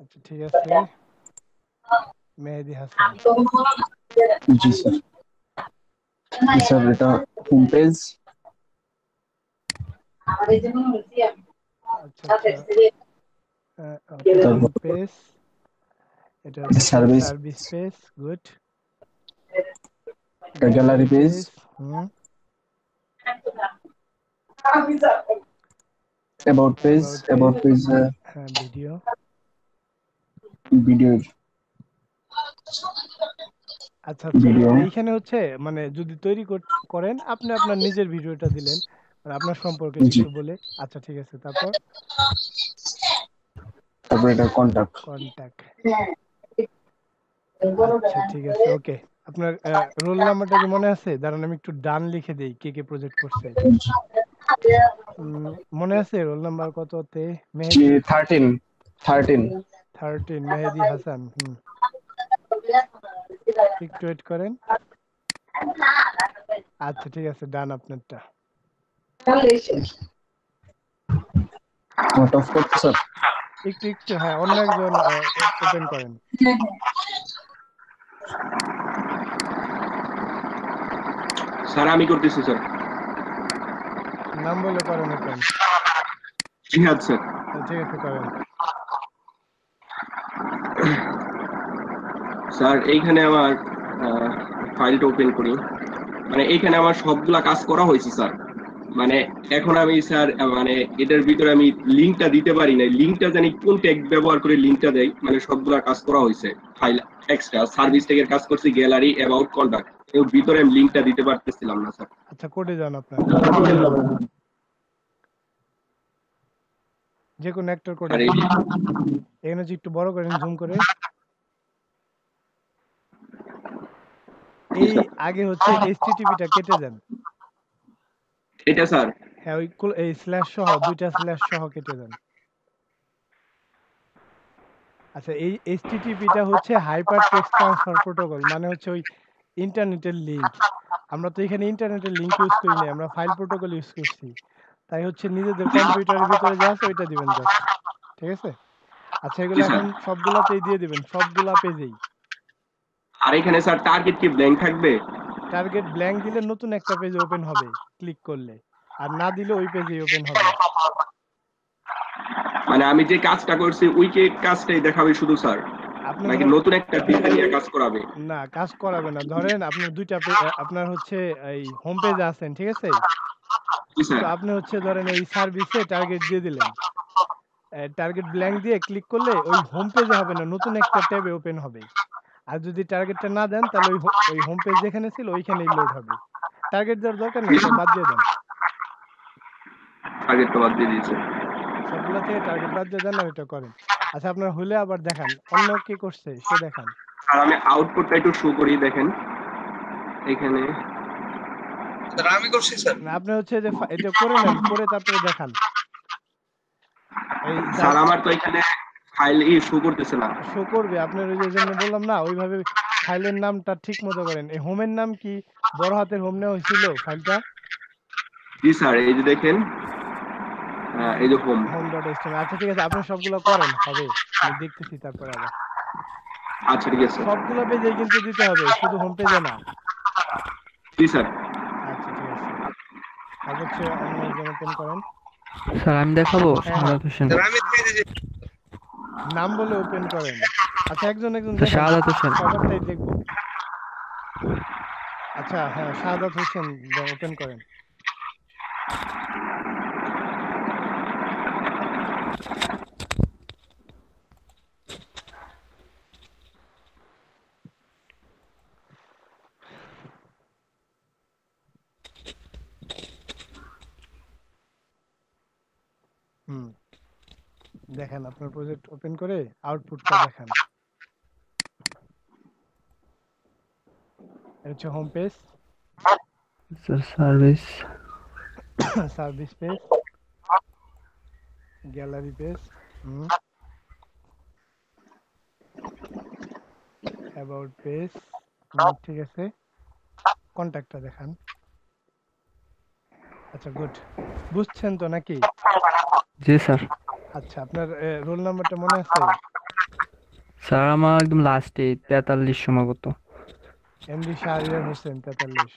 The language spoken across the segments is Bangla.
আচ্ছা ঠিক আছে, মেহেদী হাসান। জি স্যার। জি স্যার, এটা হোম পেজ। আচ্ছা আচ্ছা, ওকে, হোম তারপর পেজ, এটা এটা হচ্ছে সার্ভিস, সার্ভিস পেজ, গুড। এটা gallery gallery page, page, hmm. About page, about page, about page হ্যাঁ, ভিডিও। ভিডিও, আচ্ছা আচ্ছা, ভিডিও। এইখানে হচ্ছে মানে যদি তৈরি করেন আপনি আপনার নিজের ভিডিওটা দিলেন, মানে আপনার সম্পর্কে জি। কিছু বলে। আচ্ছা ঠিক আছে, তারপর তারপর এটা কন্টাক্ট। কন্টাক্ট। আচ্ছা ঠিক আছে, ওকে। আপনার রোল নাম্বারটা কি মনে আছে? দাঁড়ান আমি একটু ডান লিখে দেই কে কে প্রজেক্ট করছে। মনে আছে রোল নাম্বার কততে? জি মেহেদি 13, 13। 13, মেহেদি হাসান। একটু ওয়েট করেন। আচ্ছা ঠিক আছে, ডান আপনারটা। নট অফ করতে স্যার। একটু একটু, হ্যাঁ, অন্য একজন ওপেন করেন। স্যার আমি করতেছি স্যার। নাম বলে করেন ওপেন। জিহাদ স্যার। ঠিক আছে, করেন। স্যার এইখানে আমার ফাইলটা ওপেন করি, মানে এইখানে আমার সবগুলা কাজ করা হয়েছে স্যার। মানে এখন আমি স্যার মানে এটার ভিতরে আমি লিংকটা দিতে পারি না, লিংকটা জানি কোন ট্যাগ ব্যবহার করে লিংকটা দেয়, মানে সবগুলা কাজ করা হয়েছে। ফাইল এক্সট্রা সার্ভিস ট্যাগের কাজ করছি, গ্যালারি, অ্যাবাউট, কন্টাক্ট, এর ভিতরে আমি লিংকটা দিতে পারতেছিলাম না স্যার। আচ্ছা, কোডে যান আপনার, যে কোনো একটার কোডে স্যার যান। এখানে যে একটু বড় করেন জুম করে। এই আগে হচ্ছে এইচটিটিপিটা কেটে দেন। এটা স্যার। হ্যাঁ, ওই এই স্ল্যাশ সহ, দুইটা স্ল্যাশ সহ কেটে দেন। আচ্ছা, এই এইচটিটিপিটা হচ্ছে হাইপার টেক্সট ট্রান্সফার প্রোটোকল, মানে হচ্ছে ওই ইন্টারনেটের লিংক। আমরা তো এখানে ইন্টারনেটের লিংক ইউজ করি না, আমরা ফাইল প্রোটোকল ইউজ করছি। তাই হচ্ছে নিজেদের কম্পিউটারের ভিতরে যা আছে ওইটা দিবেন জাস্ট। ঠিক আছে? আচ্ছা, জি এগুলো স্যার। এখন সবগুলাতেই দিয়ে দিবেন, সবগুলা পেজেই। আর এখানে স্যার টার্গেট কি ব্ল্যাঙ্ক থাকবে? টার্গেট ব্ল্যাঙ্ক দিলে নতুন একটা পেজ ওপেন হবে ক্লিক করলে, আর না দিলে ওই পেজেই ওপেন হবে। মানে আমি যে কাজটা করছি ওই কাজটাই দেখাবে শুধু স্যার, আপনি নাকি ধর, নতুন একটা ডিজাইন নিয়ে কাজ করাবে? না, কাজ করাবে না। ধরেন আপনার দুইটা আপনার হচ্ছে এই হোম পেজে আছেন, ঠিক আছে? জি তো স্যার। আপনি হচ্ছে ধরেন এই সার্ভিসে টার্গেট দিয়ে দিলেন, টার্গেট ব্ল্যাঙ্ক দিয়ে ক্লিক করলে ওই হোম পেজে হবে না, নতুন একটা ট্যাবে ওপেন হবে। আর যদি টার্গেটটা না দেন তাহলে ওই হোম পেজ যেখানে ছিল ওইখানেই লোড হবে। টার্গেট দেওয়ার দরকার নেই, ওটা বাদ দিয়ে দেন। টার্গেট তো বাদ দিয়ে দিয়েছে। সবগুলা থেকে টার্গেট বাদ দিয়ে দেন আর এটা করেন। আচ্ছা, আপনার হলে আবার দেখান, অন্য কে করছে সে দেখান। আর আমি আউটপুটটা একটু শো করি, দেখেন এখানে। স্যার আমি করছি স্যার। না, আপনি হচ্ছে যে এটা করে নেন, করে তারপরে দেখান। এই স্যার আমার তো এখানে ফাইল শো করতেছে না। শো করবে আপনার, ওই যে যেমনি বললাম না, ওইভাবে ফাইলের নামটা ঠিক মতো করেন। এই হোমের নাম কি বড় হাতের হোম নেওয়া হয়েছিল ফাইলটা? জি স্যার, এই যে দেখেন, এই যে হোম। Home dot HTML. আচ্ছা ঠিক আছে, আপনি সবগুলো করেন, হবে। আমি দেখতেছি তারপরে আবার। আচ্ছা ঠিক আছে। সবগুলো পেজে কিন্তু দিতে হবে, শুধু হোম পেজে না। জি স্যার। আচ্ছা ঠিক আছে, তারপর হচ্ছে অন্য একজন ওপেন করেন। স্যার আমি দেখাবো, হ্যাঁ হ্যাঁ, শাহাদাত হোসেন। স্যার আমি নাম বলে ওপেন করেন। আচ্ছা, একজন একজন স্যার দেখান, শাহাদাত হোসেন। সবারটাই দেখবো। আচ্ছা হ্যাঁ, শাহাদাত হোসেন ওপেন করেন। হুম, দেখেন আপনার প্রজেক্ট ওপেন করে আউটপুটটা দেখান। এটা হচ্ছে home page, sir service, service page, gallery page, about page, ঠিক আছে। কন্ট্যাক্টটা দেখান। আচ্ছা গুড, বুঝছেন তো নাকি? জি স্যার। আচ্ছা, আপনার রোল নাম্বারটা মনে আছে? স্যার আমার একদম লাস্টে 43 সম্ভবত। এমডি শাহরিয়ার হোসেন 43।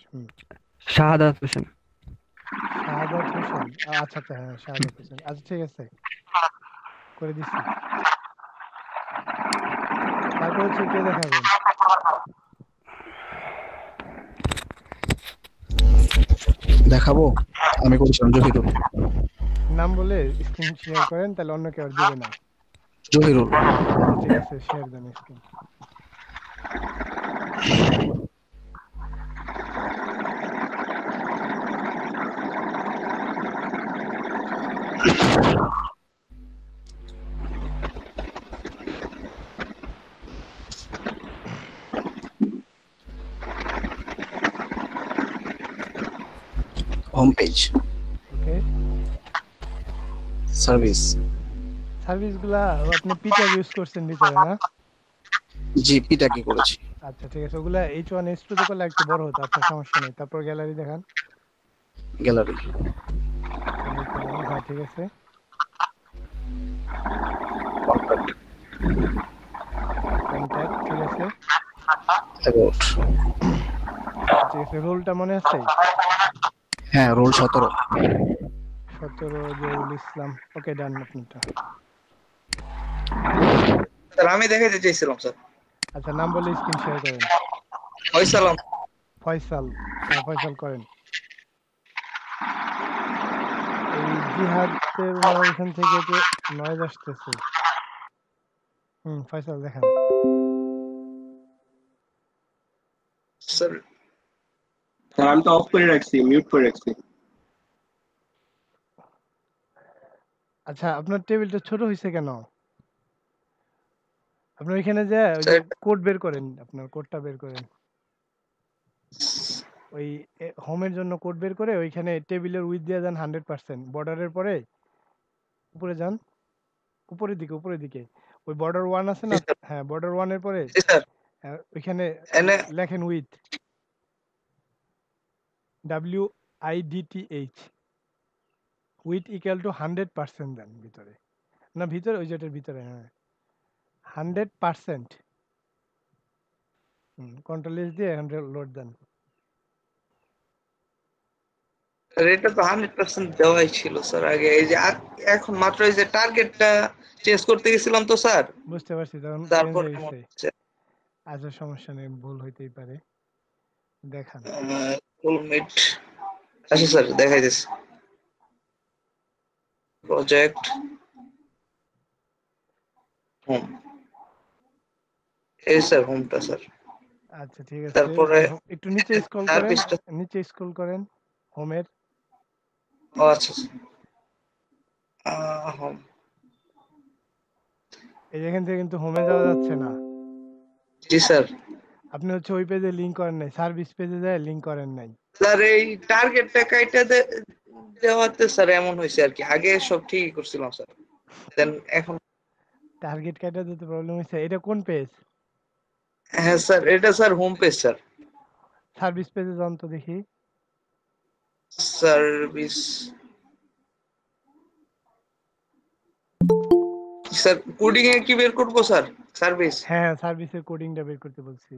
শাহাদাত হোসেন। শাহাদাত হোসেন। আচ্ছা আচ্ছা, হ্যাঁ শাহাদাত হোসেন। আচ্ছা ঠিক আছে, করে দিচ্ছি। তারপর হচ্ছে কে দেখাবেন? দেখাবো, আমি করেছিলাম জহিরুল। নাম বলে স্ক্রিন শেয়ার করেন, তাহলে অন্য কেউ আর দিবে না। জহিরুল। আচ্ছা ঠিক আছে, শেয়ার দেন স্ক্রিন। হোম পেজ, ওকে, সার্ভিস। সার্ভিসগুলা আপনি পিটার ইউজ করছেন ভিতরে না? জি, পিটা কি করেছি। আচ্ছা ঠিক আছে, ওগুলা H1 H2 তে করলে একটু বড় হতো। আচ্ছা সমস্যা নেই। তারপর গ্যালারি দেখান। গ্যালারি, সেমিকোলন, হ্যাঁ ঠিক আছে। কন্ট্যাক্ট, ঠিক আছে। অ্যাবাউট। ঠিক আছে, রোলটা মনে আছে? হ্যাঁ, রোল 17। 17 জহুরুল ইসলাম। ওকে, ডান আপনারটা। স্যার আমি দেখাইতে চাইছিলাম স্যার। আচ্ছা, নাম বলে স্ক্রিন শেয়ার করেন। ফয়সাল ফয়সাল, হ্যাঁ ফয়সাল করেন। এই জিহাদের ওনার ওইখান থেকে যে নয়েজ আসতেছে। ফয়সাল দেখান। স্যার। স্যার আমি তো অফ করে রাখছি, মিউট করে রাখছি। আচ্ছা, আপনার টেবিলটা ছোট হয়েছে কেন? আপনার ওইখানে যে ওই যে স্যার কোড বের করেন, আপনার কোডটা বের করেন। ওই হোমের জন্য কোড বের করে ওইখানে টেবিলের উইডথ দিয়ে যান 100%, বর্ডারের পরে উপরে যান, উপরের দিকে উপরের দিকে। ওই বর্ডার 1 আছে জি না? স্যার। হ্যাঁ, বর্ডার 1 এর পরে জি স্যার। ওইখানে এনে লেখেন with, WIDTH, with equal to 100% দেন ভিতরে। না ভিতরে, ওই যেটার ভিতরে, হ্যাঁ 100%। কন্ট্রোল এস দিয়ে এখন লোড দেন। এটা তো 100% দেওয়াই ছিল স্যার আগে। এই যে এখন মাত্র এই যে টার্গেটটা চেঞ্জ করতে গেছিলাম তো স্যার, বুঝতে পারছি, তখন চেঞ্জ তারপর হয়ে গেছে। আচ্ছা সমস্যা নেই, ভুল হইতেই পারে। দেখান। ফুল মিট। আচ্ছা স্যার দেখাইতেছি। প্রজেক্ট হোম, এই স্যার হোমটা স্যার। আচ্ছা ঠিক আছে, তারপরে একটু নিচে স্ক্রল করেন, সার্ভিসটা। নিচে স্ক্রল করেন হোমের। ও আচ্ছা হোম। এই যেখান থেকে কিন্তু হোমে যাওয়া যাচ্ছে না। জি স্যার। আপনি হচ্ছে ওই পেজে লিংক করেন নাই, সার্ভিস পেজে যায় লিংক করেন নাই। স্যার এই টার্গেটটা কাইটা দেওয়াতে স্যার এমন হয়েছে আর কি। আগে সব ঠিকই করছিলাম স্যার, দেন এখন। টার্গেট কাটা দিতে প্রবলেম হয়েছে। এটা কোন পেজ? হ্যাঁ স্যার, এটা sir home page sir. Service পেজে যান তো দেখি। সার্ভিস, স্যার কোডিং এ কি বের করবো স্যার? সার্ভিস। হ্যাঁ, সার্ভিসের কোডিংটা বের করতে বলছি।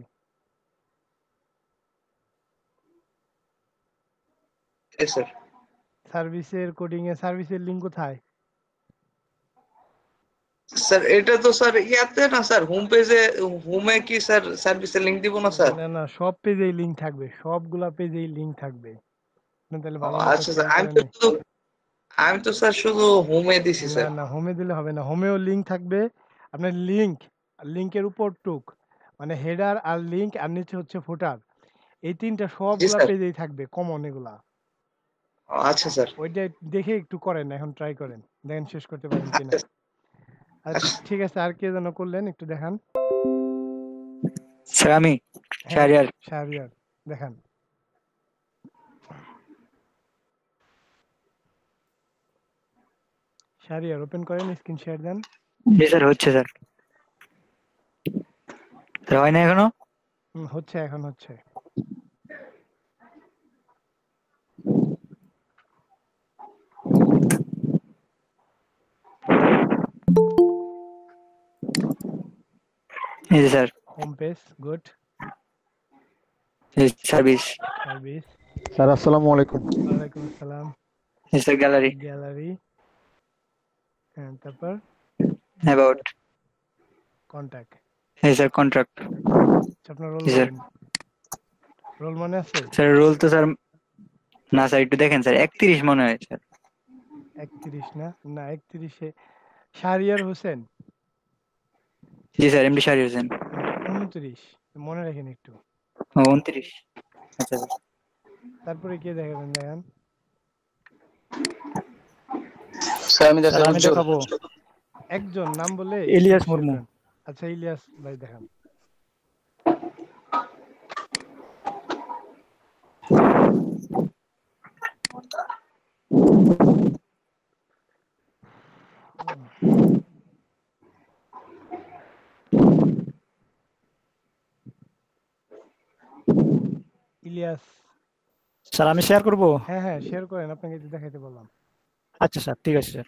এ স্যার। সার্ভিসের কোডিং এ সার্ভিসের লিংক কোথায়? স্যার এটা তো স্যার ইয়াতে না স্যার, হোম পেজে। হোমে কি স্যার সার্ভিসের লিংক দিব না স্যার? না না, সব পেজেই লিংক থাকবে, সবগুলা পেজেই লিংক থাকবে। আপনি তাহলে ভালো মতো আচ্ছা স্যার, খেয়াল করেন নাই। আমি তো স্যার শুধু হোমে দিছি না স্যার। না, হোমে দিলে হবে না, হোমেও লিংক থাকবে। আপনার লিংক, লিংকের উপর টুক, মানে হেডার আর লিংক আর নিচে হচ্ছে ফুটার, এই তিনটা জি সবগুলা স্যার। পেজেই থাকবে, কমন এগুলা। আচ্ছা স্যার। ওইটা দেখে একটু করেন, এখন ট্রাই করেন, দেখেন শেষ করতে পারেন কিনা। আচ্ছা। আচ্ছা ঠিক আছে, আর কে যেন করলেন, একটু দেখান। স্যার আমি হ্যাঁ, শাহরিয়ার। শাহরিয়ার দেখান। শাহরিয়ার ওপেন করেন, স্ক্রিন শেয়ার দেন। জি স্যার, হচ্ছে স্যার। স্যার হয় না এখনো? হচ্ছে, এখন হচ্ছে। এই যে স্যার, হোম পেজ, গুড। এই সার্ভিস, সার্ভিস, স্যার আসসালামু আলাইকুম। ওয়ালাইকুম আসসালাম। এই স্যার গ্যালারি, গ্যালারি, হ্যাঁ, তারপর অ্যাবাউট, কন্টাক্ট। এই স্যার কন্ট্রাক্ট। আপনার রোল জি স্যার। বলেন, রোল মনে আছে? স্যার রোল তো স্যার না স্যার, একটু দেখেন স্যার, 31 মনে হয় স্যার। 31 না, না 31-এ শাহরিয়ার হোসেন। জি স্যার, এমডি শাহরি হোসেন। 29 মনে রাখেন একটু। ও 29, আচ্ছা স্যার। তারপরে কে দেখাবেন, দেখান। স্যার আমি স্যার আমি দেখাবো একজন নাম বলে ইলিয়াস share মুর্মু। করেন। আচ্ছা, ইলিয়াস ভাই দেখান। ইলিয়াস, স্যার আমি শেয়ার করব। হ্যাঁ হ্যাঁ শেয়ার করেন, আপনাকে একটু দেখাইতে বললাম। আচ্ছা স্যার, ঠিক আছে স্যার।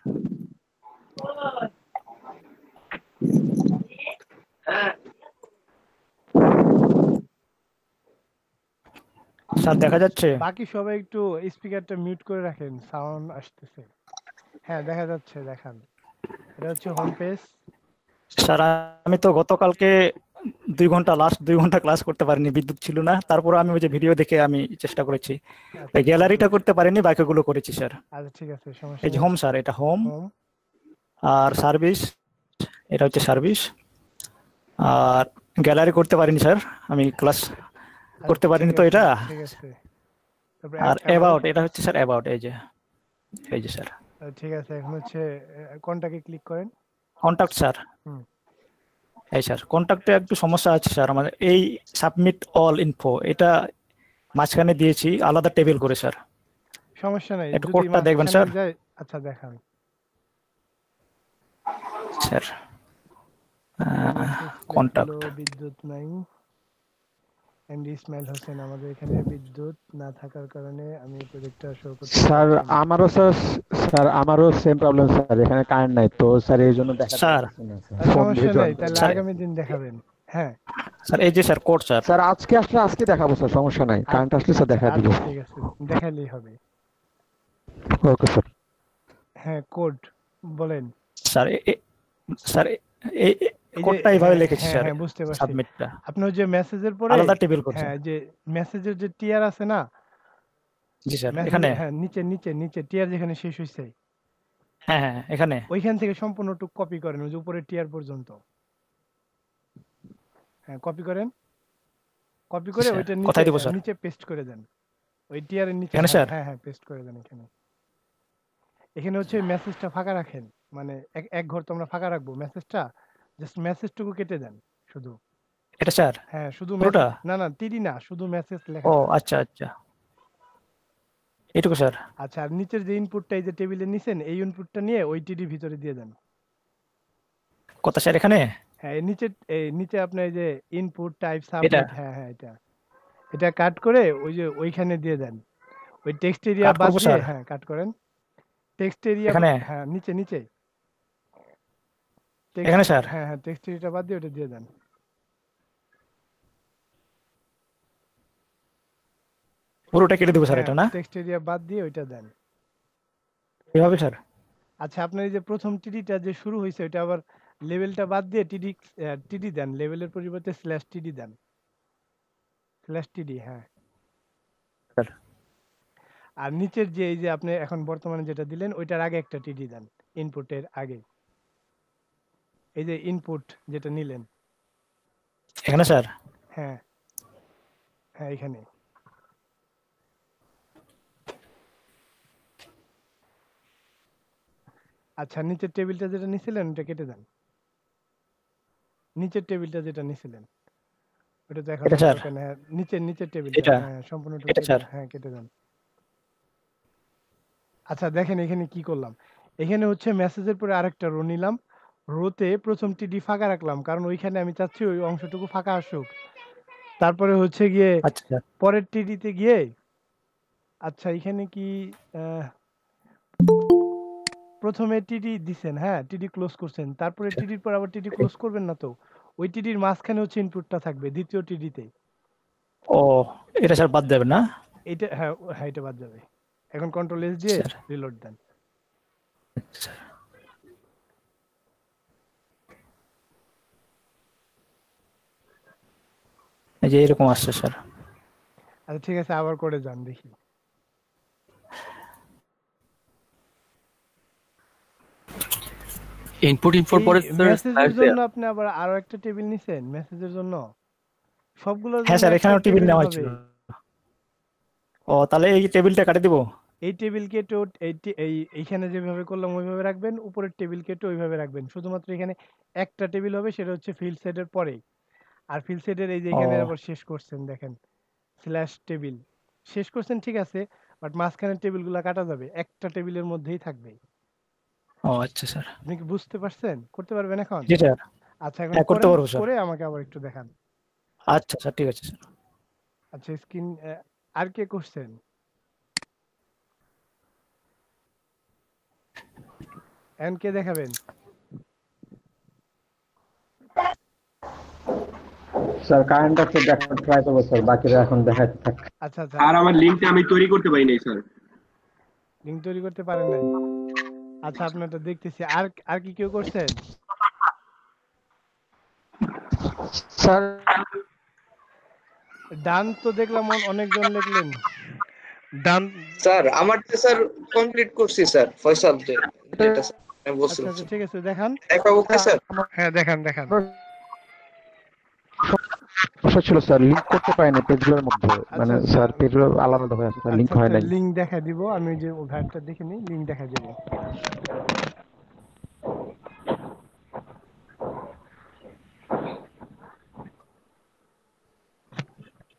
স্যার দেখা যাচ্ছে? বাকি সবাই একটু স্পিকারটা মিউট করে রাখেন, সাউন্ড আসতেছে। হ্যাঁ দেখা যাচ্ছে, দেখান। এটা হচ্ছে হোম পেজ। স্যার আমি তো গতকালকে 2 ঘন্টা, লাস্ট 2 ঘন্টা ক্লাস করতে পারিনি, বিদ্যুৎ ছিল না। তারপর আমি ওই যে ভিডিও দেখে আমি চেষ্টা করেছি। এই গ্যালারিটা করতে পারিনি, বাকিগুলো করেছি স্যার। আচ্ছা ঠিক আছে, সমস্যা এই যে নেই। হোম স্যার, এটা হোম। হোম, আর সার্ভিস, এটা হচ্ছে সার্ভিস। আর গ্যালারি করতে পারিনি স্যার, আমি ক্লাস করতে পারিনি তো এটা। ঠিক আছে। তারপর আর অ্যাবাউট, এটা হচ্ছে স্যার অ্যাবাউট, এই যে স্যার। ঠিক আছে, এখন হচ্ছে কোনটাকে ক্লিক করেন। Contact sir. হুম। এই স্যার কন্টাক্টে একটু সমস্যা আছে স্যার আমাদের। এই সাবমিট অল ইনফো, এটা মাঝখানে দিয়েছি আলাদা টেবিল করে স্যার। সমস্যা নাই, একটু যদি কোডটা দেখবেন স্যার। যায়। আচ্ছা দেখান স্যার কন্টাক্ট, বিদ্যুৎ নাই। এমডি ইসমাইল হোসেন, আমাদের এখানে বিদ্যুৎ না থাকার কারণে আমি প্রজেক্টটা শো করতে স্যার পারছি না। আমারও সেম প্রবলেম স্যার, এখানে কারেন্ট নাই তো স্যার, এই জন্য দেখা স্যার। যাচ্ছে না সমস্যা নাই, তাহলে স্যার। আগামী দিন দেখাবেন। হ্যাঁ স্যার এই যে স্যার কোড স্যার। স্যার আজকে আসলে আজকে দেখাবো স্যার, সমস্যা নাই, কারেন্ট আসলে স্যার দেখা দিব। আচ্ছা, ঠিক আছে, দেখালেই হবে। Okay sir. হ্যাঁ, কোড বলেন। স্যার স্যার এই এই যে কোডটা এইভাবে লিখেছি হ্যাঁ স্যার, হ্যাঁ বুঝতে পারছি। সাবমিটটা আপনার যে মেসেজের পরে আলাদা টেবিল করছে। হ্যাঁ, যে মেসেজের যে টিআর আছে না, জি স্যার, message- এখানে। হ্যাঁ নিচে নিচে নিচে টিআর যেখানে শেষ হইছে, হ্যাঁ হ্যাঁ এখানে। ওইখান থেকে সম্পূর্ণটুকু কপি করেন, ওই যে উপরে টিআর পর্যন্ত। হ্যাঁ কপি করেন, কপি করে স্যার, ওইটা কোথায় নিচে দিব স্যার? নিচে পেস্ট করে দেন। ওই টিআর এর নিচে, এখানে স্যার? হ্যাঁ হ্যাঁ পেস্ট করে দেন এখানে। এখানে হচ্ছে মেসেজটা ফাঁকা রাখেন, মানে এক ঘর তো আমরা ফাঁকা রাখবো, মেসেজটা জাস্ট মেসেজটুকু কেটে দেন শুধু। এটা স্যার হ্যাঁ শুধু পুরোটা? না না টিডি না, শুধু মেসেজ লেখা। ও আচ্ছা আচ্ছা, এটুকু স্যার। আচ্ছা, আর নিচের যে ইনপুটটা এই যে টেবিলে নিছেন, এই ইনপুটটা নিয়ে ওই টিডির ভিতরে দিয়ে দেন। কথা স্যার এখানে? হ্যাঁ এই নিচে আপনার এই যে ইনপুট টাইপ এটা? সাবমিট, হ্যাঁ হ্যাঁ এটা কাট করে ওই যে ওইখানে দিয়ে দেন। ওই টেক্সট এরিয়া কাট বাদ করবো দিয়ে, স্যার? হ্যাঁ কাট করেন। টেক্সট এরিয়া, এখানে? হ্যাঁ নিচে নিচে এখানে স্যার? হ্যাঁ হ্যাঁ টেক্সট এরিয়াটা বাদ দিয়ে ওটা দিয়ে দেন। পুরোটা কেটে দেবো স্যার এটা না? টেক্সট এরিয়া বাদ দিয়ে ওইটা দেন। এভাবে স্যার? আচ্ছা, আপনার এই যে প্রথম টিডিটা যে শুরু হয়েছে, ওইটা আবার লেভেলটা বাদ দিয়ে টিডি দেন, লেভেলের পরিবর্তে স্ল্যাশ টিডি দেন। স্ল্যাশ টিডি, হ্যাঁ। স্যার। আর নিচের যে এই যে আপনি এখন বর্তমানে যেটা দিলেন, ওইটার আগে একটা টিডি দেন, ইনপুটের আগে। এই যে ইনপুট যেটা নিলেন, এখানে স্যার? হ্যাঁ হ্যাঁ এখানে। আচ্ছা, নিচের টেবিলটা যেটা নিছিলেন ওটা কেটে দেন। নিচের টেবিলটা যেটা নিছিলেন ওটা তো এখন এটা স্যার? দরকার নেই। হ্যাঁ, নিচের টেবিলটা, এটা? হ্যাঁ সম্পূর্ণটুকু এটা কেটে স্যার? দেন। হ্যাঁ কেটে দেন। আচ্ছা দেখেন এখানে কি করলাম। এখানে হচ্ছে মেসেজের পরে আরেকটা রো নিলাম, রোতে প্রথম টিডি ফাঁকা রাখলাম, কারণ ওইখানে আমি চাচ্ছি ওই অংশটুকু ফাঁকা আসুক। তারপরে হচ্ছে গিয়ে আচ্ছা স্যার। পরের টিডিতে গিয়ে, আচ্ছা এখানে কি প্রথমে টিডি দিছেন, হ্যাঁ টিডি ক্লোজ করছেন, তারপরে টিডির পর আবার টিডি ক্লোজ করবেন না তো, ওই টিডির মাঝখানে হচ্ছে ইনপুটটা থাকবে দ্বিতীয় টিডিতে। ও, এটা স্যার বাদ যাবে না? এটা হ্যাঁ হ্যাঁ এটা বাদ যাবে। এখন কন্ট্রোল এস দিয়ে স্যার রিলোড দেন। আচ্ছা, এই যে এরকম আসছে স্যার। আচ্ছা ঠিক আছে, আবার করে যান দেখি। ইনপুট ইনপুট এই পরে স্যার মেসেজের জন্য আপনি আবার আরো একটা টেবিল নিছেন মেসেজের জন্য? সবগুলোর হ্যাঁ জন্য স্যার, একটা এখানেও টেবিল টেবিল নেওয়া হবে? হয়েছিল। ও, তাহলে এই টেবিলটা কাটে দিব? এই টেবিল কেটে এইখানে যেভাবে করলাম ওইভাবে রাখবেন, উপরের টেবিল কেটে ওইভাবে রাখবেন। শুধুমাত্র এখানে একটা টেবিল হবে, সেটা হচ্ছে ফিল্ড সেটের পরে। আর ফিল্ড সেটের এই যে ও এখানে আবার শেষ করছেন দেখেন স্ল্যাশ টেবিল শেষ করছেন, ঠিক আছে, বাট মাঝখানের টেবিলগুলো কাটা যাবে, একটা টেবিলের মধ্যেই থাকবে। ও আচ্ছা স্যার। আপনি কি বুঝতে পারছেন? করতে পারবেন এখন? জি স্যার, আচ্ছা এখন হ্যাঁ করতে করেন, পারবো স্যার। করে আমাকে আবার একটু দেখান। আচ্ছা স্যার, ঠিক আছে স্যার। আচ্ছা স্ক্রিন আর কে করছেন? এখন কে দেখাবেন? স্যার কারেন্ট আছে, দেখার ট্রাই করবো স্যার, বাকিরা এখন দেখাতে থাক। আচ্ছা আচ্ছা, আর আমার লিঙ্কটা আমি তৈরি করতে পারি নাই স্যার। লিঙ্ক তৈরি করতে পারেন নাই? আচ্ছা আপনারটা দেখতেছি। আর আর কি কেউ করছেন? স্যার ডান তো দেখলাম অনেকজন লিখলেন ডান। স্যার আমারটা স্যার কমপ্লিট করছি স্যার, ফয়সাল যেটা আমি আচ্ছা বলছিলাম। আচ্ছা ঠিক আছে, দেখান। দেখাবো কি স্যার? হ্যাঁ দেখান দেখান। সমস্যা ছিল স্যার, লিংক করতে পারিনি পেজগুলোর মধ্যে, মানে আচ্ছা স্যার পেজগুলো আলাদা আলাদা হয়ে আছে, লিংক হয় নাই। লিঙ্ক দেখা দিব, আমি ওই যে ওভারটা দেখে নিই, লিঙ্ক দেখা দিব।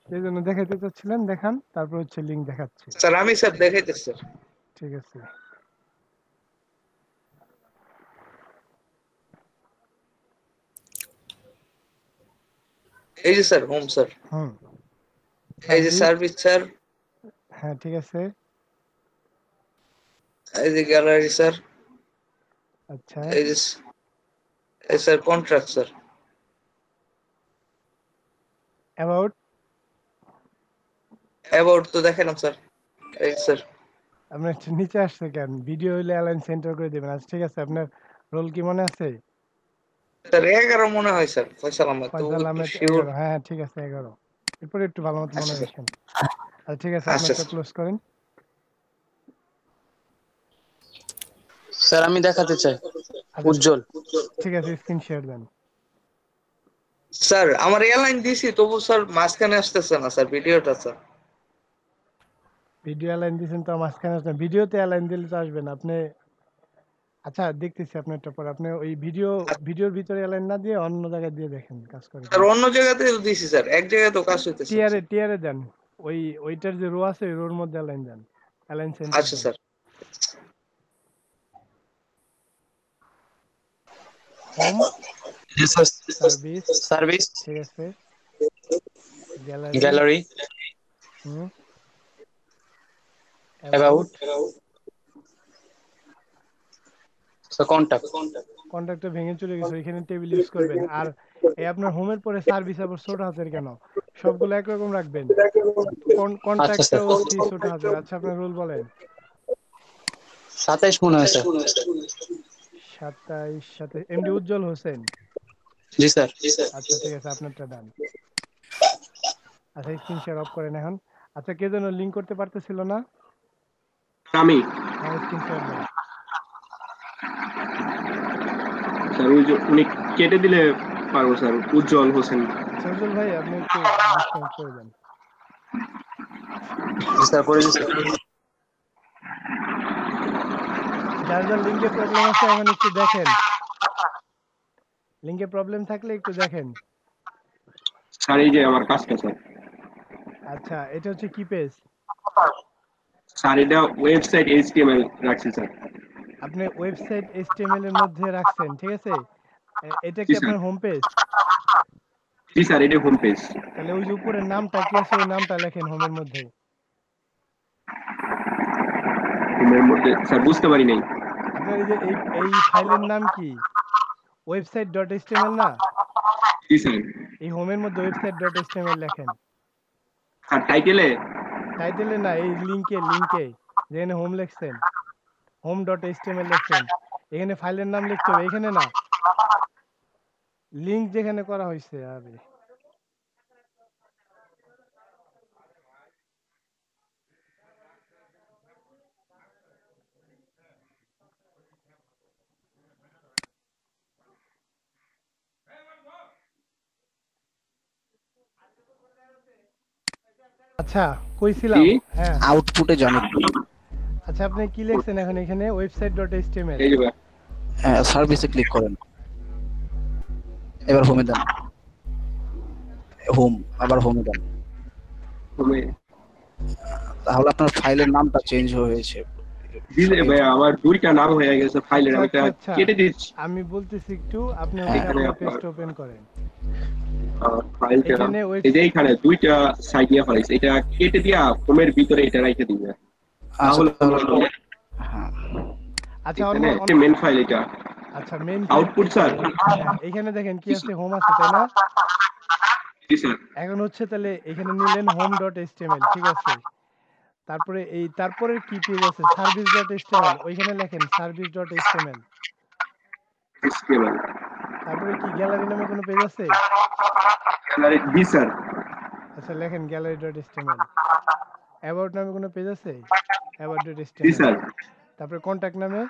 সেই জন্য দেখাইতে চাচ্ছিলেন, দেখান, তারপর হচ্ছে লিঙ্ক দেখাচ্ছি। স্যার আমি স্যার দেখাইতেছি স্যার। ঠিক আছে। এই যে স্যার হোম স্যার, হুম এই যে সার্ভিস স্যার, হ্যাঁ ঠিক আছে। এই যে গ্যালারি স্যার, আচ্ছা এই যে এই sir contract sir, about about তো দেখালাম স্যার। এই স্যার আপনার একটু নিচে আসছে কেন? ভিডিও হইলে অ্যালাইন সেন্টার করে দেবেন। আচ্ছা ঠিক আছে, আপনার রোল কি মনে আছে? স্যার 11 মনে হয় স্যার, ফয়সাল আহমেদ তো ফয়সাল আহমেদ শিওর। 11, হ্যাঁ ঠিক আছে 11। এরপরে একটু ভালো মতো মনে রাখেন। আচ্ছা ঠিক আছে, আচ্ছা আপনারটা স্যার। ক্লোজ করেন। স্যার আমি দেখাতে চাই আচ্ছা উজ্জ্বল। ঠিক আছে, স্ক্রিন শেয়ার দেন। স্যার আমার এয়ারলাইন দিছি তবু স্যার মাঝখানে আসতেছে না স্যার ভিডিওটা স্যার। ভিডিও অ্যালাইন দিয়েছেন তো মাঝখানে আসবে, ভিডিওতে অ্যালাইন দিলে তো আসবে না আপনি। আচ্ছা দেখতেছি আপনারটা পর, আপনি ওই ভিডিওর ভিতরে অ্যালাইন না দিয়ে অন্য জায়গায় দিয়ে দেখেন কাজ করে স্যার অন্য জায়গাতে দিছি স্যার, এক জায়গায় তো কাজ হইতেছে না, স্যার। টিয়ারে দেন। ওইটার যে রো আছে ওই রোর মধ্যে অ্যালাইন দেন, অ্যালাইন সেন্টার আচ্ছা দেন। স্যার। হোম জি স্যার। সার্ভিস, সার্ভিস, ঠিক আছে, গ্যালারি, গ্যালারি, হুম, অ্যাবাউট, স্যার কন্টাক্ট। কন্ট্যাক্টটা ভেঙে চলে গেছে, এখানে টেবিল ইউজ করবেন। আর এই আপনার হোমের পরে সার্ভিস আবার ছোট হাতের কেন? সবগুলো একরকম রাখবেন। আচ্ছা স্যার। কন্ট্যাক্টটাও সি ছোট হাতের। আচ্ছা আপনার রোল বলেন। 27 মনে হয় স্যার। 27 সাথে এমডি উজ্জ্বল হোসেন। জি স্যার। আচ্ছা ঠিক আছে, আপনারটা ডান। আচ্ছা স্ক্রিন শেয়ার অফ করেন এখন। আচ্ছা কে যেন লিংক করতে পারতেছিল না? আমি হ্যাঁ স্ক্রিন শেয়ার দেন। স্যার ওই যে উনি কেটে দিলে পারবো স্যার, উজ্জ্বল হোসেন। আচ্ছা উজ্জ্বল ভাই আপনি একটু ডিসকানেক্ট করে দেন। জি স্যার, করে দিচ্ছি। যার যার লিংকে প্রবলেম আছে এখন একটু দেখেন, লিংকে প্রবলেম থাকলে একটু দেখেন। স্যার এই যে আমার কাজটা স্যার। আচ্ছা এটা হচ্ছে কি পেজ? স্যার এটা ওয়েবসাইট এইচটিএমএল রাখছি স্যার। আপনি ওয়েবসাইট এইচটিএমএল এর মধ্যে রাখছেন, ঠিক আছে। এটা জি কি স্যার। আপনার হোম পেজ? জি স্যার, এটা হোম পেজ। তাহলে ওই যে উপরের নামটা কি আছে ওই নামটা লেখেন হোমের মধ্যে। হোমের মধ্যে স্যার বুঝতে পারি নাই। আপনার এই যে এই ফাইলের নাম কি? ওয়েবসাইট ডট এইচটিএমএল না? জি স্যার। এই হোমের মধ্যে website.html লেখেন। আর টাইটেলে টাইটেলে না, এই লিংকে যেখানে হোম লিখছেন, home.html লিখছেন, এখানে ফাইলের নাম লিখতে হবে, এখানে না, লিংক যেখানে করা হয়েছে। আরে আচ্ছা, কইছিলাম। জি হ্যাঁ, আউটপুটে জয়েন আচ্ছা, আপনি কি লিখছেন এখন এখানে? website.html। এই যে ভাই, সার্ভিসে ক্লিক করেন, এবার হোমে দেন, হোম, আবার হোমে দেন, তুমি তাহলে আপনার ফাইলের নামটা চেঞ্জ হয়েছে। দিলে ভাই আমার দুইটা নাম হয়ে গেছে ফাইলের, আচ্ছা, আমি আচ্ছা, আচ্ছা, কেটে দিচ্ছি। আমি বলতেছি একটু, আপনি হ্যাঁ, হচ্ছে এখানে আপনার আপনার পেজটা ওপেন করেন। ফাইলটা এখানে এই যে এখানে দুইটা সাইড নিয়ে ফেলাইছে, এটা কেটে দিয়া হোমের ভিতরে এটা রেখে দিবে, আচ্ছা তাহলে তাহলে হ্যাঁ আচ্ছা, এখানে একটা মেন ফাইল এটা আচ্ছা, মেইন আউটপুট স্যার। এখানে দেখেন কি আছে, হোম আছে তাই না? জি স্যার। এখন হচ্ছে তাহলে এখানে নিলেন home.html, ঠিক আছে। তারপরে তারপরে কি পেজ আছে, service.html, ওইখানে লেখেন service.html। এসকিউএল তারপরে কি গ্যালারি নামে কোনো পেজ আছে? গ্যালারি জি স্যার। আচ্ছা, লেখেন gallery.html। about নামে কোনো পেজ আছে? জি about.html। স্যার। তারপরে কন্টাক্ট নামে?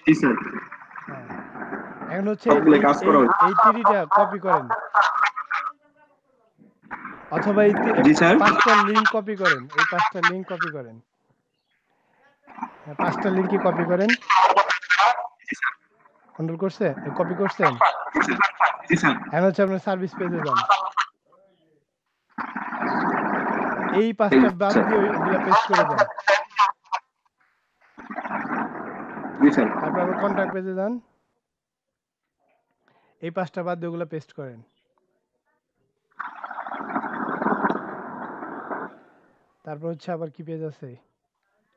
জি স্যার। হ্যাঁ, এখন হচ্ছে সবগুলো কাজ করা এই হয়েছে। এই টিডিটা কপি করেন, অথবা এই জি স্যার। পাঁচটা লিংক কপি করেন, এই পাঁচটা লিংক কপি করেন। হ্যাঁ, পাঁচটা লিংকই কপি করেন। কন্ট্রোল করছে, কপি করছেন? জি স্যার। এখন হচ্ছে আপনার সার্ভিস পেজে যান, এই পাঁচটা বাদ দিয়ে ওইগুলা পেস্ট করে দেন। জি স্যার। তারপর আবার কন্টাক্ট পেজে যান, এই পাঁচটা বাদ দিয়ে ওগুলা পেস্ট করেন। তারপর হচ্ছে আবার কি পেজ আছে,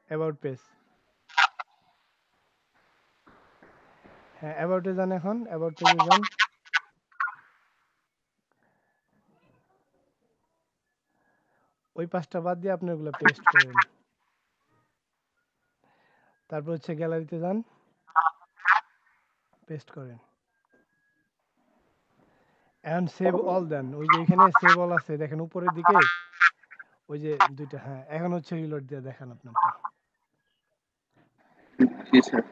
অ্যাবাউট পেজ। হ্যাঁ, অ্যাবাউটে যান, এখন অ্যাবাউট পেজে যান। ওই পাঁচটা বাদ দিয়ে আপনি ওগুলা পেস্ট করেন। তারপর হচ্ছে গ্যালারিতে যান, পেস্ট করেন। এখন সেভ অল দেন, ওই যে এখানে সেভ অল আছে দেখেন উপরের দিকে, ওই যে দুইটা। হ্যাঁ, এখন হচ্ছে রিলোড দিয়ে দেখান আপনারটা। জি sir.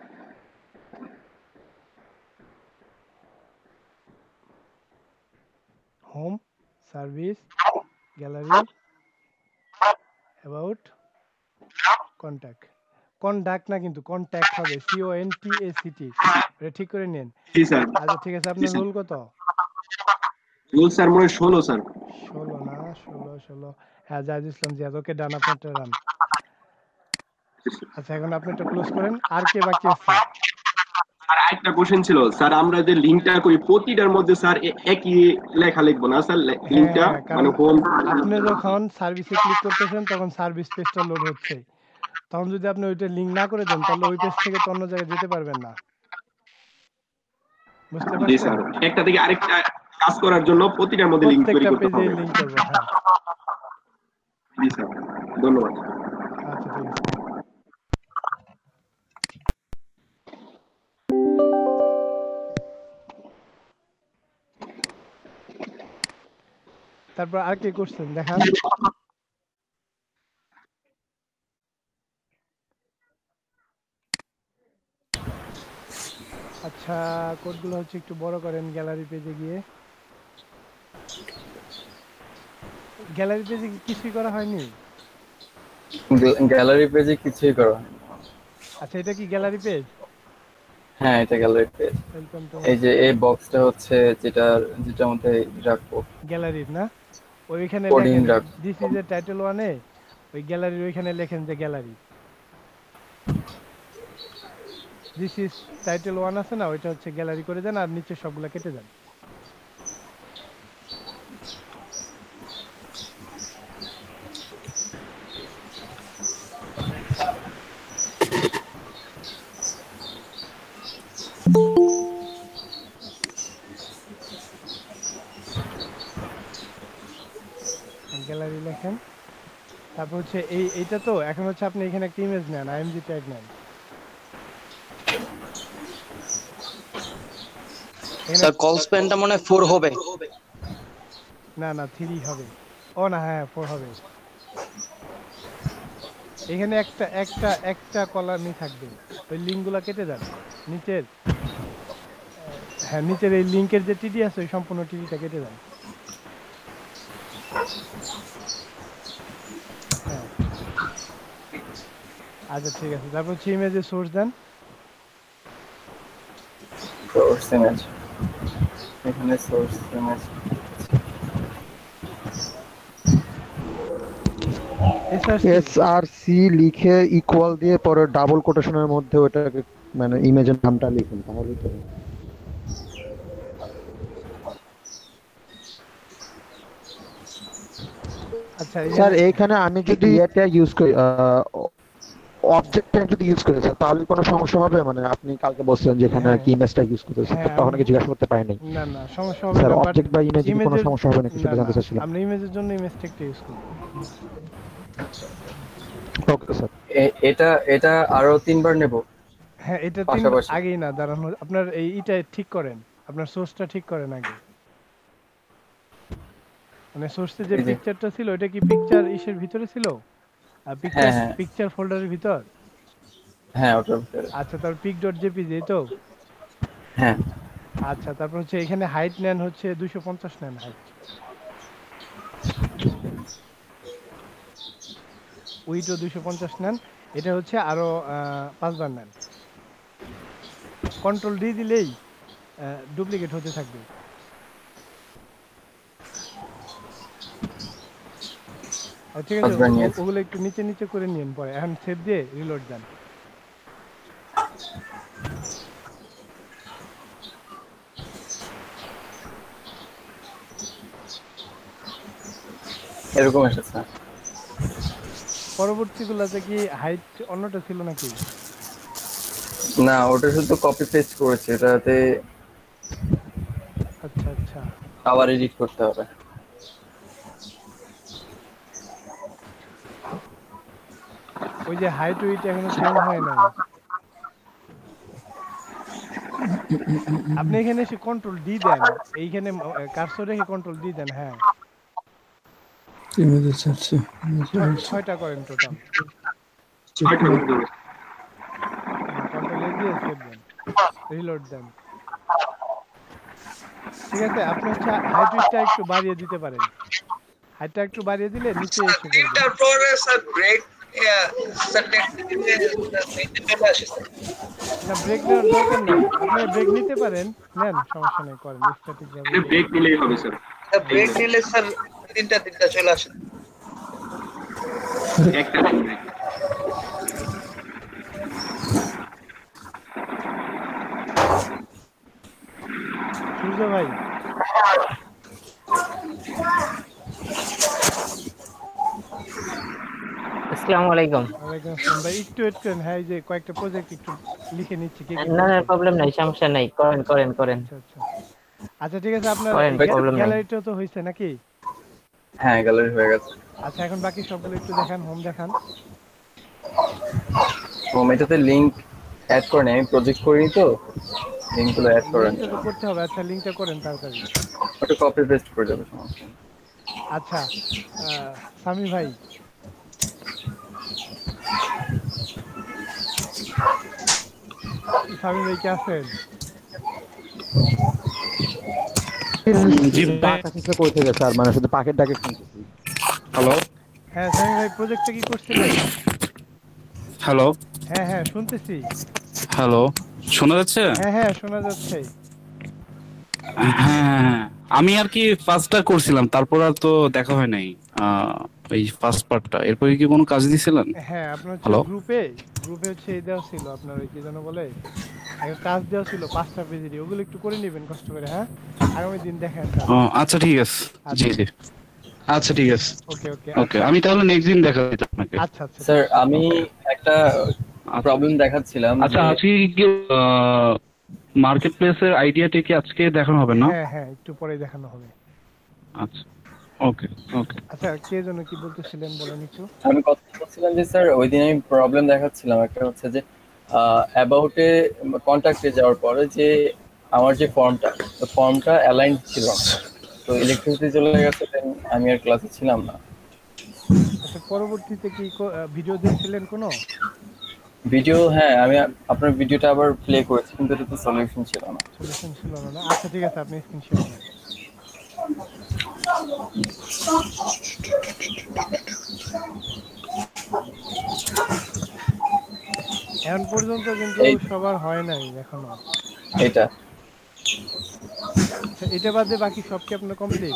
Home, service, gallery, about, contact. Contact না কিন্তু কন্ট্যাক্ট হবে, CONTACT। এটা ঠিক করে নেন। জি স্যার। আচ্ছা, ঠিক আছে, আপনার রোল কত? রুল স্যার মনে হয় 16 স্যার। 16 না, 16। হ্যাঁ, জাহিদ ইসলাম জিয়াদ, ওকে ডান, আপনারটা রান। আচ্ছা, এখন আপনি এটা ক্লোজ করেন। আর কে বাকি আছে? আর একটা কোশ্চেন ছিল স্যার, আমরা যে লিংকটা করি প্রতিটার মধ্যে স্যার একই লেখা লিখবো না স্যার? লিংকটা মানে হোম, আপনি যখন সার্ভিসে ক্লিক করতেছেন তখন সার্ভিস পেজটা লোড হচ্ছে, তখন যদি আপনি ওইটা লিংক না করে দেন তাহলে ওই পেজ থেকে তো অন্য জায়গায় যেতে পারবেন না। বুঝতে জি পারছেন? স্যার। একটা থেকে আরেকটা কাজ করার জন্য প্রতিটার মধ্যে লিংক তৈরি প্রত্যেকটা করতে পেজে হবে। লিংক করব। হ্যাঁ, জি স্যার, ধন্যবাদ। আচ্ছা, ঠিক আছে। তারপর আর কি করছেন দেখান। আচ্ছা, কোডগুলো হচ্ছে একটু বড় করেন গ্যালারি পেজে গিয়ে। গ্যালারি পেজে কিছুই করা হয়নি? গ্যালারি পেজে কিছুই করা হয় না। আচ্ছা, এটা কি গ্যালারি পেজ? হ্যাঁ, এটা গ্যালারি পেজ। ওয়েলকাম টু এই যে এই বক্সটা হচ্ছে যেটার মধ্যে রাখবো গ্যালারির না, ওইখানে কোডিং লেখেন রাখবো। দিস ইজ এ টাইটেল ওয়ানে, ওই গ্যালারির ওইখানে লেখেন যে gallery. This is title one আছে না, ওইটা হচ্ছে গ্যালারি করে দেন, আর নিচে সবগুলা কেটে দেন। তারপর হচ্ছে এইটা তো এখন হচ্ছে আপনি এখানে একটা ইমেজ নেন, আইএমজি ট্যাগ নেন। স্যার কল স্প্যানটা মনে হয় 4 হবে। না না 3 হবে। ও না, হ্যাঁ 4 হবে। এখানে একটা একটা একটা কলামই থাকবে, ওই লিঙ্কগুলো কেটে যান নিচের। হ্যাঁ নিচের এই লিঙ্কের যে টিডি আছে ওই সম্পূর্ণ টিডিটা কেটে যান। হ্যাঁ আচ্ছা ঠিক আছে, তারপর হচ্ছে ইমেজের সোর্স দেন। সোর্স ইমেজ, এখানে সোর্স ইমেজ এসআরসি লিখে ইকুয়াল দিয়ে পরে ডাবল কোটেশনের মধ্যে ওটাকে মানে ইমেজের নামটা লিখুন, তাহলেই তো। আচ্ছা স্যার এইখানে আমি যদি এটা ইউজ করি, অবজেক্টটা যদি ইউজ করি স্যার, তাহলে কোনো সমস্যা হবে? মানে আপনি কালকে বলছিলেন যে এখানে কি ইমেজটা ইউজ করতেছেন, তখন কি জিজ্ঞাসা করতে পারিনি। না না সমস্যা হবে স্যার না, অবজেক্ট বা ইমেজে কোনো সমস্যা হবে নাকি সেটা জানতে চাচ্ছিলাম। আমরা ইমেজের জন্য ইমেজ ট্যাগটা ইউজ করব। Okay sir. এটা এটা আরো 3 বার নেব। হ্যাঁ এটা আগেই না দাঁড়ানো, আপনার এইটা ঠিক করেন, আপনার সোর্সটা ঠিক করেন আগে। মানে সোর্সে যে পিকচারটা ছিল ওটা কি পিকচার ইসের ভিতরে ছিল? পিকচার ফোল্ডারের ভিতর? হ্যাঁ ওটার ভিতরে। আচ্ছা তারপর pic.jpg এই তো? হ্যাঁ আচ্ছা তারপর হচ্ছে এখানে হাইট নেন হচ্ছে 250 নেন হাইট। উইডও 250 নেন, এটা হচ্ছে আরো 5 বার নেন। কন্ট্রোল ডি দিলেই ডুপ্লিকেট হতে থাকবে। ঠিক আছে, ওগুলো একটু নিচে নিচে করে নিন, পরে এখন সেভ দিয়ে রিলোড দেন। এরকম এসেছে। পরবর্তীগুলোতে কি হাইট অন্যটা ছিল নাকি? না ওটা শুধু কপি পেস্ট করেছে, এটাতে আচ্ছা আচ্ছা আবার এডিট করতে হবে। ওই যে হাইট উইট এখনো চেঞ্জ হয় নাই। আপনি এখানে এসে কন্ট্রোল ডি দেন, এইখানে কার্সর রেখে কন্ট্রোল ডি দেন। হ্যাঁ ইমেজ আছে 6টা করেন টোটাল। 6টা করতে হবে। কন্ট্রোল এ দিয়ে সেভ দেন, রিলোড দেন। ঠিক আছে, আপনি হচ্ছে হাইট উইটটা একটু বাড়িয়ে দিতে পারেন। হাইটটা একটু বাড়িয়ে দিলে নিচে এসে পড়বে। তারপরে স্যার ব্রেক না ব্রেক নেওয়ার দরকার নেই, আপনি ব্রেক নিতে পারেন, নেন সমস্যা নেই, করেন স্ট্যাটিক ভাবে। এটা ব্রেক নিলেই হবে স্যার। ব্রেক নিলে স্যার তিনটা চলে আসে। একটা দিন ব্রেক। সূর্য ভাই আসসালামু আলাইকুম। ওয়ালাইকুম আসসালাম ভাই, একটু ওয়েট করেন। হ্যাঁ এই যে কয়েকটা প্রজেক্ট একটু লিখে নিচ্ছি। না না প্রবলেম নাই, সমস্যা নাই, করেন করেন করেন। আচ্ছা ঠিক আছে, আপনার গ্যালারিটা তো হইছে নাকি? হ্যাঁ গ্যালারি হয়ে গেছে। আচ্ছা এখন বাকি সবগুলো একটু দেখান, হোম দেখান। হোম এটাতে লিংক অ্যাড করে নেই, আমি প্রজেক্ট করিনি তো, লিংকগুলো অ্যাড করেন। লিংকটা তো করতে হবে। আচ্ছা লিংকটা করেন তাড়াতাড়ি। ওটা কপি পেস্ট করে দেব, সমস্যা নেই। আচ্ছা সামি ভাই, সামি ভাই কে আছেন? জি ভাই কই থেকে স্যার, মানে শুধু পাকেট ডাকে শুনতেছি। হ্যালো হ্যাঁ সামি ভাই, প্রজেক্টটা কি করছিলেন? হ্যালো হ্যাঁ হ্যাঁ শুনতেছি। হ্যালো শোনা যাচ্ছে? হ্যাঁ হ্যাঁ শোনা যাচ্ছে। হ্যাঁ আমি আর কি ফার্স্টটা করছিলাম, তারপর আর তো দেখা হয় নাই এই ফার্স্ট পার্টটা। এরপরে কি কোনো কাজ দিছিলেন? হ্যাঁ আপনার গ্রুপে হচ্ছে এই দেওয়া ছিল, আপনার ওই কি যেন বলে একটা কাজ দেওয়া ছিল 5টা পেজেরই, ওগুলো একটু করে নেবেন কষ্ট করে। হ্যাঁ আগামী দিন দেখেন। আচ্ছা ঠিক আছে, জি জি আচ্ছা ঠিক আছে। ওকে ওকে ওকে আমি তাহলে নেক্সট দিন দেখা দিতে আপনাকে। আচ্ছা আচ্ছা স্যার আমি একটা প্রবলেম দেখাচ্ছিলাম। আচ্ছা আজকে কি মার্কেট প্লেসের আইডিয়াটা কি আজকে দেখানো হবে না? হ্যাঁ হ্যাঁ একটু পরে দেখানো হবে। আচ্ছা ওকে ওকে। আচ্ছা কে যেন কি বলতেছিলেন বলেন একটু। আমি কথা বলছিলাম যে স্যার ওই দিন আমি প্রবলেম দেখাচ্ছিলাম, একটা হচ্ছে যে অ্যাবাউটে কন্ট্যাক্টে যাওয়ার পরে যে আমার যে ফর্মটা অ্যালাইন ছিল না, তো ইলেকট্রিসিটি চলে গেছে, দেন আমি আর ক্লাসে ছিলাম না। আচ্ছা পরবর্তীতে কি ভিডিও দেখছিলেন কোনো? ভিডিও, হ্যাঁ আমি আপনার ভিডিওটা আবার প্লে করেছি, কিন্তু এটাতে সলিউশন ছিল না। সলিউশন ছিল না? আচ্ছা ঠিক আছে, আপনি স্ক্রিন শেয়ার করেন। এখন পর্যন্ত কিন্তু সবার হয় নাই এখনো এটা। আচ্ছা এটা বাদে বাকি সব কি আপনার কমপ্লিট?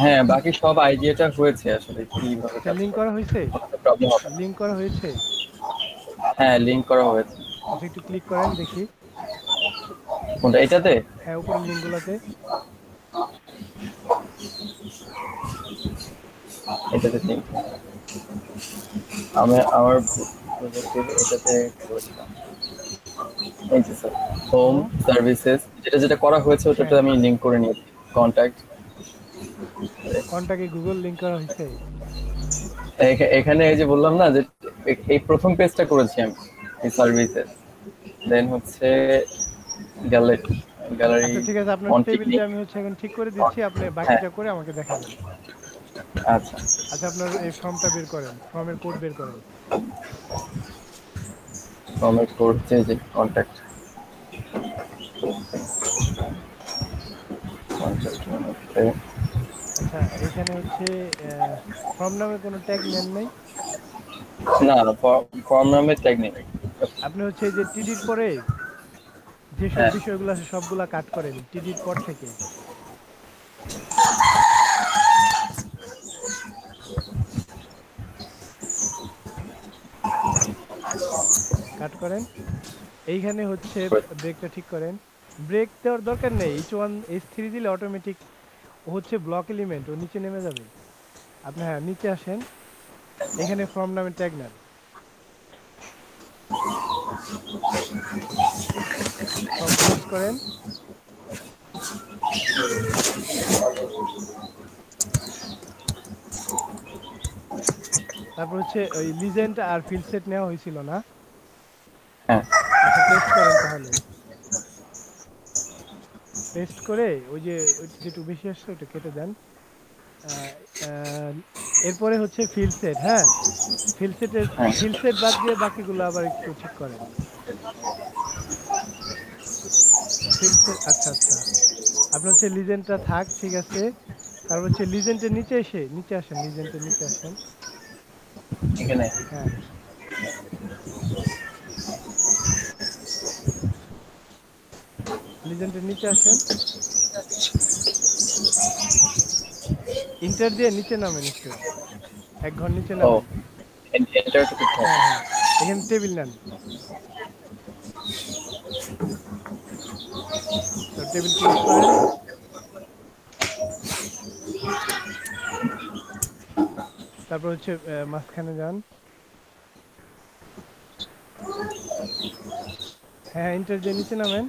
হ্যাঁ বাকি সব আইডিয়াটা হয়েছে, আসলে কিভাবে কাজ লিংক করা হয়েছে? প্রবলেম হবে। লিংক করা হয়েছে? হ্যাঁ লিংক করা হয়েছে। আচ্ছা একটু ক্লিক করেন দেখি। কোনটা, এটাতে? হ্যাঁ উপরের লিংকগুলোতে। এটাতে লিংক আমি আমার প্রজেক্টের এটাতে করেছিলাম। এই যে স্যার হোম সার্ভিসেস, যেটা করা হয়েছে ওটাতে আমি লিংক করে নিয়েছি। কন্টাক্ট, কন্টাক্টে গুগল লিংক করা হয়েছে। এখানে এই যে বললাম না যে এই প্রথম পেজটা করেছি আমি এই সার্ভিসেস, দেন হচ্ছে গ্যালারি। আচ্ছা ঠিক আছে, আপনার টেবিলটা আমি হচ্ছে এখন ঠিক করে দিচ্ছি, আপনি বাকিটা করে আমাকে দেখাবেন। আচ্ছা আচ্ছা আপনার এই ফর্মটা বের করেন, ফর্মের কোড বের করেন। ফর্মের কোড যে কন্টাক্ট আচ্ছা এখানে হচ্ছে ফর্ম নামে কোনো ট্যাগ নেন নাই? না ফর্ম নামে ট্যাগ নেই। আপনি হচ্ছে যে টিডির পরে যে সব বিষয়গুলো আছে সবগুলা কাট করেন টিডির পর থেকে। কাট করেন। এইখানে হচ্ছে ব্রেকটা ঠিক করেন। ব্রেক দেওয়ার দরকার নেই, H1 H3 দিলে অটোমেটিক হচ্ছে ব্লক এলিমেন্ট, ও নিচে নেমে যাবে। আপনি হ্যাঁ নিচে আসেন, এখানে ফর্ম নামে ট্যাগ নেন। সব ক্লোজ করেন। তারপর হচ্ছে ওই লিজেন্ড আর ফিল্ড সেট নেওয়া হয়েছিল না? হ্যাঁ আচ্ছা পেস্ট করেন তাহলে। পেস্ট করে ওই যে যেটু বেশি আসছে ওটা কেটে দেন। এরপরে হচ্ছে ফিল্ড সেট। হ্যাঁ ফিল্ড সেট বাদ দিয়ে বাকিগুলো আবার একটু ঠিক করেন। ফিল্ড সেট আচ্ছা আচ্ছা আপনার হচ্ছে লিজেন্ডটা থাক, ঠিক আছে। তারপর হচ্ছে লিজেন্ডের নিচে আসেন, লিজেন্ডের নিচে আসেন এখানে। হ্যাঁ লিজেন্ডের নিচে আসেন, ইন্টার দিয়ে নিচে নামেন, একটু এক ঘর নিচে নামেন। হ্যাঁ হ্যাঁ এখানে টেবিল নেন, টেবিল ক্লোজ করেন। তারপর হচ্ছে মাঝখানে যান, হ্যাঁ ইন্টার দিয়ে নিচে নামেন,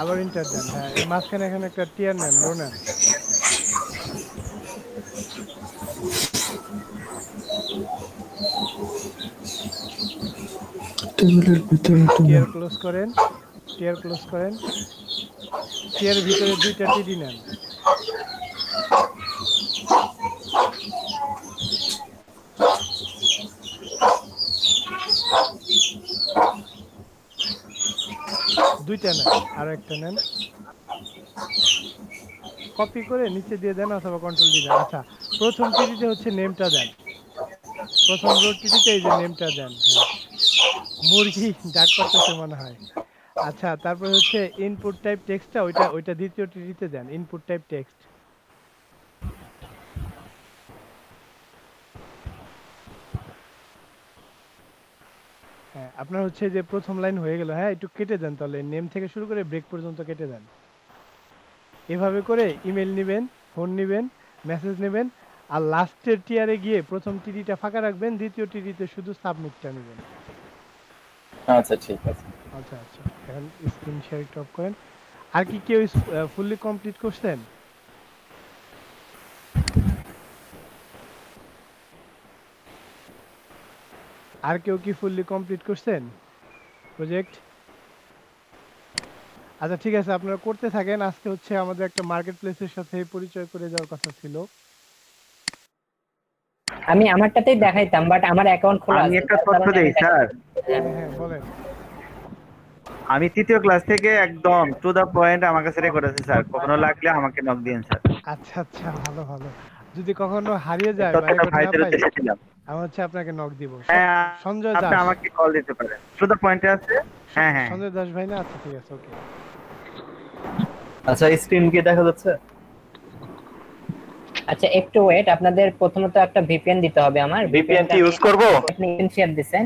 আবার ইন্টার দেন। হ্যাঁ এই মাঝখানে এখানে একটা টিয়ার নেন, লো নেন। টেবিলের ভিতরে টিয়ার ক্লোজ করেন, টিয়ার ক্লোজ করেন। টিয়ারের ভিতরে দুইটা টিডি নেন। দুইটা নেন, আর একটা নেন, কপি করে নিচে দিয়ে দেন অথবা কন্ট্রোল দিয়ে দেন। আচ্ছা প্রথম টিডিতে হচ্ছে নেমটা দেন, প্রথম রো টিডিতে এই যে নেমটা দেন। হ্যাঁ মুরগি ডাক করতেছে মনে হয়। আচ্ছা তারপর হচ্ছে ইনপুট টাইপ টেক্সটটা ওইটা দ্বিতীয় টিডিতে দেন, ইনপুট টাইপ টেক্সট। হ্যাঁ আপনার হচ্ছে যে প্রথম লাইন হয়ে গেল। হ্যাঁ একটু কেটে দেন তাহলে, নেম থেকে শুরু করে ব্রেক পর্যন্ত কেটে দেন। এভাবে করে ইমেল নেবেন, ফোন নেবেন, মেসেজ নেবেন, আর লাস্টের টিয়ারে গিয়ে প্রথম টিডিটা ফাঁকা রাখবেন, দ্বিতীয় টিডিতে শুধু সাবমিটটা নেবেন। আচ্ছা ঠিক আছে। আচ্ছা আচ্ছা এখন স্ক্রিন শেয়ার একটু অফ করেন। আর কি কেউ ফুললি কমপ্লিট করছেন? আর কেউ কি ফুললি কমপ্লিট করছেন প্রজেক্ট? আচ্ছা ঠিক আছে, আপনারা করতে থাকেন। আজকে হচ্ছে আমাদের একটা মার্কেট প্লেসের সাথে পরিচয় করে যাওয়ার কথা ছিল। আমি আমারটাতেই দেখাইতাম, বাট আমার অ্যাকাউন্ট খোলা আছে। আমি একটা তথ্য দেই স্যার। হ্যাঁ বলেন। আমি তৃতীয় ক্লাস থেকে একদম টু দা পয়েন্ট আমার কাছে রেকর্ড আছে স্যার, কখনো লাগলে আমাকে নক দিন স্যার। আচ্ছা আচ্ছা, ভালো ভালো। যদি কখনো হারিয়ে যায় বা তথ্যটা রেকর্ড না ভাইদের পাই, উদ্দেশ্যে দিলাম। আমি হচ্ছে আপনাকে নক দিব। হ্যাঁ, সঞ্জয় আপনি দাস, আমাকে কল দিতে পারেন, টু দা পয়েন্টে আছে। হ্যাঁ হ্যাঁ, সঞ্জয় দাস ভাই না? আচ্ছা ঠিক আছে, ওকে। আচ্ছা, স্ক্রিন কি দেখা যাচ্ছে? আচ্ছা একটু ওয়েট, আপনাদের প্রথমত একটা ভিপিএন দিতে হবে। আমার ভিপিএন কি ইউজ করব? আপনি শেয়ার দিবেন,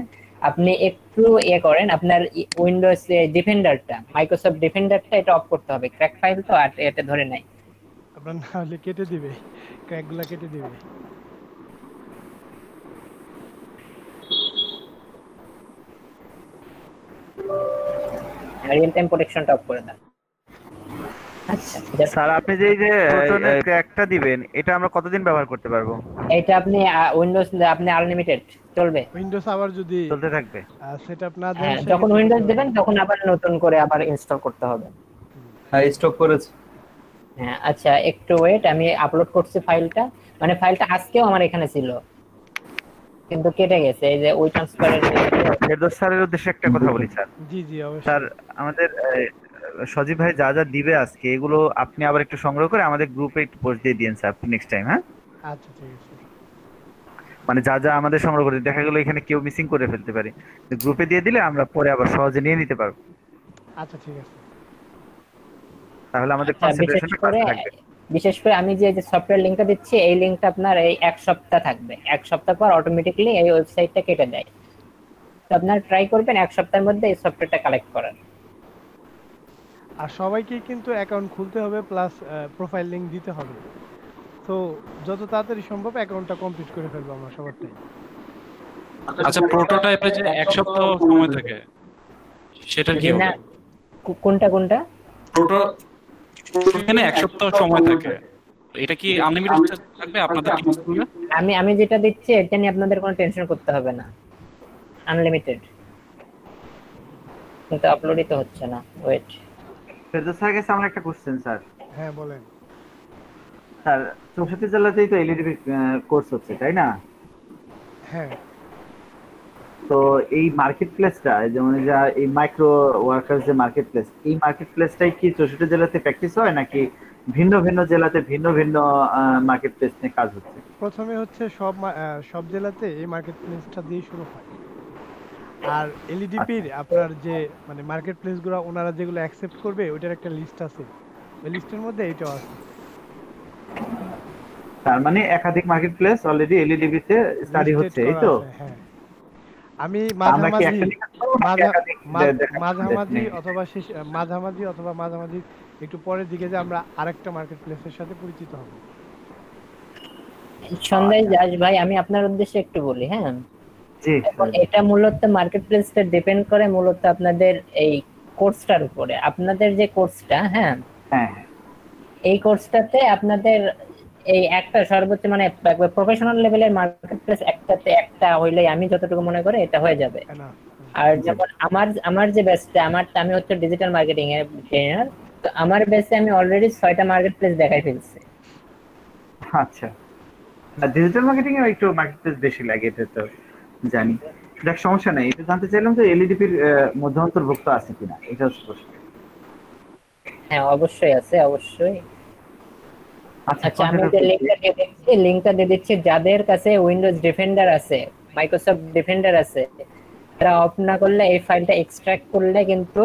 আপনি একটু করেন, আপনার উইন্ডোজ ডিফেন্ডারটা, মাইক্রোসফট ডিফেন্ডারটা এটা অফ করতে হবে। ক্র্যাক ফাইল তো আর এটা ধরে নাই। আপনার না হলে কেটে দিবে, ক্র্যাকগুলা কেটে দিবে। রিয়েল টাইম প্রোটেকশনটা অফ করে দেন। আচ্ছা স্যার, আপনি যে এই যে প্রোটনের ক্র্যাকটা দিবেন, এটা আমরা কতদিন ব্যবহার করতে পারবো? এটা আপনি উইন্ডোজ, আপনি আনলিমিটেড চলবে। উইন্ডোজ আবার যদি চলতে থাকবে, সেটআপ না দেন, হ্যাঁ, যখন উইন্ডোজ দিবেন তখন আবার নতুন করে আবার ইনস্টল করতে হবে। হ্যাঁ, স্টক করেছি। হ্যাঁ আচ্ছা একটু ওয়েট, আমি আপলোড করছি ফাইলটা। মানে ফাইলটা আজকেও আমার এখানে ছিল, কিন্তু কেটে গেছে। এই যে ওই ট্রান্সফারের ফেরদৌস স্যারের উদ্দেশ্যে একটা কথা বলি স্যার। জি জি অবশ্যই স্যার, আমাদের সজীব ভাই যা যা দিবে আজকে, এগুলো আপনি আবার একটু সংগ্রহ করে আমাদের গ্রুপে একটু পোস্ট দিয়ে দিন স্যার নেক্সট টাইম। হ্যাঁ, আচ্ছা ঠিক আছে। মানে যা যা আমাদের সংগ্রহ করে, দেখা গেল এখানে কেউ মিসিং করে ফেলতে পারে, গ্রুপে দিয়ে দিলে আমরা পরে আবার সহজে নিয়ে নিতে পারবো। আচ্ছা ঠিক আছে, তাহলে আমাদের কনসেন্ট্রেশনটা ক্লাসে থাকবে। বিশেষ করে আমি যে সফটওয়্যার লিংকটা দিচ্ছি, এই লিংকটা আপনার এই এক সপ্তাহ থাকবে। এক সপ্তাহ পর অটোমেটিক্যালি এই ওয়েবসাইটটা কেটে দেয়। তো আপনারা ট্রাই করবেন এক সপ্তাহের মধ্যে এই সফটওয়্যারটা কালেক্ট করার। আর সবাইকে কিন্তু অ্যাকাউন্ট খুলতে হবে, প্লাস প্রোফাইল লিংক দিতে হবে। তো যত তাড়াতাড়ি সম্ভব অ্যাকাউন্টটা কমপ্লিট করে ফেলবো আমরা সবারটাই। আচ্ছা, প্রোটোটাইপে যে এক সপ্তাহ সময় থাকে সেটা কি হবে? কোনটা কোনটা? প্রোটো এখানে এক সপ্তাহ সময় থাকে, এটা কি আনলিমিটেড থাকবে আপনাদের কি স্কুলে? আমি যেটা দিচ্ছি এটা নিয়ে আপনাদের কোনো টেনশন করতে হবে না, আনলিমিটেড। কিন্তু আপলোডই তো হচ্ছে না। ওয়েট, ফেরদৌস স্যার কাছে আমার একটা কোশ্চেন স্যার। হ্যাঁ বলেন। স্যার, 64 জেলাতেই তো এলইডি কোর্স হচ্ছে, তাই না? হ্যাঁ। তো এই মার্কেট প্লেসটা, যেমন যা এই মাইক্রো ওয়ার্কার্স যে মার্কেট প্লেস, এই মার্কেট প্লেসটাই কি 64 জেলাতে প্র্যাকটিস হয়, নাকি ভিন্ন ভিন্ন জেলাতে ভিন্ন ভিন্ন মার্কেট প্লেস নিয়ে কাজ হচ্ছে? প্রথমে হচ্ছে সব জেলাতে এই মার্কেট প্লেসটা দিয়ে শুরু হয়। আর এলইডিপির আপনার যে মানে মার্কেট প্লেসগুলো ওনারা যেগুলো অ্যাকসেপ্ট করবে ওইটার একটা লিস্ট আছে, ওই লিস্টের মধ্যে এইটাও আছে। তার মানে একাধিক মার্কেট প্লেস অলরেডি এলইডিবি তে স্টাডি হচ্ছে, এই তো? হ্যাঁ, আমি মাঝামাঝি একটু পরের দিকে যে আমরা আরেকটা মার্কেট প্লেসের সাথে পরিচিত হব। সন্ধ্যায় দাস ভাই, আমি আপনার উদ্দেশ্যে একটু বলি। হ্যাঁ জি, এটা মূলত মার্কেট প্লেসটা ডিপেন্ড করে মূলত আপনাদের এই কোর্সটার উপরে। আপনাদের যে কোর্সটা, হ্যাঁ এই কোর্সটাতে আপনাদের এই একটা সর্বোচ্চ মানে প্রফেশনাল লেভেলের মার্কেট প্লেস একটাতে একটা হইলে আমি যতটুকু মনে করি এটা হয়ে যাবে। আর যেমন আমার যে বেসটা, আমি হচ্ছে ডিজিটাল মার্কেটিং এর ট্রেনার, তো আমার বেসে আমি অলরেডি 6টা মার্কেট প্লেস দেখাই ফেলছি। আচ্ছা, না ডিজিটাল মার্কেটিং এ একটু মার্কেট প্লেস বেশি লাগে, এটা তো জানি। দেখ, সমস্যা নাই, এটা জানতে চাইলাম যে এলইডিপির মধ্যে অন্তর্ভুক্ত আছে কিনা, এটা হচ্ছে প্রশ্ন। হ্যাঁ অবশ্যই আছে, অবশ্যই। আচ্ছা, আমি যে লিংকটা দিয়ে দিচ্ছি, যাদের কাছে উইন্ডোজ ডিফেন্ডার আছে, মাইক্রোসফট ডিফেন্ডার আছে, তারা অফ না করলে এই ফাইলটা এক্সট্রাক্ট করলে কিন্তু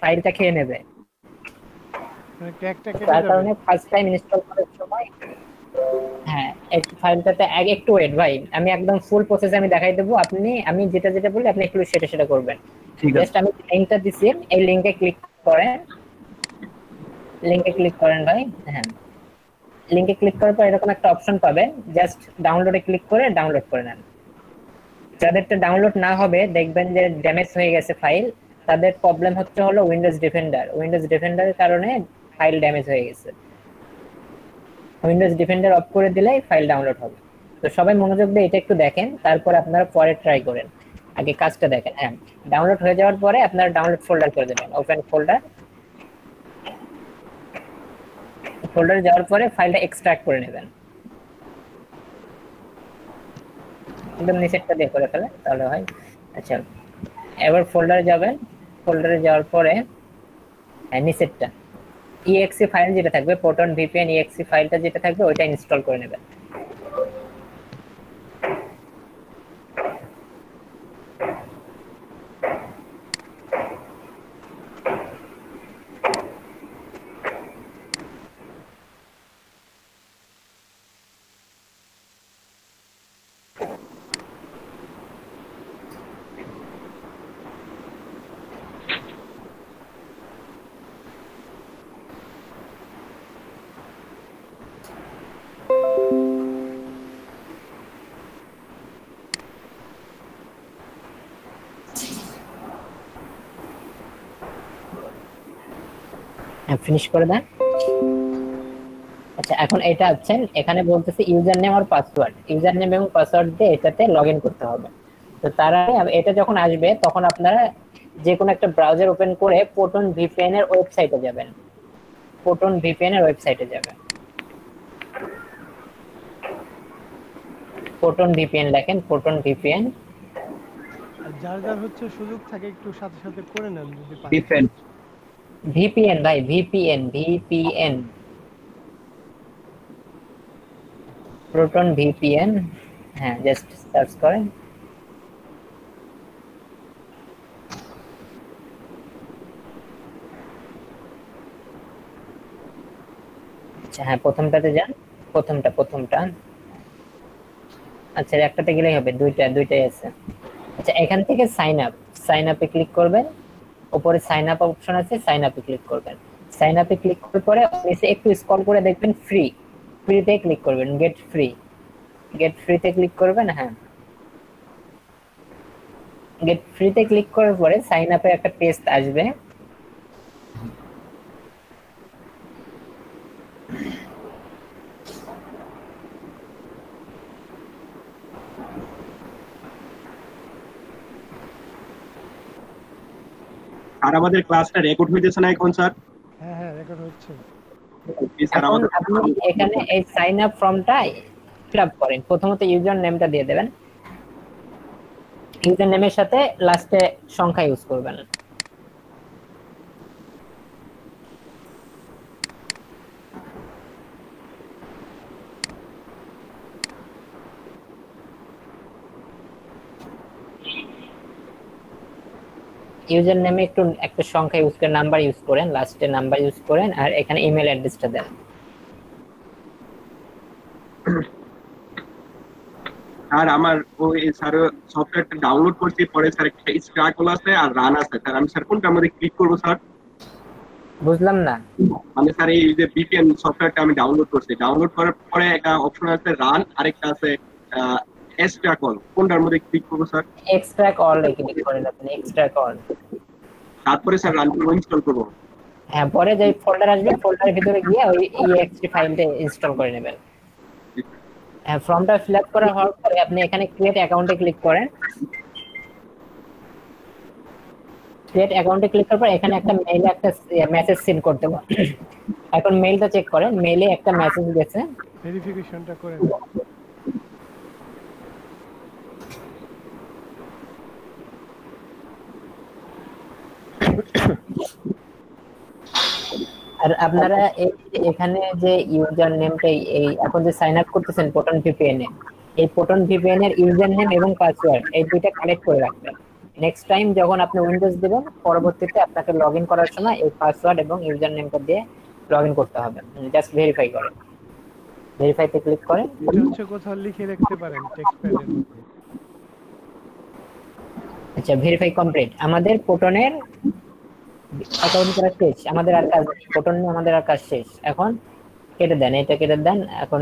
ফাইলটা খেয়ে নেবে। তার কারণে ফার্স্ট টাইম ইনস্টল করার সময় হ্যাঁ এই ফাইলটাতে একটু ওয়েট ভাই, আমি একদম ফুল প্রসেস আমি দেখাই দেবো। আমি যেটা বলি আপনি একটু সেটা করবেন। জাস্ট আমি লিংকটা দিছি, এই লিংকে ক্লিক করেন ভাই। হ্যাঁ, লিংকে ক্লিক করার পর এরকম একটা অপশন পাবেন, জাস্ট ডাউনলোডে ক্লিক করে ডাউনলোড করে নেন। যাদেরটা ডাউনলোড না হবে দেখবেন যে ড্যামেজ হয়ে গেছে ফাইল, তাদের প্রবলেম হচ্ছে হলো উইন্ডোজ ডিফেন্ডারের কারণে ফাইল ড্যামেজ হয়ে গেছে। উইন্ডোজ ডিফেন্ডার অফ করে দিলেই ফাইল ডাউনলোড হবে। তো সবাই মনোযোগ দিয়ে এটা একটু দেখেন, তারপর আপনারা পরে ট্রাই করেন। আগে কাজটা দেখেন। হ্যাঁ, ডাউনলোড হয়ে যাওয়ার পরে আপনারা ডাউনলোড ফোল্ডার করে দেবেন, ওপেন ফোল্ডারে যাওয়ার পরে ফাইলটা এক্সট্রাক্ট করে নেবেন। একদম নিচেরটা দিয়ে করে ফেলে তাহলে হয়। আচ্ছা, এবার ফোল্ডারে যাবেন। ফোল্ডারে যাওয়ার পরে নিচেরটা exe ফাইল যেটা থাকবে, প্রোটন ভিপিএন exe ফাইলটা যেটা থাকবে ওইটা ইনস্টল করে নেবেন। ফিনিশ করে দেন। আচ্ছা, এখন এটা আছেন, এখানে বলতেছে ইউজার নেম আর পাসওয়ার্ড। ইউজার নেম এবং পাসওয়ার্ড দিয়ে এটাতে লগইন করতে হবে। তো তার আগে এটা যখন আসবে তখন আপনারা যে কোনো একটা ব্রাউজার ওপেন করে প্রোটন ভিপিএন এর ওয়েবসাইটে যাবেন। প্রোটন ভিপিএন লেখেন, প্রোটন ভিপিএন। যার যার হচ্ছে সুযোগ থাকে একটু সাথে সাথে করে নেন যদি পারেন। ভিপিএন ভাই, ভিপিএন প্রোটন ভিপিএন। হ্যাঁ, জাস্ট সার্চ করেন। আচ্ছা, হ্যাঁ, প্রথমটাতে যান। প্রথমটা আচ্ছা, একটাতে গেলেই হবে, দুইটাই আছে। আচ্ছা, এখান থেকে সাইন আপে ক্লিক করবেন। উপরে সাইন আপ অপশন আছে, সাইন আপে ক্লিক করবেন। সাইন আপে ক্লিক করার পরে নিচে একটু স্ক্রল করে দেখবেন ফ্রিতে ক্লিক করবেন, গেট ফ্রিতে ক্লিক করবেন। হ্যাঁ, গেট ফ্রিতে ক্লিক করার পরে সাইন আপে একটা পেজ আসবে। আর আমাদের ক্লাসটা রেকর্ড হইতেছে না এখন স্যার? হ্যাঁ, রেকর্ড হচ্ছে। এখন আপনি এখানে এই সাইন আপ ফর্মটা ফিল আপ করেন। প্রথমত ইউজার নেমটা দিয়ে দেবেন। ইউজার নেমের সাথে লাস্টে সংখ্যা ইউজ করবেন। ইউজার নেমে একটা সংখ্যা ইউজ করেন, নাম্বার ইউজ করেন, লাস্টে নাম্বার ইউজ করেন, আর এখানে ইমেল অ্যাড্রেসটা দেন। আর আমার ওই স্যার সফটওয়্যারটা ডাউনলোড করছি, পরে স্যার একটা স্ক্র্যাকল আছে আর রান আছে স্যার। আমি স্যার কোনটার মধ্যে ক্লিক করব স্যার? বুঝলাম না। মানে স্যার এই যে ভিপিএন সফটওয়্যারটা আমি ডাউনলোড করছি, ডাউনলোড করার পরে একটা অপশন আছে রান, আরেকটা আছে এক্সট্রাকল। কোনটার মধ্যে ক্লিক করব স্যার? এক্সট্রাকল এ ক্লিক করেন আপনি, এক্সট্রাকল। তারপরে স্যার রান করব, ইনস্টল করব। হ্যাঁ, পরে যে ফোল্ডার আসবে ফোল্ডারের ভিতরে গিয়ে ওই exe ফাইলটা ইনস্টল করে নেবেন। হ্যাঁ, ফর্মটা ফিল আপ করা হওয়ার পরে আপনি এখানে ক্রিয়েট অ্যাকাউন্টে ক্লিক করেন। ক্রিয়েট অ্যাকাউন্টে ক্লিক করার পর এখানে একটা মেইলে একটা মেসেজ সেন্ড করতে হবে। এখন মেইলটা চেক করেন, মেইলে একটা মেসেজ গেছে, ভেরিফিকেশনটা করেন। আর আপনারা এখানে যে ইউজার নেমটা এই এখন যে সাইন আপ করতেছেন প্রোটন ভিপিএন এ, এই প্রোটন ভিপিএন এর ইউজার নেম এবং পাসওয়ার্ড এই দুইটা কালেক্ট করে রাখবেন। নেক্সট টাইম যখন আপনি উইন্ডোজ দিবেন, পরবর্তীতে আপনাকে লগইন করার সময় এই পাসওয়ার্ড এবং ইউজার নেমটা দিয়ে লগইন করতে হবে। জাস্ট ভেরিফাই করেন, ভেরিফাইতে ক্লিক করেন। এটা হচ্ছে কোথাও লিখে রাখতে পারেন টেক্সট প্যাডের মধ্যে। আচ্ছা, ভেরিফাই কমপ্লিট। আমাদের প্রোটনের অ্যাকাউন্ট করা শেষ, আমাদের আর কাজ প্রোটন নিয়ে আমাদের আর কাজ শেষ। এখন কেটে দেন, এটা কেটে দেন। এখন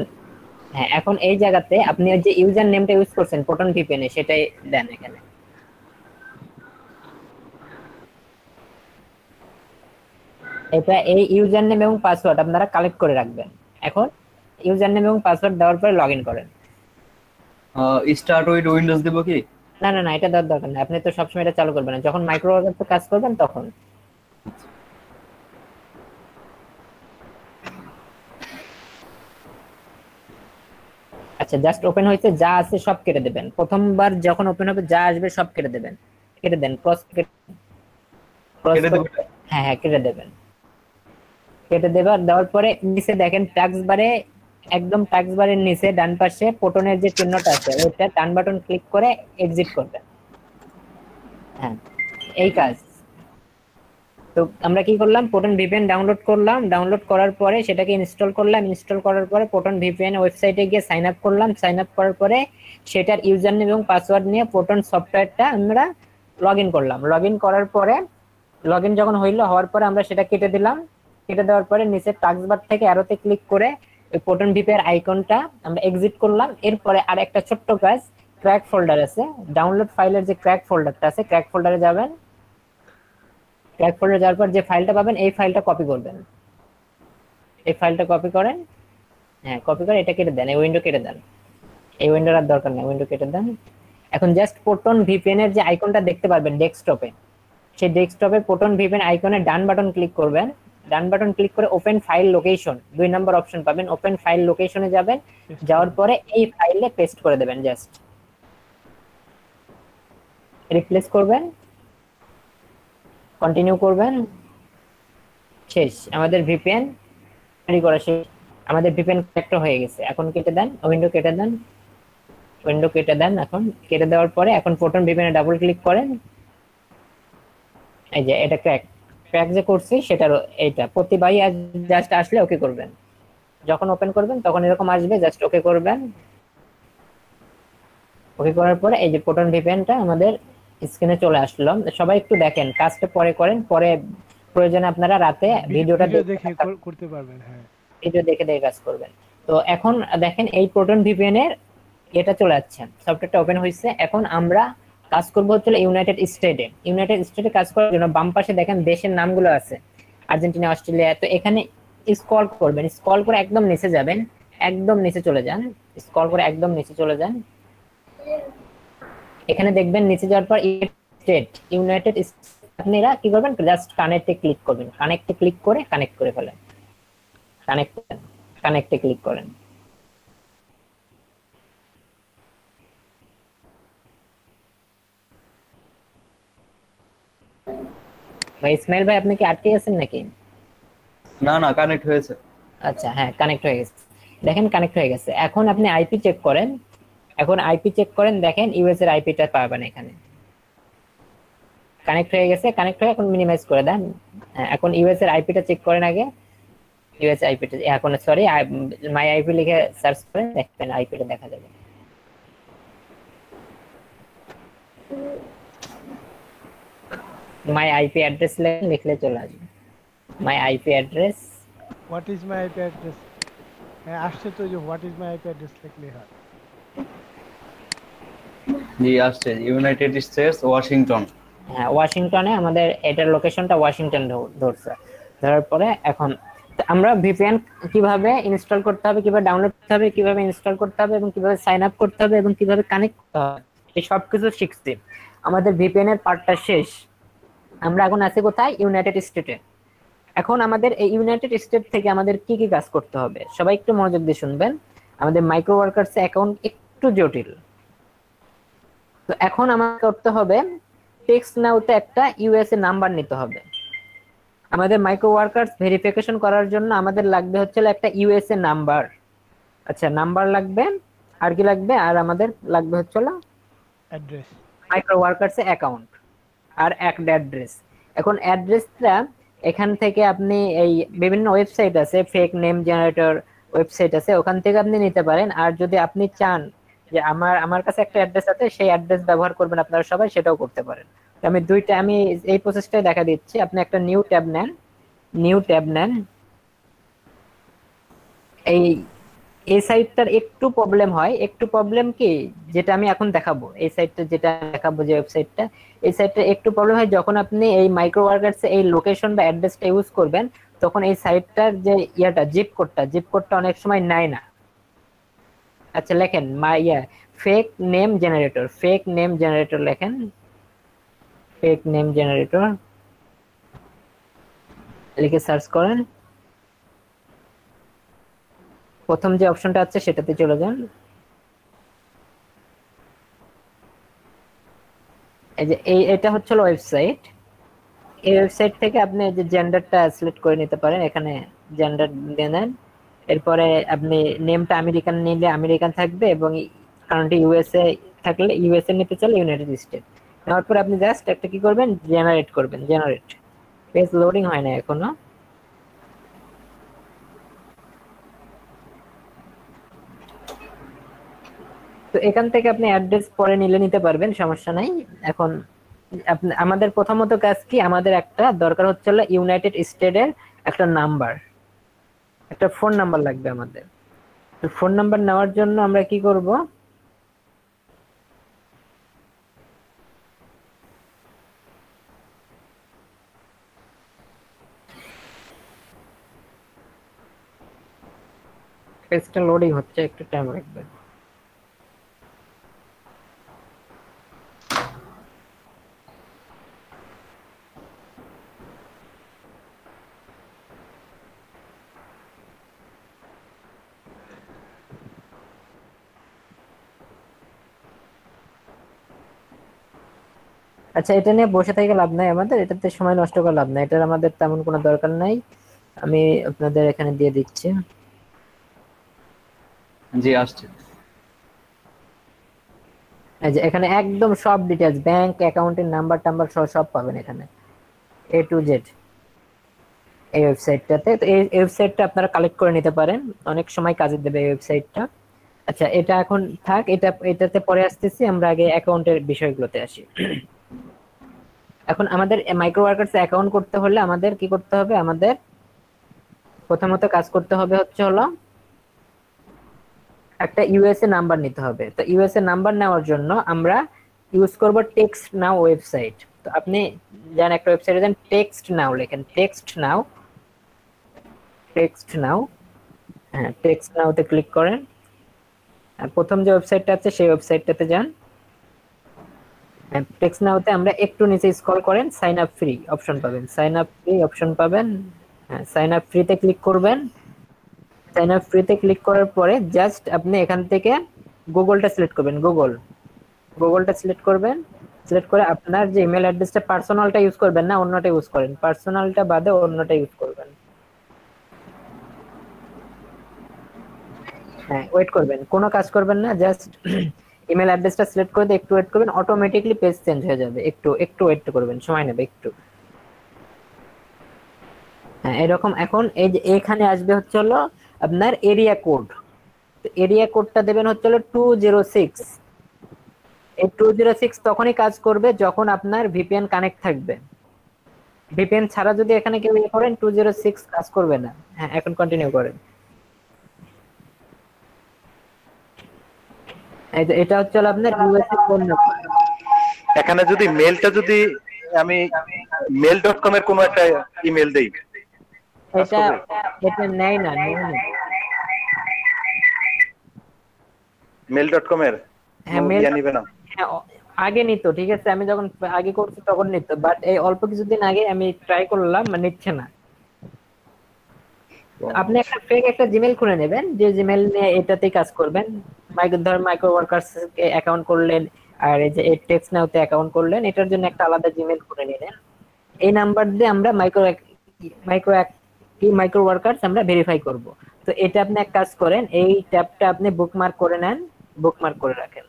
হ্যাঁ, এখন এই জায়গাতে আপনি যে ইউজার নেমটা ইউজ করছেন প্রোটন ভিপিএন এ সেটাই দেন এখানে। এটা এই ইউজার নেম এবং পাসওয়ার্ড আপনারা কালেক্ট করে রাখবেন। এখন ইউজার নেম এবং পাসওয়ার্ড দেওয়ার পরে লগইন করেন। স্টার্ট উইথ উইন্ডোজ দেব কি? না না না, এটা দেওয়ার দরকার নেই, আপনি তো সবসময় এটা চালু করবেন না, যখন মাইক্রো ওয়ার্কার্সে কাজ করবেন তখন। আচ্ছা, জাস্ট ওপেন হয়েছে, যা আছে সব কেটে দেবেন। প্রথমবার যখন ওপেন হবে যা আসবে সব কেটে দেবেন, কেটে দেন, হ্যাঁ হ্যাঁ কেটে দেবেন। কেটে দেওয়ার পরে নিচে দেখেন টাস্ক বারে, একদম টাস্ক বারের নিচে ডান পাশে প্রোটনের যে চিহ্নটা আছে ওইটা ডান বাটন ক্লিক করে এক্সিট করবেন। হ্যাঁ, এই কাজ। তো আমরা কি করলাম, প্রোটন ভিপিএন ডাউনলোড করলাম, ডাউনলোড করার পরে সেটাকে ইনস্টল করলাম, ইনস্টল করার পরে প্রোটন ভিপিএন ওয়েবসাইটে গিয়ে সাইন আপ করলাম, সাইন আপ করার পরে সেটার ইউজার নেম এবং পাসওয়ার্ড নিয়ে প্রোটন সফটওয়্যারটা আমরা লগইন করলাম। লগইন করার পরে লগইন যখন হওয়ার পরে আমরা সেটা কেটে দিলাম। কেটে দেওয়ার পরে নিচে টাস্ক বার থেকে অ্যারোতে ক্লিক করে ওই প্রোটন ভিপিএর আইকনটা আমরা এক্সিট করলাম। এরপরে আর একটা ছোট্ট কাজ, ক্র্যাক ফোল্ডার আছে, ডাউনলোড ফাইলের যে ক্র্যাক ফোল্ডারটা আছে, ক্র্যাক ফোল্ডারে যাবেন। ক্র্যাক ফোল্ডারে যাওয়ার পর যে ফাইলটা পাবেন এই ফাইলটা কপি করবেন। এই ফাইলটা কপি করেন, হ্যাঁ কপি করে এটা কেটে দেন, এই উইন্ডো কেটে দেন। এই উইন্ডোর আর দরকার নেই, উইন্ডো কেটে দেন। এখন জাস্ট প্রোটন ভিপিএন এর যে আইকনটা দেখতে পারবেন ডেস্কটপে, সেই ডেস্কটপে প্রোটন ভিপিএন আইকনে ডান বাটন ক্লিক করবেন। ডান বাটন ক্লিক করে ওপেন ফাইল লোকেশন 2 নম্বর অপশন পাবেন, ওপেন ফাইল লোকেশনে যাবেন। যাওয়ার পরে এই ফাইলে পেস্ট করে দেবেন, জাস্ট রিপ্লেস করবেন, কন্টিনিউ করবেন, শেষ। আমাদের ভিপিএন রেডি করা শেষ, আমাদের ভিপিএন কানেক্ট হয়ে গেছে। এখন কেটে দেন, উইন্ডো কেটে দেন, উইন্ডো কেটে দেন। এখন কেটে দেওয়ার পরে এখন প্রোটন ভিপিএন এ ডাবল ক্লিক করেন। এই যে এটা ক্র্যাক যে করছি সেটার এইটা প্রতিবারই জাস্ট আসলে ওকে করবেন। যখন ওপেন করবেন তখন এরকম আসবে, জাস্ট ওকে করবেন। ওকে করার পরে এই যে প্রোটন ভিপিএনটা আমাদের স্ক্রিনে চলে আসলো। সবাই একটু দেখেন, কাজটা পরে করেন, পরে প্রয়োজনে আপনারা রাতে ভিডিওটা দেখে করতে পারবেন। হ্যাঁ, ভিডিও দেখে দেখে কাজ করবেন। তো এখন দেখেন এই প্রোটন ভিপিএন এর এটা চলে যাচ্ছে, সফটওয়্যারটা ওপেন হয়েছে। এখন আমরা কাজ করব হচ্ছে ইউনাইটেড স্টেটে। ইউনাইটেড স্টেটে কাজ করার জন্য বাম পাশে দেখেন দেশের নামগুলো আছে, আর্জেন্টিনা, অস্ট্রেলিয়া। তো এখানে স্ক্রল করবেন, স্ক্রল করে একদম নিচে যাবেন, একদম নিচে চলে যান, স্ক্রল করে একদম নিচে চলে যান। এখানে দেখবেন নিচে যাওয়ার পর স্টেট, ইউনাইটেড স্টেট। আপনারা কি করবেন, জাস্ট কানেক্টে ক্লিক করবেন, কানেক্টে ক্লিক করে কানেক্ট করে ফেলেন, কানেক্টে ক্লিক করেন। ভাই ইসমাইল ভাই, আপনি কি আটকে গেছেন নাকি? না না, কানেক্ট হয়েছে। আচ্ছা, হ্যাঁ কানেক্ট হয়ে গেছে, দেখেন কানেক্ট হয়ে গেছে। এখন আপনি আইপি চেক করেন, এখন আইপি চেক করেন, দেখেন ইউএস এর আইপিটা পাবেন এখানে। কানেক্ট হয়ে গেছে, কানেক্ট হয়ে এখন মিনিমাইজ করে দেন। এখন ইউএস এর আইপিটা চেক করেন আগে, ইউএস আইপিটা এখন সরি মাই আইপি লিখে সার্চ করেন, দেখবেন আইপিটা দেখা যাবে। মাই আইপি অ্যাড্রেস লিখলে চলে আসবে। মাই IP address, what is my IP address, হ্যাঁ আসছে তো, যে what is my IP address লিখলে হয়। জি আসছে, ইউনাইটেড স্টেটস ওয়াশিংটন। হ্যাঁ ওয়াশিংটনে আমাদের এটার লোকেশনটা ওয়াশিংটন ধরছে। ধরার পরে এখন আমরা ভিপিএন কিভাবে ইনস্টল করতে হবে, কিভাবে ডাউনলোড করতে হবে, কিভাবে ইনস্টল করতে হবে এবং কিভাবে সাইন আপ করতে হবে এবং কিভাবে কানেক্ট করতে হবে, এই সব কিছু শিখছি। আমাদের ভিপিএন এর পার্টটা শেষ। আমরা এখন আছি কোথায়, ইউনাইটেড স্টেটে। এখন আমাদের এই ইউনাইটেড স্টেট থেকে আমাদের কি কি কাজ করতে হবে, সবাই একটু মনোযোগ দিয়ে শুনবেন। আমাদের মাইক্রো ওয়ার্কার্স অ্যাকাউন্ট একটু জটিল। তো এখন আমাকে করতে হবে, টেক্সট নাওতে একটা ইউএসএ নাম্বার নিতে হবে। আমাদের মাইক্রো ওয়ার্কার্স ভেরিফিকেশন করার জন্য আমাদের লাগবে হচ্ছে একটা ইউএসএ নাম্বার। আচ্ছা, নাম্বার লাগবে, আর কি লাগবে, আর আমাদের লাগবে হচ্ছে অ্যাড্রেস, মাইক্রো ওয়ার্কার্স অ্যাকাউন্ট আর একটা অ্যাড্রেস। এখন অ্যাড্রেসটা এখান থেকে আপনি এই বিভিন্ন ওয়েবসাইট আছে, ফেক নেম জেনারেটর ওয়েবসাইট আছে, ওখান থেকে আপনি নিতে পারেন। আর যদি আপনি চান যে আমার কাছে একটা অ্যাড্রেস আছে, সেই অ্যাড্রেস ব্যবহার করবেন আপনারা সবাই, সেটাও করতে পারেন। আমি এই প্রসেসটাই দেখা দিচ্ছি। আপনি একটা নিউ ট্যাব নেন, এই এই সাইটটার একটু প্রবলেম হয়, একটু প্রবলেম কি, যেটা আমি এখন দেখাবো, এই সাইটটা যেটা দেখাবো যে ওয়েবসাইটটা, এই সাইটটা একটু প্রবলেম হয় যখন আপনি এই মাইক্রো ওয়ার্কার্স এই লোকেশন বা অ্যাড্রেসটা ইউজ করবেন, তখন এই সাইটটার যে জিপ কোডটা অনেক সময় নেয় না। আচ্ছা লেখেন ফেক নেম জেনারেটর লেখেন, ফেক নেম জেনারেটর লিখে সার্চ করেন। প্রথম যে অপশনটা আছে সেটাতে চলে যান। এই যে এটা হচ্ছে ওয়েবসাইট। এই ওয়েবসাইট থেকে আপনি যে জেন্ডারটা সিলেক্ট করে নিতে পারেন, এখানে জেন্ডার দিয়ে নেন। এরপরে আপনি নেমটা আমেরিকান নিলে আমেরিকান থাকবে, এবং কারেন্টলি ইউএসএ থাকলে ইউএসএ নিতে চাইলে ইউনাইটেড স্টেট। নেওয়ার পর আপনি জাস্ট একটা কি করবেন, জেনারেট করবেন। পেজ লোডিং হয় না এখনো। তো এখান থেকে আপনি অ্যাড্রেস পরে নিতে পারবেন, সমস্যা নাই। এখন আমাদের প্রথমত কাজ কি, আমাদের একটা দরকার হচ্ছে ইউনাইটেড স্টেটের একটা নাম্বার, একটা ফোন নাম্বার লাগবে আমাদের। ফোন নাম্বার নেওয়ার জন্য আমরা কি করব, পেজটা লোডিং হচ্ছে, একটু টাইম লাগবে। আচ্ছা, এটা নিয়ে বসে থেকে লাভ নাই, আমাদের এটাতে সময় নষ্ট করে লাভ নাই, এটার আমাদের তেমন কোনো দরকার নাই। আমি আপনাদের এখানে দিয়ে দিচ্ছি। জি আসছে। এই যে এখানে একদম সব ডিটেইলস, ব্যাংক অ্যাকাউন্টের নাম্বার টাম্বার সব পাবেন এখানে, A to Z এই ওয়েবসাইটটাতে। তো এই ওয়েবসাইটটা আপনারা কালেক্ট করে নিতে পারেন, অনেক সময় কাজে দেবে এই ওয়েবসাইটটা। আচ্ছা, এটা এখন থাক, এটাতে পরে আসতেছি, আমরা আগে অ্যাকাউন্টের বিষয়গুলোতে আসি। এখন আমাদের মাইক্রো ওয়ার্কার্স অ্যাকাউন্ট করতে হলে আমাদের কি করতে হবে, আমাদের প্রথমত কাজ করতে হবে হচ্ছে একটা ইউএসএ নাম্বার নিতে হবে। তো ইউএসএ নাম্বার নেওয়ার জন্য আমরা ইউজ করব টেক্সট নাও ওয়েবসাইট। তো আপনি যান একটা ওয়েবসাইটে যান, টেক্সট নাও লেখেন, টেক্সট নাও, হ্যাঁ টেক্সট নাওতে ক্লিক করেন। আর প্রথম যে ওয়েবসাইটটা আছে সেই ওয়েবসাইটটাতে যান। টেক্সট নাওতে আমরা একটু নিচে স্ক্রল করেন, সাইন আপ ফ্রি অপশন পাবেন, হ্যাঁ সাইন আপ ফ্রিতে ক্লিক করবেন। সাইন আপ ফ্রিতে ক্লিক করার পরে জাস্ট আপনি এখান থেকে গুগলটা সিলেক্ট করবেন, গুগলটা সিলেক্ট করবেন। সিলেক্ট করে আপনার যে ইমেল অ্যাড্রেসটা, পার্সোনালটা ইউজ করবেন না, অন্যটা ইউজ করেন, পার্সোনালটা বাদে অন্যটা ইউজ করবেন। হ্যাঁ ওয়েট করবেন, কোনো কাজ করবেন না, জাস্ট ইমেল অ্যাড্রেসটা সিলেক্ট করে দিয়ে একটু ওয়েট করবেন, অটোমেটিকলি পেজ চেঞ্জ হয়ে যাবে। একটু ওয়েট করবেন, সময় নেবে একটু। হ্যাঁ এরকম। এখন এই যে এখানে আসবে হচ্ছে আপনার এরিয়া কোড। এরিয়া কোডটা দেবেন হচ্ছে 206। এই 206 তখনই কাজ করবে যখন আপনার ভিপিএন কানেক্ট থাকবে। ভিপিএন ছাড়া যদি এখানে কেউ করেন 206 কাজ করবে না। হ্যাঁ এখন কন্টিনিউ করেন। এটা হচ্ছে আপনার ইউএসএ ফোন নাম্বার। এখানে যদি মেলটা যদি আমি mail.com এর কোনো একটা ইমেল দেই, এটা নেয় না, mail.com এর নিবে না। হ্যাঁ আগে নিত, ঠিক আছে, আমি যখন আগে করছি তখন নিত, বাট এই অল্প কিছুদিন আগে আমি ট্রাই করলাম, নিচ্ছে না। আপনি একটা জিমেল খুলে নেবেন, যে জিমেল নিয়ে এটাতেই কাজ করবেন। মাইক্রো ওয়ার্কার্স কে অ্যাকাউন্ট করলেন, আর এই যে টেক্সট নাওতে অ্যাকাউন্ট করলেন, এটার জন্য একটা আলাদা জিমেল খুলে নিলেন। এই নাম্বার দিয়ে আমরা মাইক্রো ওয়ার্কার্স আমরা ভেরিফাই করব। তো এটা আপনি এক কাজ করেন, এই ট্যাবটা আপনি বুকমার্ক করে নেন, বুকমার্ক করে রাখেন।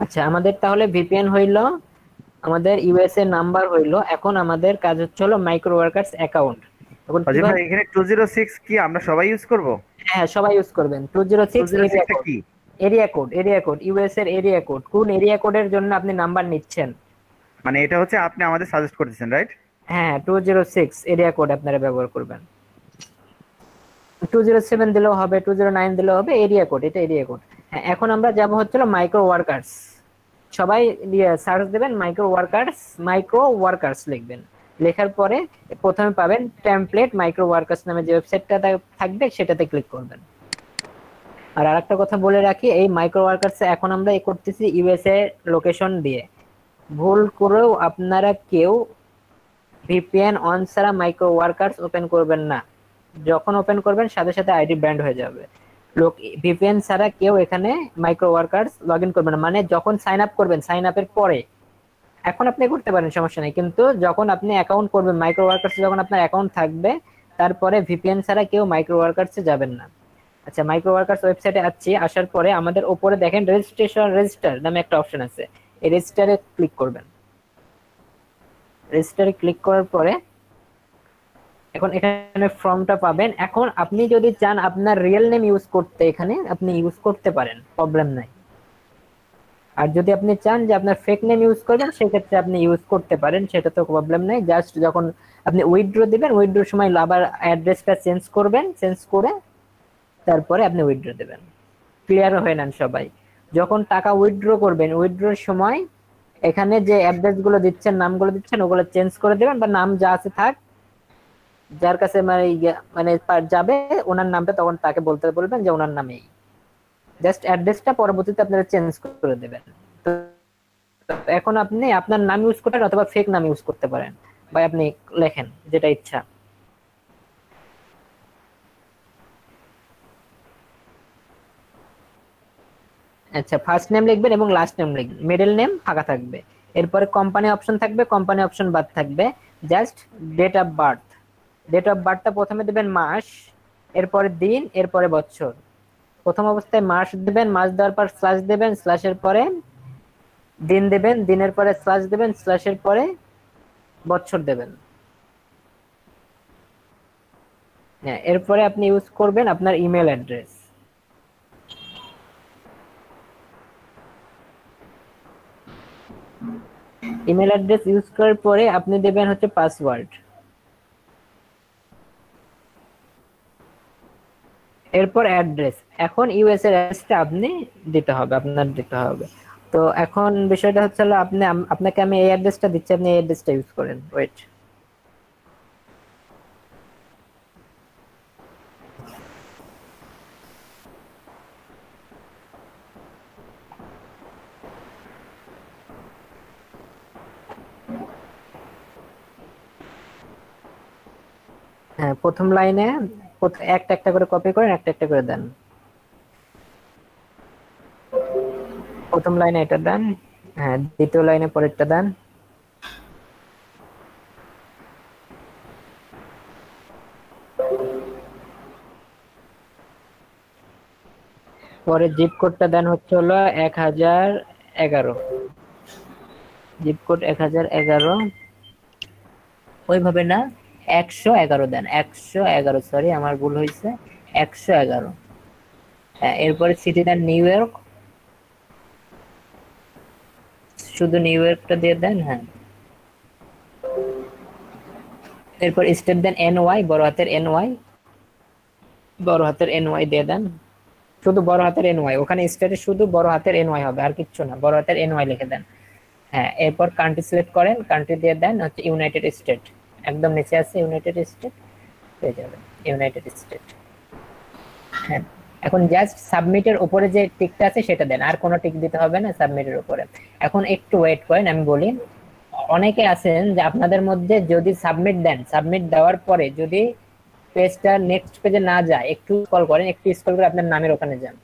আচ্ছা, আমাদের তাহলে ভিপিএন হইলো, আমাদের ইউএসএ নাম্বার হইলো, এখন আমাদের কাজ হচ্ছে মাইক্রো ওয়ার্কার্স অ্যাকাউন্ট। এখন এখানে 206 কি আমরা সবাই ইউজ করব? হ্যাঁ সবাই ইউজ করবেন। 206 কি এরিয়া কোড, ইউএস এর এরিয়া কোড। কোন এরিয়া কোডের জন্য আপনি নাম্বার নিচ্ছেন, মানে এটা হচ্ছে আপনি আমাদের সাজেস্ট করতেছেন, রাইট? হ্যাঁ 206 এরিয়া কোড আপনারা ব্যবহার করবেন। 207 দিলেও হবে, 209 দিলেও হবে, এরিয়া কোড, এটা এরিয়া কোড। হ্যাঁ, এখন আমরা যাব হচ্ছিল মাইক্রো ওয়ার্কার্স। সবাই সার্চ দেবেন মাইক্রো ওয়ার্কার্স লিখবেন। লেখার পরে প্রথমে পাবেন টেমপ্লেট মাইক্রো ওয়ার্কার্স নামে যে ওয়েবসাইটটা থাকবে সেটাতে ক্লিক করবেন। আর আরেকটা কথা বলে রাখি, এই মাইক্রো ওয়ার্কার্স এখন আমরা করতেছি ইউএসএ লোকেশন দিয়ে। ভুল করেও আপনারা কেউ ভিপিএন অন ছাড়া মাইক্রো ওয়ার্কার্স ওপেন করবেন না। যখন ওপেন করবেন সাথে সাথে আইডি ব্যান্ড হয়ে যাবে। ভিপিএন ছাড়া কেউ এখানে মাইক্রো ওয়ার্কার্স লগ ইন করবেন না, মানে যখন সাইন আপ করবেন, সাইন আপের পরে। এখন আপনি করতে পারেন, সমস্যা নেই, কিন্তু যখন আপনি অ্যাকাউন্ট করবেন মাইক্রো ওয়ার্কার্স, যখন আপনার অ্যাকাউন্ট থাকবে তারপরে ভিপিএন ছাড়া কেউ মাইক্রো ওয়ার্কার্সে যাবেন না। আচ্ছা, মাইক্রো ওয়ার্কার্স ওয়েবসাইটে আসার পরে আমাদের উপরে দেখেন রেজিস্টার নামে একটা অপশন আছে, এই রেজিস্টারে ক্লিক করবেন। রেজিস্টারে ক্লিক করার পরে এখন এখানে ফর্মটা পাবেন। এখন আপনি যদি চান আপনার রিয়েল নেম ইউজ করতে, এখানে আপনি ইউজ করতে পারেন, প্রবলেম নাই। আর যদি আপনি চান যে আপনার ফেক নেম ইউজ করবেন, সেক্ষেত্রে আপনি ইউজ করতে পারেন, সেটা তো প্রবলেম নাই। জাস্ট যখন আপনি উইথড্র দিবেন, উইথড্রোর সময় আবার অ্যাড্রেসটা চেঞ্জ করবেন, চেঞ্জ করে তারপরে আপনি উইথড্র দেবেন। ক্লিয়ার হয়ে নেন সবাই। যখন টাকা উইথড্র করবেন, উইথড্রোর সময় এখানে যে অ্যাড্রেস গুলো দিচ্ছেন, নামগুলো দিচ্ছেন, ওগুলো চেঞ্জ করে দেবেন, বা নাম যা আছে থাক, যার কাছে মানে যাবে ওনার নামটা তখন তাকে বলতে বলবেন যে ওনার নামেই, জাস্ট অ্যাড্রেসটা পরবর্তীতে আপনারা চেঞ্জ করে দেবেন। তো এখন আপনি আপনার নাম ইউজ করতে পারেন অথবা ফেক নাম ইউজ করতে পারেন, বা আপনি লেখেন যেটা ইচ্ছা। আচ্ছা, ফার্স্ট নেম লিখবেন এবং লাস্ট নেম লিখবেন, মিডল নেম ফাঁকা থাকবে। এরপরে কোম্পানি অপশন থাকবে, কোম্পানি অপশন বাদ থাকবে। Just date of birth, date of বার্থটা প্রথমে দেবেন মাস, এরপরে দিন, এরপরে বছর। প্রথম অবস্থায় মাস দেবেন, মাস দেওয়ার পর স্ল্যাশ দেবেন, স্ল্যাশের পরে দিন দেবেন, দিনের পরে স্ল্যাশ দেবেন, স্ল্যাশের পরে বছর দেবেন। হ্যাঁ, এরপরে আপনি ইউজ করবেন আপনার email address. Email address use করার পরে আপনি দেবেন হচ্ছে পাসওয়ার্ড। এরপর অ্যাড্রেস। এখন ইউএস এর অ্যাড্রেসটা আপনি দিতে হবে, আপনার দিতে হবে। তো এখন বিষয়টা হচ্ছে হলো আপনাকে আমি এই অ্যাড্রেসটা দিচ্ছি, আপনি এই অ্যাড্রেসটা ইউজ করেন। ওয়েট, হ্যাঁ, প্রথম লাইনে একটা একটা করে কপি করেন, একটা একটা করে দেন। প্রথম লাইনে এটা দেন, হ্যাঁ, দ্বিতীয় লাইনে পরেরটা দেন, পরে জিপ কোডটা দেন হচ্ছে হলো 1011, জিপ কোড 1011, ওইভাবে না 111 দেন, 111, সরি আমার ভুল হয়েছে, 111। হ্যাঁ, এরপরে সিটি দেন নিউ ইয়র্ক, শুধু নিউ ইয়র্কটা দিয়ে দেন। হ্যাঁ, এরপর স্টেট দেন NY, বড় হাতের NY, বড় হাতের NY দিয়ে দেন, শুধু বড় হাতের NY, ওখানে স্টেটে শুধু বড় হাতের NY হবে, আর কিচ্ছু না, বড় হাতের NY লিখে দেন। হ্যাঁ, এরপর কান্ট্রি সিলেক্ট করেন, কান্ট্রি দিয়ে দেন হচ্ছে ইউনাইটেড স্টেট, একদম নিচে আছে ইউনাইটেড স্টেট, পেয়ে যাবেন ইউনাইটেড স্টেট। হ্যাঁ, এখন জাস্ট সাবমিটের উপরে যে টিকটা আছে সেটা দেন, আর কোনো টিক দিতে হবে না সাবমিটের উপরে। এখন একটু ওয়েট করেন, আমি বলি। অনেকে আছেন যে আপনাদের মধ্যে যদি সাবমিট দেন, সাবমিট দেওয়ার পরে যদি পেজটা নেক্সট পেজে না যায়, একটু স্ক্রল করেন, একটু স্ক্রল করে আপনার নামের ওখানে যান,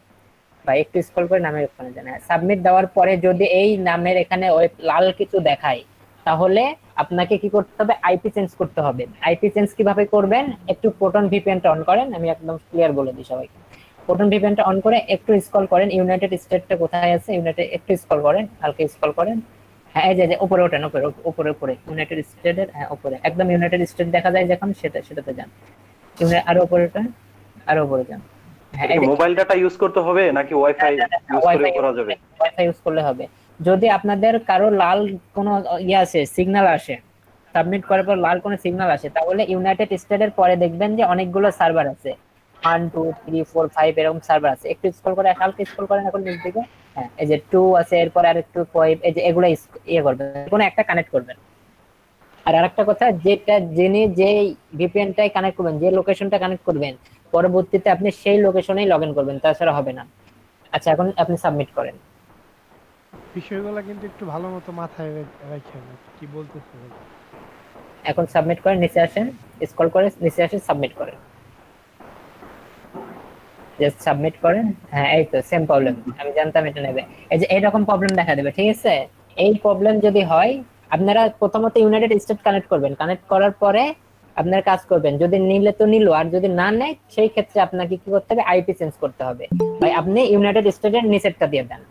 বা একটু স্ক্রল করে নামের ওখানে যান। হ্যাঁ, সাবমিট দেওয়ার পরে যদি এই নামের এখানে ওই লাল কিছু দেখায়, তাহলে আপনাকে কি করতে হবে? আইপি চেঞ্জ করতে হবে। আইপি চেঞ্জ কিভাবে করবেন? একটু প্রোটন ভিপিএনটা অন করেন, আমি একদম ক্লিয়ার বলে দিই সবাইকে। প্রোটন ভিপিএনটা অন করে একটু স্ক্রল করেন, ইউনাইটেড স্টেটটা কোথায় আছে, ইউনাইটেড একটু স্ক্রল করেন, হালকা স্ক্রল করেন। হ্যাঁ, এই যে উপরে ওঠেন, উপরে উপরে ইউনাইটেড স্টেটের, হ্যাঁ উপরে একদম ইউনাইটেড স্টেট দেখা যায় যখন, সেটাতে যান। আরো উপরে ওঠেন, আরো উপরে যান। হ্যাঁ, মোবাইল ডাটা ইউজ করতে হবে নাকি ওয়াইফাই ইউজ করে করা যাবে? ওয়াইফাই ইউজ করলে হবে। যদি আপনাদের কারো লাল কোনো আছে, সিগন্যাল আসে, সাবমিট করার পর লাল কোনো সিগন্যাল আসে, তাহলে ইউনাইটেড স্টেটের পরে দেখবেন যে অনেকগুলো সার্ভার আছে, 1 2 3 4 5 এরকম সার্ভার আছে। একটু স্ক্রল করে হালকা স্ক্রল করেন এখন নিচ দিকে, হ্যাঁ এই যে 2 আছে, এরপর আরেকটু 5, এই যে এগুলা ইয়ে করবেন, কোনো একটা কানেক্ট করবেন। আর আরেকটা কথা, যেটা যিনি যে ভিপিএনটাই কানেক্ট করবেন, যে লোকেশনটা কানেক্ট করবেন, পরবর্তীতে আপনি সেই লোকেশনেই লগইন করবেন, তাছাড়া হবে না। আচ্ছা এখন আপনি সাবমিট করেন। বিষয়গুলো কিন্তু একটু ভালো মতো মাথায় রাখেন কি বলতেছে। এখন সাবমিট করেন, নিচে আসেন, স্ক্রল করে নিচে আসেন, সাবমিট করেন, জাস্ট সাবমিট করেন। হ্যাঁ এই তো সেম প্রবলেম, আমি জানতাম এটা নেবে। এই যে এইরকম প্রবলেম দেখা দেবে, ঠিক আছে? এই প্রবলেম যদি হয়, আপনারা প্রথমত ইউনাইটেড স্টেট কানেক্ট করবেন, কানেক্ট করার পরে আপনার কাজ করবেন, যদি নিলে তো নিল, আর যদি না নেয় সেই ক্ষেত্রে আপনাকে কি করতে হবে, আইপি চেঞ্জ করতে হবে। ভাই আপনি ইউনাইটেড স্টেটের নিচেরটা দিয়ে দেন,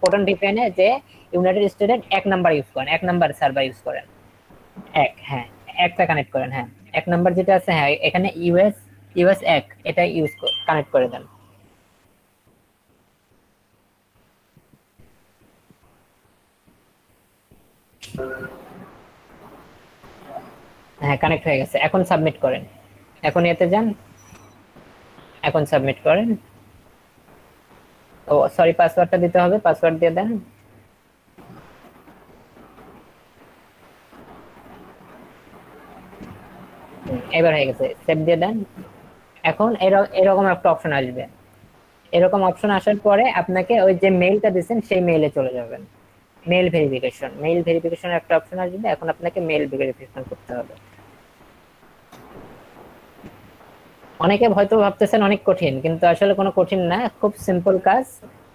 প্রোটন ভিপিএন এ যে ইউনাইটেড স্টেটের 1 নাম্বার ইউজ করেন, 1 নাম্বার সার্ভার ইউজ করেন, হ্যাঁ একটা কানেক্ট করেন, হ্যাঁ 1 নাম্বার যেটা আছে, হ্যাঁ এখানে ইউএস 1 এটা ইউজ কানেক্ট করে দেন। হ্যাঁ কানেক্ট হয়ে গেছে, এখন সাবমিট করেন। এখন এতে যান, এখন সাবমিট করেন। ও সরি, পাসওয়ার্ডটা দিতে হবে, পাসওয়ার্ড দিয়ে দেন। এবার হয়ে গেছে, সেভ দিয়ে দেন। এখন এরকম একটা অপশন আসবে, এরকম অপশন আসার পরে আপনাকে ওই যে মেইলটা দিয়েছেন সেই মেইলে চলে যাবেন। মেইল ভেরিফিকেশন একটা অপশন আসবে, এখন আপনাকে মেইল ভেরিফিকেশন করতে হবে। অনেকে হয়তো ভাবতেছেন অনেক কঠিন, কিন্তু আসলে কোনো কঠিন না, খুব সিম্পল কাজ।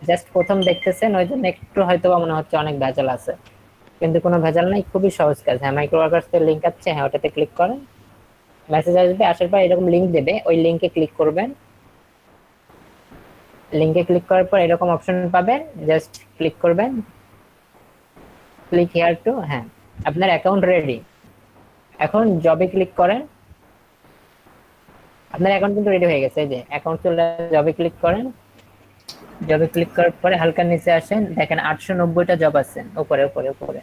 জাস্ট প্রথম দেখতেছেন ওই জন্য একটু হয়তো মনে হচ্ছে অনেক ভেজাল আছে, কিন্তু কোনো ভেজাল নাই, খুবই সহজ কাজ। হ্যাঁ মাইক্রো ওয়ার্কার্স এর লিংক আছে, হ্যাঁ ওটাতে ক্লিক করেন, মেসেজ আসবে, আসার পর এরকম লিংক দেবে, ওই লিংকে ক্লিক করবেন। লিংকে ক্লিক করার পর এরকম অপশন পাবেন, জাস্ট ক্লিক করবেন, ক্লিক হিয়ার টু, হ্যাঁ আপনার অ্যাকাউন্ট রেডি। এখন জবে ক্লিক করেন, আপনার অ্যাকাউন্ট কিন্তু রেডি হয়ে গেছে, এই যে অ্যাকাউন্ট চলে, জবে ক্লিক করেন। জবে ক্লিক করার পরে হালকা নিচে আসেন, দেখেন 890টা জব আছে উপরে উপরে উপরে,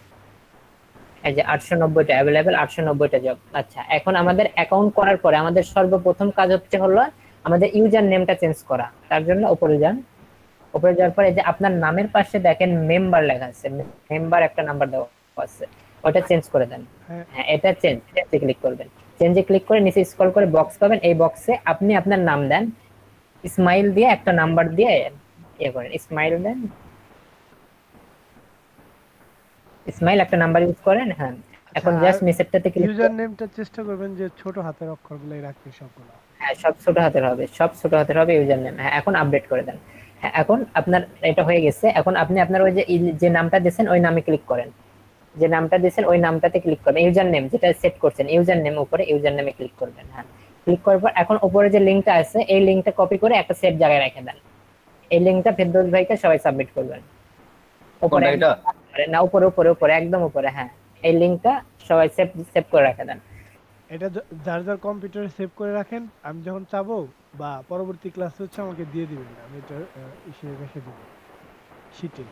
এই যে 890টা অ্যাভেলেবেল, 890টা জব। আচ্ছা এখন আমাদের অ্যাকাউন্ট করার পরে আমাদের সর্বপ্রথম কাজ হলো আমাদের ইউজার নেমটা চেঞ্জ করা। তার জন্য উপরে যান, উপরে যাওয়ার পরে যে আপনার নামের পাশে দেখেন মেম্বার লেখা আছে, মেম্বার একটা নাম্বার দেওয়া আছে, ওটা চেঞ্জ করে দেন। হ্যাঁ এটা চেঞ্জে ক্লিক করবেন, চেঞ্জে ক্লিক করে নিচে স্ক্রল করে বক্স পাবেন, এই বক্সে আপনি আপনার নাম দেন, ইসমাইল দিয়ে একটা নাম্বার দিয়ে ইয়ে করেন, ইসমাইল দেন, ইসমাইল একটা নাম্বার ইউজ করেন। হ্যাঁ এখন জাস্ট নিচেরটাতে ক্লিক, ইউজার নেমটা চেষ্টা করবেন যে ছোট হাতের অক্ষরগুলোই রাখতে সবগুলো। হ্যাঁ সব ছোট হাতের হবে, সব ছোট হাতের হবে ইউজার নেম। হ্যাঁ এখন আপডেট করে দেন। হ্যাঁ এখন আপনার এটা হয়ে গেছে, এখন আপনি আপনার ওই যে নামটা দিয়েছেন ওই নামে ক্লিক করেন, যে নামটা দিয়েছেন ওই নামটাতে ক্লিক করবেন, ইউজার নেম যেটা সেট করছেন, ইউজার নেম উপরে ইউজার নেমে ক্লিক করবেন। হ্যাঁ ক্লিক করার পর এখন উপরে যে লিংকটা আছে এই লিংকটা কপি করে একটা সেভ জায়গায় রেখে দেন। এই লিংকটা ফেরদৌস ভাইকে সবাই সাবমিট করবেন। উপরে না উপরে উপরে উপরে একদম উপরে, হ্যাঁ এই লিংকটা সবাই সেভ করে রেখে দেন। এটা যার যার কম্পিউটারে সেভ করে রাখেন, আমি যখন চাবো বা পরবর্তী ক্লাস হচ্ছে আমাকে দিয়ে দিবেন, আমি এটা ইসে রেখে দেব শীটে।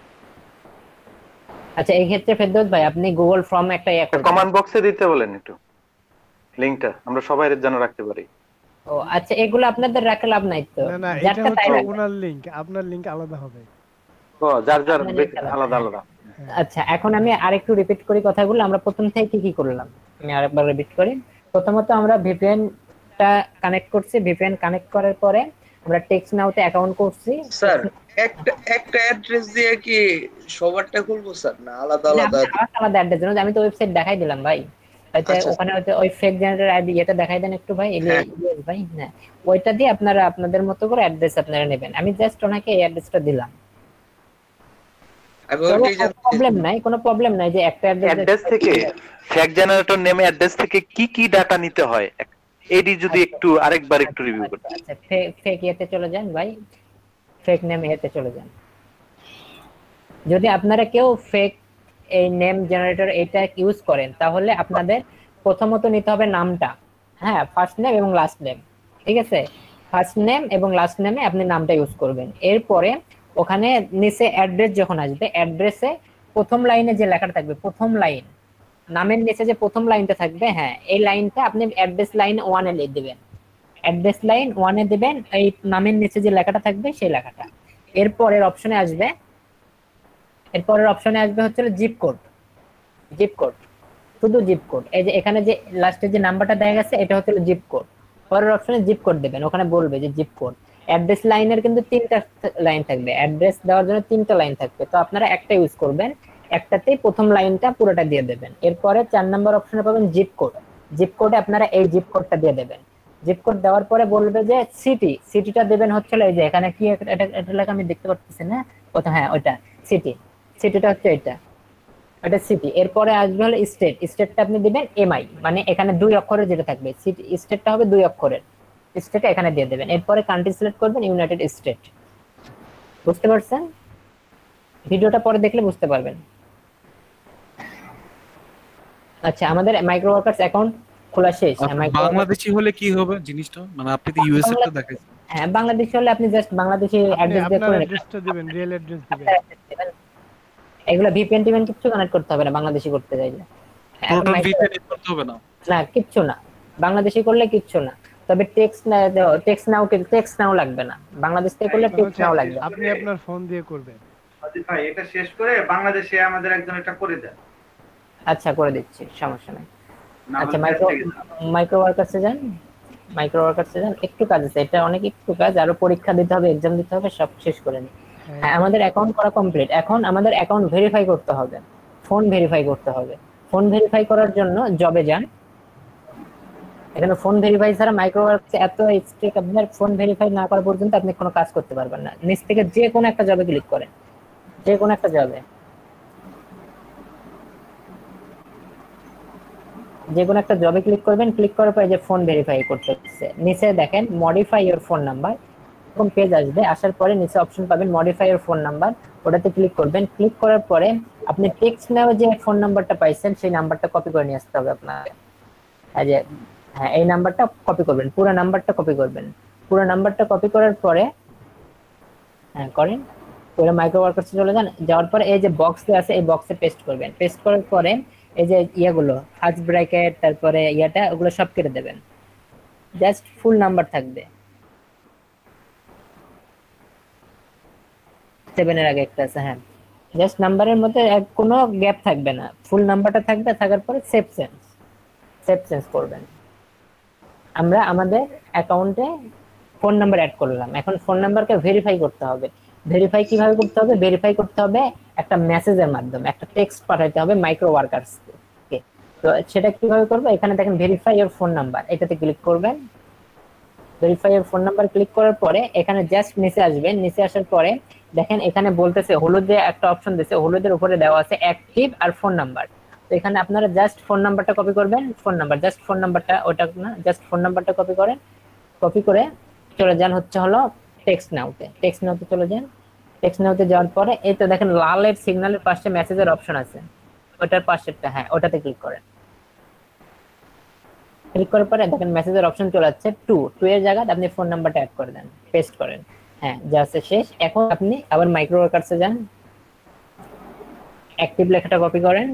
আচ্ছা এই ক্ষেত্রে ফেরদৌস ভাই আপনি গুগল ফর্ম একটা ইয়া করবেন, কমান্ড বক্সে দিতে বলেন একটু লিংকটা, আমরা সবাই এর জন্য রাখতে পারি। ও আচ্ছা এগুলো আপনাদের রাখা লাভ নাই তো, না এটা হচ্ছে ওনার লিংক, আপনার লিংক আলাদা হবে। ও যার যার আলাদা আলাদা। আচ্ছা এখন আমি আরেকটু রিপিট করি কথাগুলো, আমরা প্রথম থেকে কি করলাম আমি আরেকবার রিপিট করি। প্রথমত আমরা ভিপিএনটা কানেক্ট করছি, ভিপিএন কানেক্ট করার পরে আমরা টেক্সট নাওতে অ্যাকাউন্ট করছি। স্যার একটা অ্যাড্রেস দিয়ে কি সবারটা খুলবো স্যার, না আলাদা আলাদা? আলাদা অ্যাড্রেস জন্য আমি তো ওয়েবসাইট দেখাই দিলাম ভাই, ওখানে ওই ফেক জেনারেটর আইডি এটা দেখাই দেন একটু ভাই, ইলিয়াস ভাই। হ্যাঁ ওইটা দিয়ে আপনারা আপনাদের মতো করে অ্যাড্রেস আপনারা নেবেন, আমি জাস্ট ওনাকে এই অ্যাড্রেসটা দিলাম। কোনো প্রবলেম নাই যে একটা অ্যাড্রেস থেকে ফেক জেনারেটর নেমে অ্যাড্রেস থেকে কি কি ডাটা নিতে হয় এডি যদি একটু আরেকবার একটু রিভিউ করতে। আচ্ছা ফেক ইয়েতে চলে যান ভাই, ফেক নেম ইয়েতে চলে যান। যদি আপনারা কেউ ফেক এই নেম জেনারেটর এটা ইউজ করেন তাহলে আপনাদের প্রথমত নিতে হবে নামটা, হ্যাঁ ফার্স্ট নেম এবং লাস্ট নেম, ঠিক আছে? ফার্স্ট নেম এবং লাস্ট নেমে আপনি নামটা ইউজ করবেন। এরপরে ওখানে নিচে অ্যাড্রেস যখন আসবে, অ্যাড্রেসে প্রথম লাইনে যে লেখাটা থাকবে, প্রথম লাইন নামের নিচে যে প্রথম লাইনটা থাকবে, হ্যাঁ এই লাইনটা আপনি অ্যাড্রেস লাইন 1 এ লিখে দিবেন। অ্যাড্রেস লাইন 1 এ দিবেন এই নামের নিচে যে লেখাটা থাকবে সেই লেখাটা। এরপরের অপশনে আসবে হচ্ছে জিপ কোড। জিপ কোড, শুধু জিপ কোড। এই যে এখানে যে লাস্টে যে নাম্বারটা দেয়া গেছে এটা হচ্ছে জিপ কোড। পরের অপশনে জিপ কোড দিবেন, ওখানে বলবে যে জিপ কোড। অ্যাড্রেস লাইনের কিন্তু 3টা লাইন থাকবে, অ্যাড্রেস দেওয়ার জন্য 3টা লাইন থাকবে, তো আপনারা একটা ইউজ করবেন, একটাতেই প্রথম লাইনটা পুরোটা দিয়ে দেবেন। এরপরে 4 নম্বর অপশনে পাবেন জিপ কোড। জিপ কোডে আপনারা এই জিপ কোডটা দিয়ে দেবেন। জিপ কোড দেওয়ার পরে বলবে যে সিটিটা দেবেন হচ্ছে এই যে এখানে কি এটা লেখা আমি দেখতে পাচ্ছি না কোথায়, হ্যাঁ ওইটা সিটিটা হচ্ছে এটা সিটি। এরপরে আসবে হলো স্টেটটা আপনি দিবেন এমআই, মানে এখানে 2 অক্ষরের যেটা থাকবে, সিটি স্টেটটা হবে 2 অক্ষরের, স্টেটটা এখানে দিয়ে দেবেন। এরপরে কান্ট্রি সিলেক্ট করবেন ইউনাইটেড স্টেট। বুঝতে পারছেন? ভিডিওটা পরে দেখলে বুঝতে পারবেন। আচ্ছা, আমাদের মাইক্রো ওয়ার্কার্স অ্যাকাউন্ট খোলা শেষ। বাংলাদেশি হলে কি হবে জিনিসটা, মানে আপনি তো ইউএসএ টা দেখাইছেন। হ্যাঁ, বাংলাদেশি হলে আপনি জাস্ট বাংলাদেশি অ্যাড্রেস দিয়ে আপনার করে অ্যাড্রেসটা দিবেন, রিয়েল অ্যাড্রেস দিবেন। এগুলা ভিপিএন টিভেন কিছু কানেক্ট করতে হবে না বাংলাদেশি করতে চাইলে। টোটাল ভিপিএন করতে হবে না, না কিচ্ছু না, বাংলাদেশি করলে কিচ্ছু না। তবে টেক্সট নাও লাগবে না, বাংলাদেশ থেকে করলে টেক্সট নাও লাগবে। আপনি আপনার ফোন দিয়ে করবেন। অজিত ভাই এটা শেষ করে বাংলাদেশে আমাদের একজন এটা করে দেন। আচ্ছা, করে দিচ্ছি, সমস্যা নাই। আচ্ছা, মাইক্রো ওয়ার্কার্সে যান। একটু কাজ আছে, এটা অনেক একটু কাজ, আরো পরীক্ষা দিতে হবে, এক্সাম দিতে হবে, সব শেষ করে নিই। হ্যাঁ, আমাদের অ্যাকাউন্ট করা কমপ্লিট। এখন আমাদের অ্যাকাউন্ট ভেরিফাই করতে হবে, ফোন ভেরিফাই করতে হবে। ফোন ভেরিফাই করার জন্য জবে যান। এখানে ফোন ভেরিফাই ছাড়া মাইক্রো ওয়ার্কস এত স্ট্রিক্ট, আপনার ফোন ভেরিফাই না করা পর্যন্ত আপনি কোনো কাজ করতে পারবেন না। নিচ থেকে যে কোনো একটা জবে ক্লিক করেন, যে কোনো একটা জবে, ক্লিক করবেন। ক্লিক করার পরে যে ফোন ভেরিফাই করতে হচ্ছে, নিচে দেখেন মডিফাই ইওর ফোন নাম্বার, এরকম পেজ আসবে। আসার পরে নিচে অপশন পাবেন মডিফাই ইওর ফোন নাম্বার, ওটাতে ক্লিক করবেন। ক্লিক করার পরে আপনি টেক্সট নাও যে ফোন নাম্বারটা পাইছেন সেই নাম্বারটা কপি করে নিয়ে আসতে হবে আপনাকে। হ্যাঁ, এই নাম্বারটা কপি করবেন, পুরো নাম্বারটা কপি করবেন। পুরো নাম্বারটা কপি করার পরে হ্যাঁ করেন, পুরো মাইক্রো ওয়ার্কার্সে চলে যান। যাওয়ার পরে এই যে বক্সে আছে এই বক্সে পেস্ট করবেন। পেস্ট করার পরে এই যে ইয়াগুলো ফার্স্ট ব্র্যাকেট তারপরে ইয়াটা ওগুলো সব কেটে দেবেন, জাস্ট ফুল নাম্বার থাকবে। 7 এর আগে একটা আছে, হ্যাঁ জাস্ট নাম্বারের মধ্যে কোনো গ্যাপ থাকবে না, ফুল নাম্বারটা থাকবে। থাকার পরে সেভ চেঞ্জ করবেন। আমরা আমাদের অ্যাকাউন্টে ফোন নাম্বার অ্যাড করলাম, এখন ফোন নাম্বারকে ভেরিফাই করতে হবে। ভেরিফাই কিভাবে করতে হবে? ভেরিফাই করতে হবে একটা মেসেজের মাধ্যমে, একটা টেক্সট পাঠাইতে হবে মাইক্রো ওয়ার্কার্সকে। তো সেটা কিভাবে করবো? এখানে দেখেন ভেরিফাই ইওর ফোন নাম্বার, এটাতে ক্লিক করবেন। Verify your phone number click করার পরে এখানে জাস্ট নিচে আসবেন। নিচে আসার পরে দেখেন এখানে বলতেছে হলুদে একটা অপশন দিয়েছে, হলুদের উপরে দেওয়া আছে অ্যাক্টিভ আর ফোন নাম্বার। তো এখানে আপনারা জাস্ট ফোন নাম্বারটা কপি করবেন, জাস্ট ফোন নাম্বারটা, ওটা না, জাস্ট ফোন নাম্বারটা কপি করেন। কপি করে চলে যান হচ্ছে হলো টেক্সট নাওতে চলে যান। টেক্সট নাওতে যাওয়ার পরে এই তো দেখেন লালের সিগন্যালের পাশে মেসেজের অপশন আছে, ওটার পাশেরটা, হ্যাঁ ওটাতে ক্লিক করেন। ক্লিক করার পরে দেখেন মেসেজের অপশন চলে যাচ্ছে 2 এর জায়গায় আপনি ফোন নাম্বারটা অ্যাড করে দেন, পেস্ট করেন। হ্যাঁ, জাস্ট শেষ। এখন আপনি আবার মাইক্রো ওয়ার্কার্সে যান, অ্যাক্টিভ লেখাটা কপি করেন।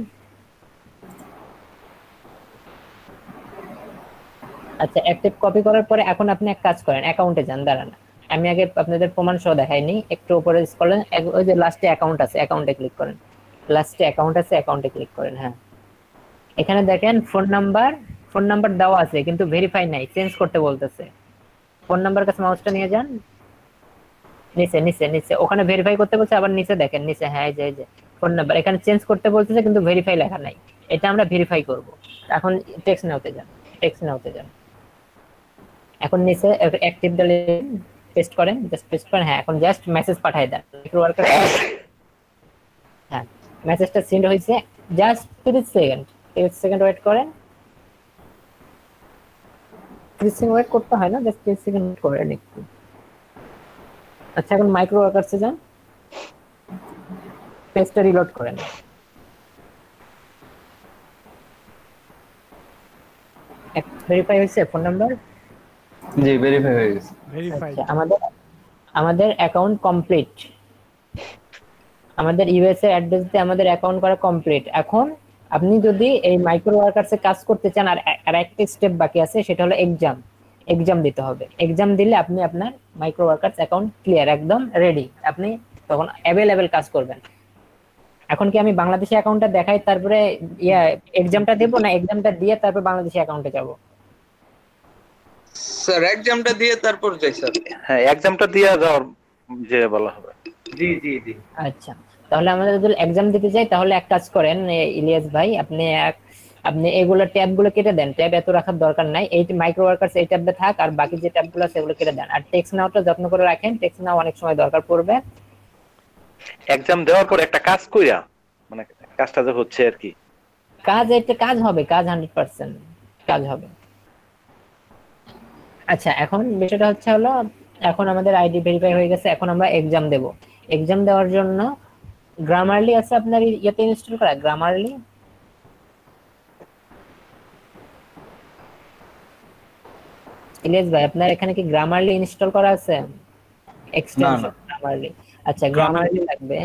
আচ্ছা, অ্যাক্টিভ কপি করার পরে এখন আপনি এক কাজ করেন, অ্যাকাউন্টে যান। দাঁড়ান, আমি আগে আপনাদের প্রমাণ সহ দেখাইনি, একটু উপরে স্ক্রল করেন, ওই যে লাস্টে অ্যাকাউন্ট আছে, অ্যাকাউন্টে ক্লিক করেন। লাস্টে অ্যাকাউন্ট আছে, অ্যাকাউন্টে ক্লিক করেন। হ্যাঁ, এখানে দেখেন ফোন নাম্বার দেওয়া আছে কিন্তু ভেরিফাই নাই, চেঞ্জ করতে বলতেছে। ফোন নাম্বার কাছে মাউসটা নিয়ে যান, নিচে ওখানে ভেরিফাই করতে বলছে, আবার নিচে দেখেন, নিচে হ্যাঁ এই যে ফোন নাম্বার, এখানে চেঞ্জ করতে বলতেছে কিন্তু ভেরিফাই লেখা নাই, এটা আমরা ভেরিফাই করব। এখন টেক্সট নাওতে যান, এখন নিচে অ্যাক্টিভ ডালে পেস্ট করেন, জাস্ট পেস্ট করেন। হ্যাঁ, এখন জাস্ট মেসেজ পাঠাই দেন মাইক্রো ওয়ার্কার। হ্যাঁ, মেসেজটা সেন্ড হয়েছে, জাস্ট 30 সেকেন্ড ওয়েট করেন। 30 সেকেন্ড ওয়েট করতে হয় না, জাস্ট 30 সেকেন্ড ওয়েট করেন একটু। আচ্ছা, এখন মাইক্রো ওয়ার্কার্সে যান, পেজটা রিলোড করেন। ভেরিফাই হয়েছে ফোন নাম্বার? জি, ভেরিফাই হয়ে গেছে। আমাদের অ্যাকাউন্ট কমপ্লিট, আমাদের ইউএসএ অ্যাড্রেস দিয়ে আমাদের অ্যাকাউন্ট করা কমপ্লিট। এখন আপনি যদি এই মাইক্রো ওয়ার্কার্সে কাজ করতে চান, আর একটা স্টেপ বাকি আছে, সেটা হলো এক্সাম দিতে হবে। এক্সাম দিলে আপনি আপনার মাইক্রো ওয়ার্কার্স অ্যাকাউন্ট ক্লিয়ার, একদম রেডি, আপনি তখন অ্যাভেলেবেল কাজ করবেন। এখন কি আমি বাংলাদেশি অ্যাকাউন্টটা দেখাই তারপরে এক্সামটা দেব, না এক্সামটা দিয়ে তারপর বাংলাদেশি অ্যাকাউন্টে যাব? স্যার এক্সামটা দিয়ে তারপর যাই স্যার। হ্যাঁ এক্সামটা দিয়ে যাওয়ার যে বলা হবে। জি জি জি। আচ্ছা, তাহলে আমাদের যদি এক্সাম দিতে যাই তাহলে এক কাজ করেন ইলিয়াস ভাই, আপনি এগুলো ট্যাবগুলো কেটে দেন। ট্যাব এত রাখার দরকার নাই, এই মাইক্রো ওয়ার্কার্স এই ট্যাবে থাক, আর বাকি যে ট্যাবগুলো আছে সেগুলো কেটে দেন। আর টেক্সট নাওটা যত্ন করে রাখেন, টেক্সট নাও অনেক সময় দরকার পড়বে। এক্সাম দেওয়ার পর একটা কাজ কইরা, মানে কাজটা যে হচ্ছে আর কি, কাজ হবে, কাজ 100% কাজ হবে। আচ্ছা, এখন বিষয়টা হলো এখন আমাদের আইডি ভেরিফাই হয়ে গেছে, এখন আমরা এক্সাম দেব। এক্সাম দেওয়ার জন্য গ্রামারলি আছে আপনার ইয়েতে ইনস্টল করা? গ্রামারলি ইলিয়াস ভাই আপনার এখানে কি গ্রামারলি ইনস্টল করা আছে? Extension Grammarly. আচ্ছা, গ্রামারলি লাগবে।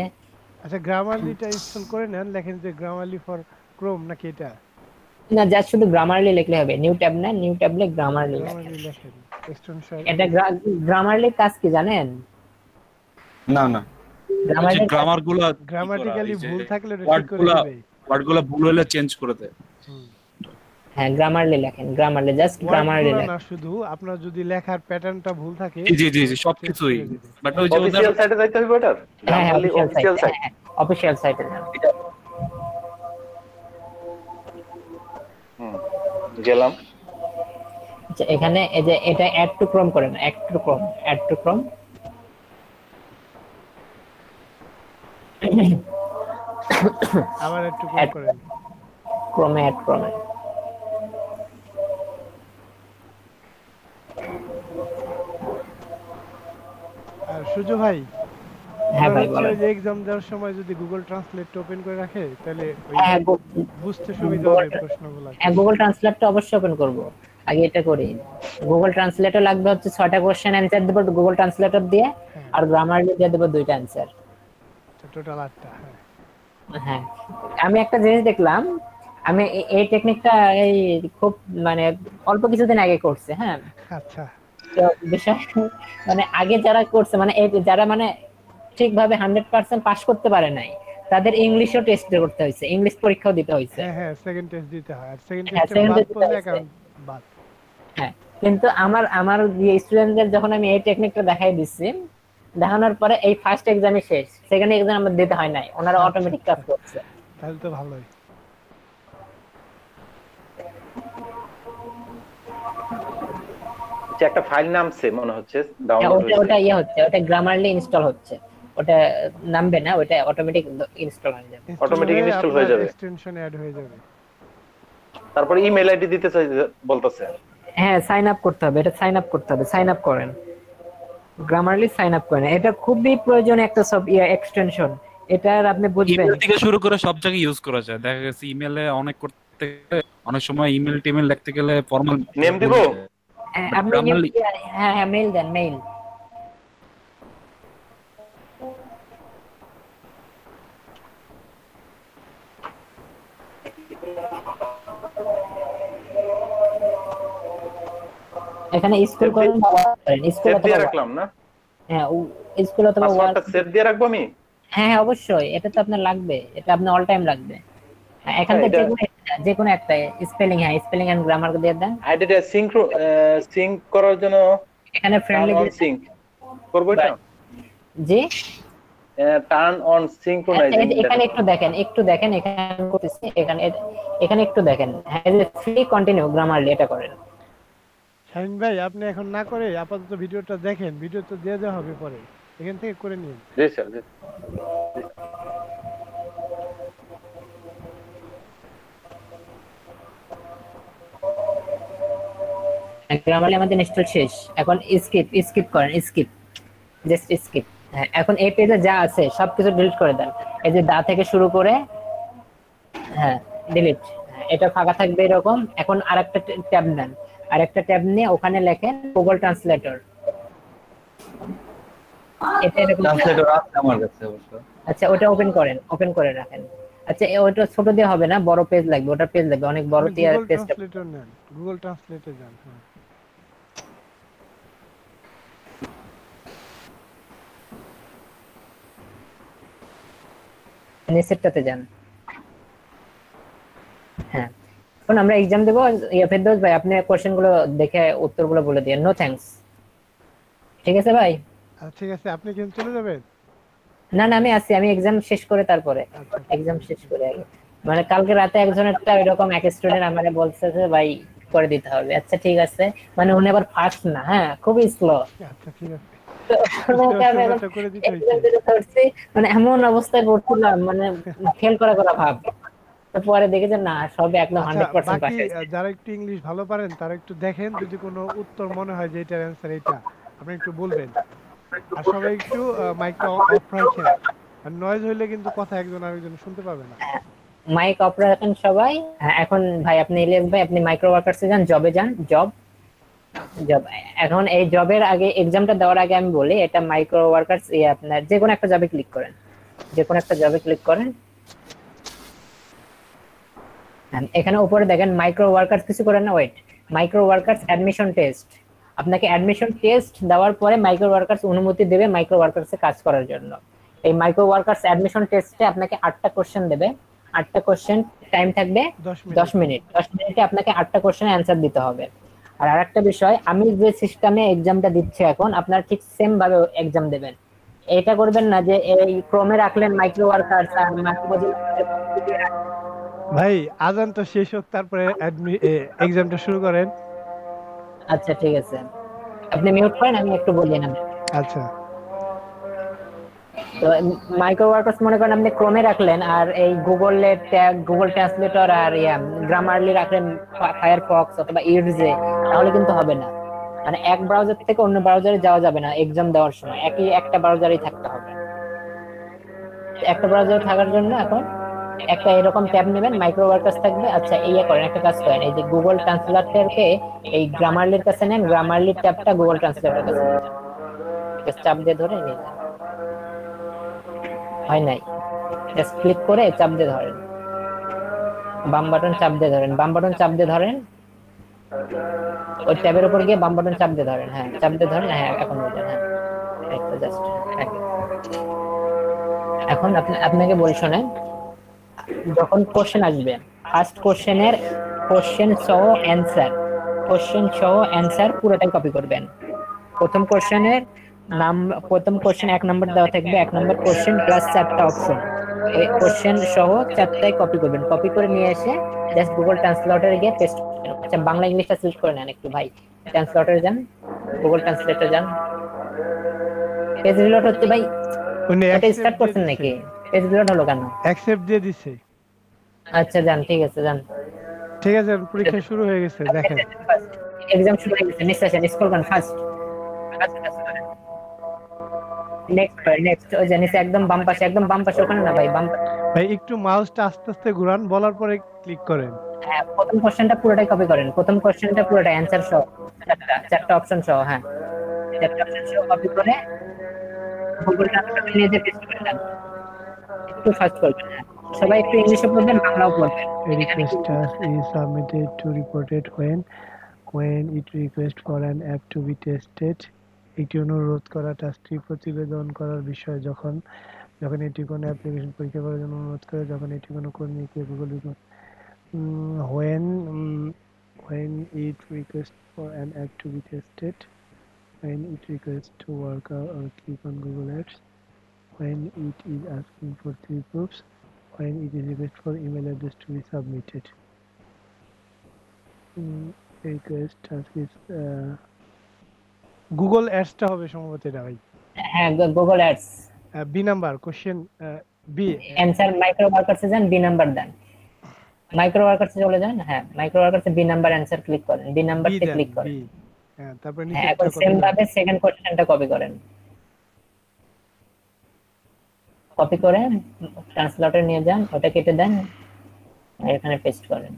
আচ্ছা, গ্রামারলিটা ইনস্টল করে নেন, লেখেন যে গ্রামারলি ফর ক্রোম নাকি এটা? না, জাস্ট শুধু গ্রামারলি লিখলে হবে। নিউ ট্যাব না, নিউ ট্যাবে গ্রামারলি লেখেন। এক্সটেনশন এটা গ্রামারলি কাজ কি জানেন? না না, গ্রামাটিক্যালি ভুল থাকলে এটা ঠিক করে দিবে। ওয়ার্ডগুলো ভুল হলে চেঞ্জ করে দেয়। হ্যাঁ, গ্রামারলি লেখেন, গ্রামারলি, জাস্ট গ্রামারলি লেখেন। না, শুধু আপনার যদি লেখার প্যাটার্নটা ভুল থাকে। জি জি জি, সবকিছুই। বাট ওই যে অফিশিয়াল সাইটে যাইতে হবে ওটা। হ্যাঁ, অফিশিয়াল সাইট, অফিশিয়াল সাইটে যান। গেলাম। আচ্ছা, এখানে এই যে এটা অ্যাড টু ক্রোম করেন, অ্যাড টু ক্রোম। আবার একটু ক্রোম করেন, ক্রোমে অ্যাড ক্রোমে। আর সুজু ভাই, হ্যাঁ ভাই বলেন। যে এক্সাম দেওয়ার সময় যদি গুগল ট্রান্সলেট ওপেন করে রাখে তাহলে বুঝতে সুবিধা হবে প্রশ্নগুলো। হ্যাঁ, গুগল ট্রান্সলেটটা অবশ্যই ওপেন করব। আগে এটা করি। গুগল ট্রান্সলেটও লাগবে হচ্ছে 6টা কোশ্চেন অ্যানসার দেব গুগল ট্রান্সলেটর দিয়ে, আর গ্রামারলি দিয়ে দেব 2টা অ্যানসার, টোটাল 8টা। হ্যাঁ, আমি একটা জিনিস দেখলাম, আমি এই টেকনিকটা এই খুব মানে অল্প কিছুদিন আগে করছে। হ্যাঁ, আচ্ছা, তো বিষয় মানে আগে যারা করছে, মানে যারা মানে ঠিকভাবে 100% পাস করতে পারে নাই, তাদের ইংলিশও টেস্ট করতে হয়েছে, ইংলিশ পরীক্ষাও দিতে হয়েছে। হ্যাঁ, সেকেন্ড টেস্ট দিতে হয়, আর সেকেন্ড টেস্টে বাদ পড়লে অ্যাকাউন্ট বাদ। হ্যাঁ, কিন্তু আমার স্টুডেন্টদের যখন আমি এই টেকনিকটা দেখাই দিচ্ছি, দেখানোর পরে এই ফার্স্ট এক্সামই শেষ, সেকেন্ড এক্সাম আমাদের দিতে হয় নাই, ওনারা অটোমেটিক কাজ করছে। তাহলে তো ভালোই। একটা ফাইল নামছে মনে হচ্ছে, ডাউনলোড হচ্ছে। ওটা হচ্ছে, ওটা গ্রামারলি ইনস্টল হচ্ছে, ওটা নামবে না, ওটা অটোমেটিক ইনস্টল হয়ে যাবে, অটোমেটিক ইনস্টল হয়ে যাবে, এক্সটেনশন অ্যাড হয়ে যাবে। তারপর ইমেল আইডি দিতে চাই বলতেছে। হ্যাঁ, সাইন আপ করতে হবে, এটা সাইন আপ করতে হবে, সাইন আপ করেন, গ্রামারলি সাইন আপ করেন। এটা খুবই প্রয়োজনীয় একটা সব এক্সটেনশন, এটা আপনি বুঝবেন। ইমেল থেকে শুরু করে সব জায়গায় ইউজ করা যায়। দেখা গেছে ইমেলে অনেক করতে গেলে, অনেক সময় ইমেল টিমেল লিখতে গেলে ফর্মাল নেম দিব। আপনি হ্যাঁ মেইল দেন, মেইল। এখানে স্কুল করেন, স্কুল দিয়ে রাখলাম না? হ্যাঁ, স্কুল অথবা পাসওয়ার্ডটা সেভ দিয়ে রাখবো আমি। হ্যাঁ অবশ্যই, এটা তো আপনার লাগবে, এটা আপনার অল টাইম লাগবে। এখান থেকে যে কোনো একটা স্পেলিং, হ্যাঁ স্পেলিং এন্ড গ্রামার দিয়ে দেন। আইডিটা সিঙ্ক করার জন্য এখানে ফ্রেন্ডলি সিঙ্ক করব এটা। জি, টার্ন অন সিঙ্ক্রোনাইজিং। এখানে একটু দেখেন এখানে করতেছি, এখানে একটু দেখেন। হ্যাঁ, এই যে ফ্রি কন্টিনিউ গ্রামারলি, এটা করেন। শাহিন ভাই, আপনি এখন না করে আপাতত ভিডিওটা দেখেন, ভিডিও তো দিয়ে দেওয়া হবে পরে, এখান থেকে করে নিন। জি স্যার, জি। গ্রামারলি আমাদের ইনস্টল শেষ, এখন স্কিপ করেন, জাস্ট স্কিপ। হ্যাঁ, এখন এই পেজে যা আছে সবকিছু ডিলিট করে দেন, এই যে দা থেকে শুরু করে, হ্যাঁ ডিলিট, এটা ফাঁকা থাকবে এরকম। এখন আরেকটা ট্যাব নেন, আরেকটা ট্যাব নিয়ে ওখানে লেখেন গুগল ট্রান্সলেটর। এটা এরকম ট্রান্সলেটর আছে আমার কাছে অবশ্য। আচ্ছা, ওটা ওপেন করে রাখেন। আচ্ছা ওটা ছোট দিয়ে হবে না, বড় পেজ লাগবে, ওটা পেজ লাগবে অনেক বড় দিয়ে গুগল পেজটা। ট্রান্সলেটর নেন, গুগল ট্রান্সলেটে যান। হ্যাঁ নিচেরটাতে যান। হ্যাঁ এখন আমরা এক্সাম দেবো। ফেরদৌস ভাই আপনি কোশ্চেন গুলো দেখে উত্তরগুলো বলে দিন। No thanks. ঠিক আছে ভাই? ঠিক আছে, আপনি কি চলে যাবেন? না না আমি আছি, আমি এক্সাম শেষ করে তারপরে, এক্সাম শেষ করে আগে। মানে কালকে রাতে একজনেরটা এরকম এক স্টুডেন্ট আমারে বলছে যে ভাই করে দিতে হবে। আচ্ছা ঠিক আছে, মানে উনি আবার ফাস্ট না, হ্যাঁ খুবই স্লো। আচ্ছা ঠিক আছে, করে দিতে হইছে। মানে এমন অবস্থায় পড়ছিলাম মানে ফেল করা করা ভাব। পরে দেখে যে না সবে একদম 100% পাস বাকি হয়েছে। যারা একটু ইংলিশ ভালো পারেন তারা একটু দেখেন, যদি কোনো উত্তর মনে হয় যে এটার অ্যান্সার এটা, আপনি একটু বলবেন। আর সবাই একটু মাইকটা অফ রাখেন, আর নয়েজ হইলে কিন্তু কথা একজন আরেকজন শুনতে পাবে না। মাইক অফ রাখেন সবাই। হ্যাঁ এখন ভাই আপনি ইলিয়াস ভাই আপনি মাইক্রো ওয়ার্কার্সে যান, জবে যান, জব। এখন এই জবের আগে এক্সামটা দেওয়ার আগে আমি বলি এটা মাইক্রো ওয়ার্কার্স আপনার যে কোনো একটা জবে ক্লিক করেন, যে কোনো একটা জবে ক্লিক করেন। এখানে উপরে দেখেন মাইক্রো ওয়ার্কার্স কিছু করেন না, wait, micro workers admission test. আপনাকে অ্যাডমিশন টেস্ট দেওয়ার পরে মাইক্রো ওয়ার্কার্স অনুমতি দেবে মাইক্রো ওয়ার্কার্সে কাজ করার জন্য। এই মাইক্রো ওয়ার্কার্স অ্যাডমিশন টেস্টে আপনাকে 8টা কোশ্চেন দেবে, 8টা কোশ্চেন, টাইম থাকবে 10 মিনিট। 10 মিনিটে আপনাকে 8টা কোশ্চেনের অ্যানসার দিতে হবে। আর আরেকটা বিষয়, আমি যে সিস্টেমে এক্সামটা দিচ্ছি এখন আপনারা ঠিক সেম ভাবে এক্সাম দেবেন। এটা করবেন না যে এই ক্রমে রাখলেন মাইক্রো ওয়ার্কার্স আর ভাই আজান তো শেষ হোক, তারপরে এক্সামটা শুরু করেন। আচ্ছা ঠিক আছে, আপনি মিউট করেন, আমি একটু বলি না। আচ্ছা তো মাইক্রো ওয়ার্কার্স মনে করেন আপনি ক্রমে রাখলেন, আর এই গুগলে ট্যাগ, গুগল ট্রান্সলেটর আর গ্রামারলি রাখলেন ফায়ারফক্স অথবা ইডজে, তাহলে কিন্তু হবে না। মানে এক ব্রাউজার থেকে অন্য ব্রাউজারে যাওয়া যাবে না এক্সাম দেওয়ার সময়, একই একটা ব্রাউজারেই থাকতে হবে। একটা ব্রাউজারে থাকার জন্য এখন একটা এরকম ট্যাব নেবেন, মাইক্রো ওয়ার্কার্স থাকবে। আচ্ছা ইয়ে করেন, একটা কাজ করেন, এই যে গুগল ট্রান্সলেটরকে এই গ্রামারলির কাছে নেন, গ্রামারলির ট্যাবটা গুগল ট্রান্সলেটরের কাছে নিয়ে যান। চাপ দিয়ে ধরে নিয়ে যান। হয় নাই, জাস্ট ক্লিক করে চাপ দিয়ে ধরেন, বাম বাটন চাপ দিয়ে ধরেন, বাম বাটন চাপ দিয়ে ধরেন, ওই ট্যাবের উপর গিয়ে বাম বাটন চাপ দিয়ে ধরেন। হ্যাঁ চাপ দিয়ে ধরেন, হ্যাঁ এখন বুঝলেন। হ্যাঁ একটা জাস্ট এখন আপনাকে বলি শোনেন, যখন কোশ্চেন আসবে ফার্স্ট কোশ্চেনের কোশ্চেন সহ অ্যানসার, কোশ্চেন সহ অ্যানসার পুরোটাই কপি করবেন। প্রথম কোশ্চেনের নাম, প্রথম কোশ্চেন 1 নম্বর দেওয়া থাকবে, 1 নম্বর কোশ্চেন প্লাস 4টা অপশন, এই কোশ্চেন সহ 4টাই কপি করবেন। কপি করে নিয়ে এসে জাস্ট গুগল ট্রান্সলেটরে গিয়ে পেস্ট করবেন। আচ্ছা বাংলা ইংলিশটা সিলেক্ট করে নেন একটু ভাই, ট্রান্সলেটরে যান, গুগল ট্রান্সলেটরে যান। পেজ রিলোড হচ্ছে ভাই, এটা স্টার্ট করছেন নাকি? পেজ রিলোড হলো কেন? অ্যাকসেপ্ট দিয়ে দিছে। আচ্ছা যান, ঠিক আছে যান। ঠিক আছে, পরীক্ষা শুরু হয়ে গেছে, দেখেন এক্সাম শুরু হয়ে গেছে, নিচে আসেন, স্ক্রল করেন ফার্স্ট। নেক্সট নেক্সট, ওই যে নিচে একদম বাম পাশে, একদম বাম পাশে ওখানে না ভাই, বাম ভাই একটু মাউসটা আস্তে আস্তে ঘোরান, বলার পরে ক্লিক করেন। হ্যাঁ প্রথম কোশ্চেনটা পুরোটাই কপি করেন, প্রথম কোশ্চেনটা পুরোটা অ্যানসার সহ, চারটা অপশন সহ। হ্যাঁ চারটা অপশন সহ কপি করে গুগল ট্রান্সলেটরে নিয়ে যে পেস্ট করে দেন। একটু ফাস্ট করবেন, হ্যাঁ সবাই একটু ইংলিশে পড়বেন, বাংলাও পড়বেন। Request task is submitted to reported when it request for an app to be tested. এটি অনুরোধ করা টাস্কটি প্রতিবেদন করার বিষয় যখন এটি কোনো অ্যাপ্লিকেশন পরীক্ষা করার জন্য অনুরোধ করে, যখন এটি কোনো কর্মীকে Google when it requests for an app to be tested, when it requests to work or click on Google Ads, when it is asking for 3 proofs, when it is request for email address to be submitted. Request task is Google Ads টা হবে সম্ভবত এটা ভাই। হ্যাঁ Google ads. B number question, B answer micro ওয়ার্কার্সে যান, বি নাম্বার দেন, মাইক্রো ওয়ার্কার্সে চলে যান। হ্যাঁ মাইক্রো ওয়ার্কার্সে বি নাম্বার অ্যানসার ক্লিক করেন, বি নাম্বারতে ক্লিক করেন। হ্যাঁ তারপর নিচে এখন সেম ভাবে সেকেন্ড কোশ্চেনটা কপি করেন, কপি করে ট্রান্সলেটরে নিয়ে যান, ওটা কেটে দেন, আর এখানে পেস্ট করেন।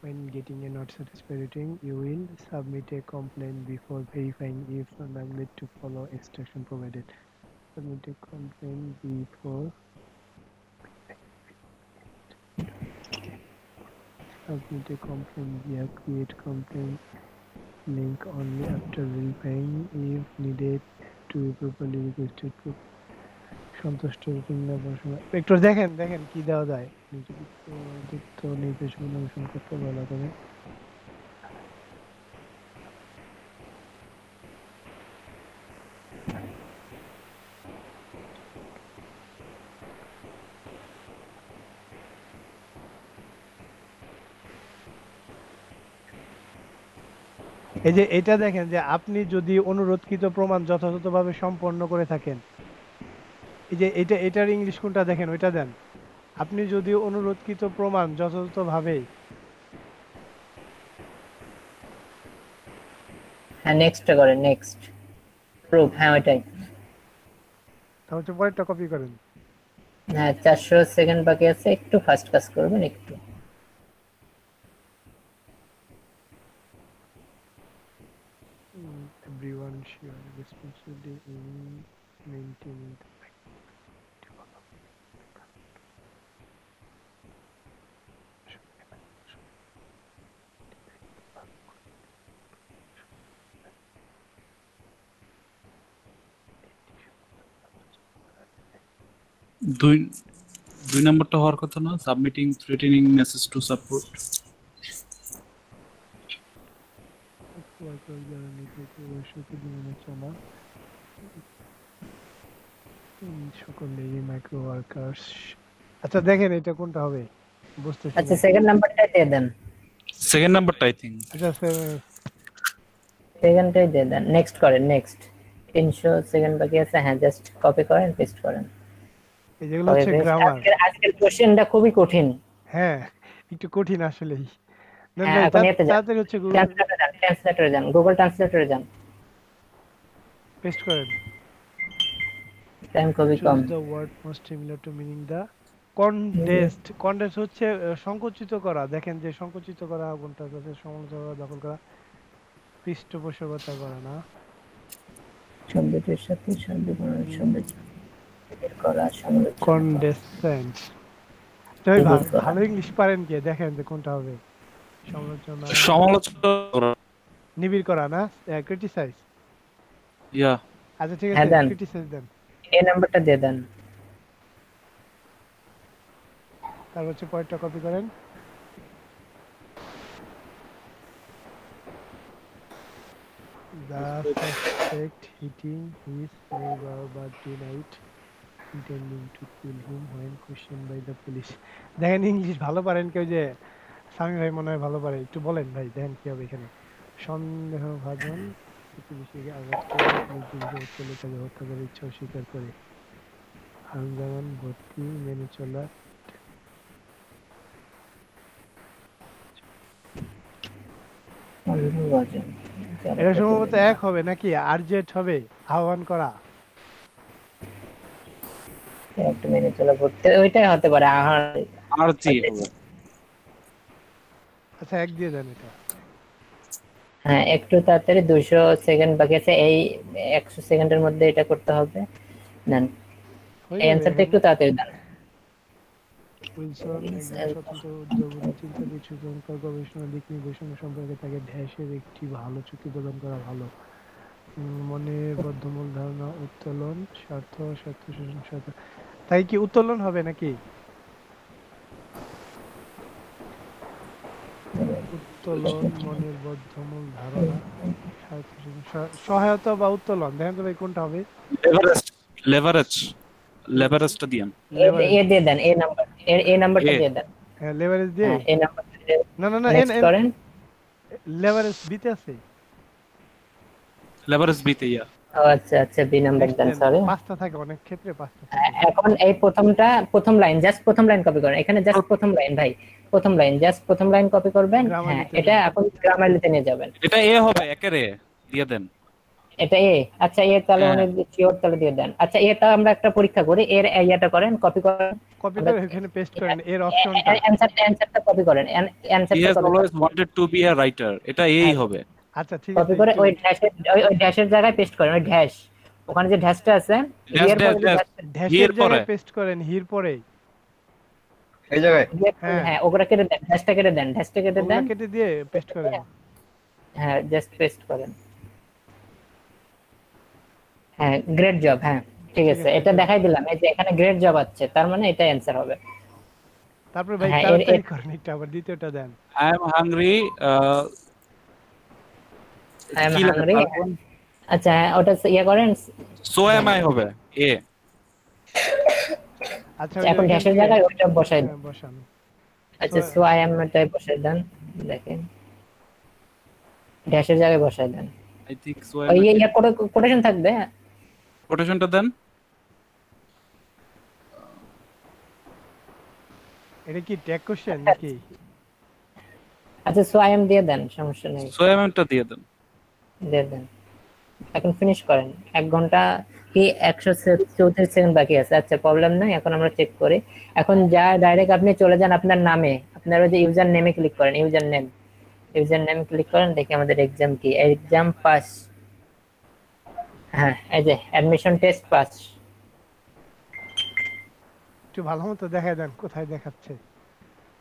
When getting a not satisfactory rating, you will submit a complaint before verifying if unlikely to follow instruction provided. Submit a complaint before submit a complaint via create complaint link only after verifying if needed to be properly requested proof. সন্তুষ্ট কিংবা একটু দেখেন দেখেন কি দেওয়া যায় নিযুক্ত নির্দেশনা অনুসরণ করতে বলা করে এই যে এটা দেখেন যে আপনি যদি অনুরোধকৃত প্রমাণ যথাযথভাবে সম্পন্ন করে থাকেন এই যে এটার ইংলিশ কোনটা দেখেন ওইটা দেন আপনি যদি অনুরোধকৃত প্রমাণ যথাযথভাবে হ্যাঁ নেক্সট করেন নেক্সট প্রুফ হ্যাঁ ওইটাই তাহলে পরেরটা কপি করেন হ্যাঁ 400 সেকেন্ড বাকি আছে একটু ফাস্ট কাজ করবেন একটু everyone share responsibility in maintaining the দুই নম্বরটা হওয়ার কথা না submitting threatening message to support সকলে মাইক্রো ওয়ার্কার্স আচ্ছা দেখেন এটা কোনটা হবে বুঝতেছি আচ্ছা সেকেন্ড নাম্বারটা দিয়ে দেন সেকেন্ড নাম্বারটা আই থিং আচ্ছা সেকেন্ডটাই দিয়ে দেন নেক্সট করেন নেক্সট 300 সেকেন্ড বাকি আছে হ্যাঁ জাস্ট কপি করেন পেস্ট করেন এই যেগুলো হচ্ছে গ্রামার আজকের কোশ্চেনটা খুবই কঠিন হ্যাঁ একটু কঠিন আসলেই না হ্যাঁ, এখন এতে যান। তাড়াতাড়ি হচ্ছে ট্রান্সলেটরে যান গুগল ট্রান্সলেটরে যান পেস্ট করেন টাইম খুবই কম the word most similar to meaning the condensed হচ্ছে সংকুচিত করা দেখেন যে সংকুচিত করা কোনটা আছে সমালোচনা দখল করা পৃষ্ঠপোষকতা করা না শব্দটির সাথে শব্দ শব্দ এর করা সমালোচনা কন্ডেসেন্ট তাই ভালো ইংলিশ পারেন কি দেখেন যে কোনটা হবে সমালোচনা নিবিড় করা না ক্রিটিসাইজ ইয়া আচ্ছা ঠিক আছে ক্রিটিসাইজ দেন এই নাম্বারটা দিয়ে দেন তারপর হচ্ছে পয়েন্টটা কপি করেন the suspect hitting his neighbor tonight intending to kill him when questioned by the police দেখেন ইংলিশ ভালো পারেন কেউ যে সামি ভাই মনে হয় ভালো পারে একটু বলেন ভাই দেখেন কি হবে এখানে সন্দেহভাজন প্রতিবেশীকে আঘাত করে নির্দিষ্ট চলে তাকে হত্যা করার ইচ্ছা স্বীকার করে হামজামান ভর্তি মেনে চলা এটা সম্ভবত এক হবে নাকি আরজেট হবে আহ্বান করা একটু মেনে চলা ভর্তি ওইটাই হতে পারে আরজি হবে আচ্ছা এক দিয়ে দেন এটা হ্যাঁ একটু তাড়াতাড়ি 200 সেকেন্ড বাকি আছে এই 100 সেকেন্ডের মধ্যে এটা করতে হবে নেন অ্যানসারটা একটু তাড়াতাড়ি দেন উইলসন একজন স্বতন্ত্র উদ্যোগী চিন্তাবিদ সুচরিতার গবেষণা দিক নির্দেশনা সম্পর্কে তাকে ড্যাশের একটি ভালো চুক্তি প্রদান করা ভালো মনের বদ্ধমূল ধারণা উত্তোলন স্বার্থ সহিংসতা তাই কি উত্তোলন হবে নাকি উত্তোলন মনের বদ্ধমূল ধারণা সহায়তা বা উত্তোলন দেখেন তো ভাই কোনটা হবে লেভারেজটা দিন এ দিয়ে দেন এই নাম্বারটা দিয়ে দেন হ্যাঁ লেভারেজ দিয়ে এই নাম্বার না না না করেন লেভারেজ বিতে আছে লেভারেজ বিতে ইয়া আচ্ছা আচ্ছা বি নাম্বার দেন সরি পাঁচটা থাকে অনেক ক্ষেত্রে পাঁচটা এখন এই প্রথম লাইন জাস্ট প্রথম লাইন কপি করেন এখানে জাস্ট প্রথম লাইন ভাই প্রথম লাইন জাস্ট প্রথম লাইন কপি করবেন হ্যাঁ এটা এখন গ্রামারলিতে নিয়ে যাবেন এটা এ হবে একেরে দিয়ে দেন এটা এ আচ্ছা এ তাহলে অনেক শিওর তাহলে দিয়ে দেন আচ্ছা এটা আমরা একটা পরীক্ষা করি এর এইটা করেন কপি করেন এখানে পেস্ট করেন এর অপশনটা অ্যানসারটা কপি করেন অ্যানসারটা copy always wanted to be a writer এটা এই হবে আচ্ছা ঠিক আছে কপি করে ওই ড্যাশের জায়গায় পেস্ট করেন ওই ড্যাশ ওখানে যে ড্যাশটা আছে ড্যাশের জায়গায় পেস্ট করেন হির পরে এই জায়গায় হ্যাঁ ওগুলা কেটে দেন, ড্যাশটা কেটে দেন, ড্যাশটা কেটে ওগুলা দেন, কেটে দিয়ে পেস্ট করেন। হ্যাঁ জাস্ট পেস্ট করেন। হ্যাঁ গ্রেট জব, হ্যাঁ ঠিক আছে, এটা দেখাই দিলাম, এই যে এখানে গ্রেট জব আছে, তার মানে এটা অ্যানসার হবে। তারপর ভাই হ্যাঁ তাড়াতাড়ি করেন, এটা আবার দ্বিতীয়টা দেন। I am hungry, I am কি লেখা হাংরি। তারপর? আচ্ছা হ্যাঁ ওটা ইয়ে করেন। সো এম আই হবে এ। আচ্ছা এখন ড্যাশের জায়গায় ওইটা বসাই দেন। বসান। আচ্ছা সো আই এম টাই বসাই দেন, দেখেন ড্যাশের জায়গায় বসাই দেন। আই থিংক সো ওই এম ইয়ে কোটেশন থাকবে। কোটেশনটা দেন। এটা কি ট্যাগ কোশ্চেন নাকি? আচ্ছা সো আই এম দিয়ে দেন, সমস্যা নেই, সো এম টা দিয়ে দেন। দিয়ে দেন। এখন ফিনিশ করেন, 1 ঘন্টা কি 134 সেকেন্ড বাকি আছে। আচ্ছা প্রবলেম নাই, এখন আমরা চেক করি। এখন যা ডাইরেক্ট আপনি চলে যান আপনার নামে, আপনার ওই যে ইউজার নেমে ক্লিক করেন, ইউজার নেম ক্লিক করেন, দেখি আমাদের এক্সাম কি, এক্সাম পাস। হ্যাঁ এই যে অ্যাডমিশন টেস্ট পাস। একটু ভালো মতো দেখায় দেন কোথায় দেখাচ্ছে।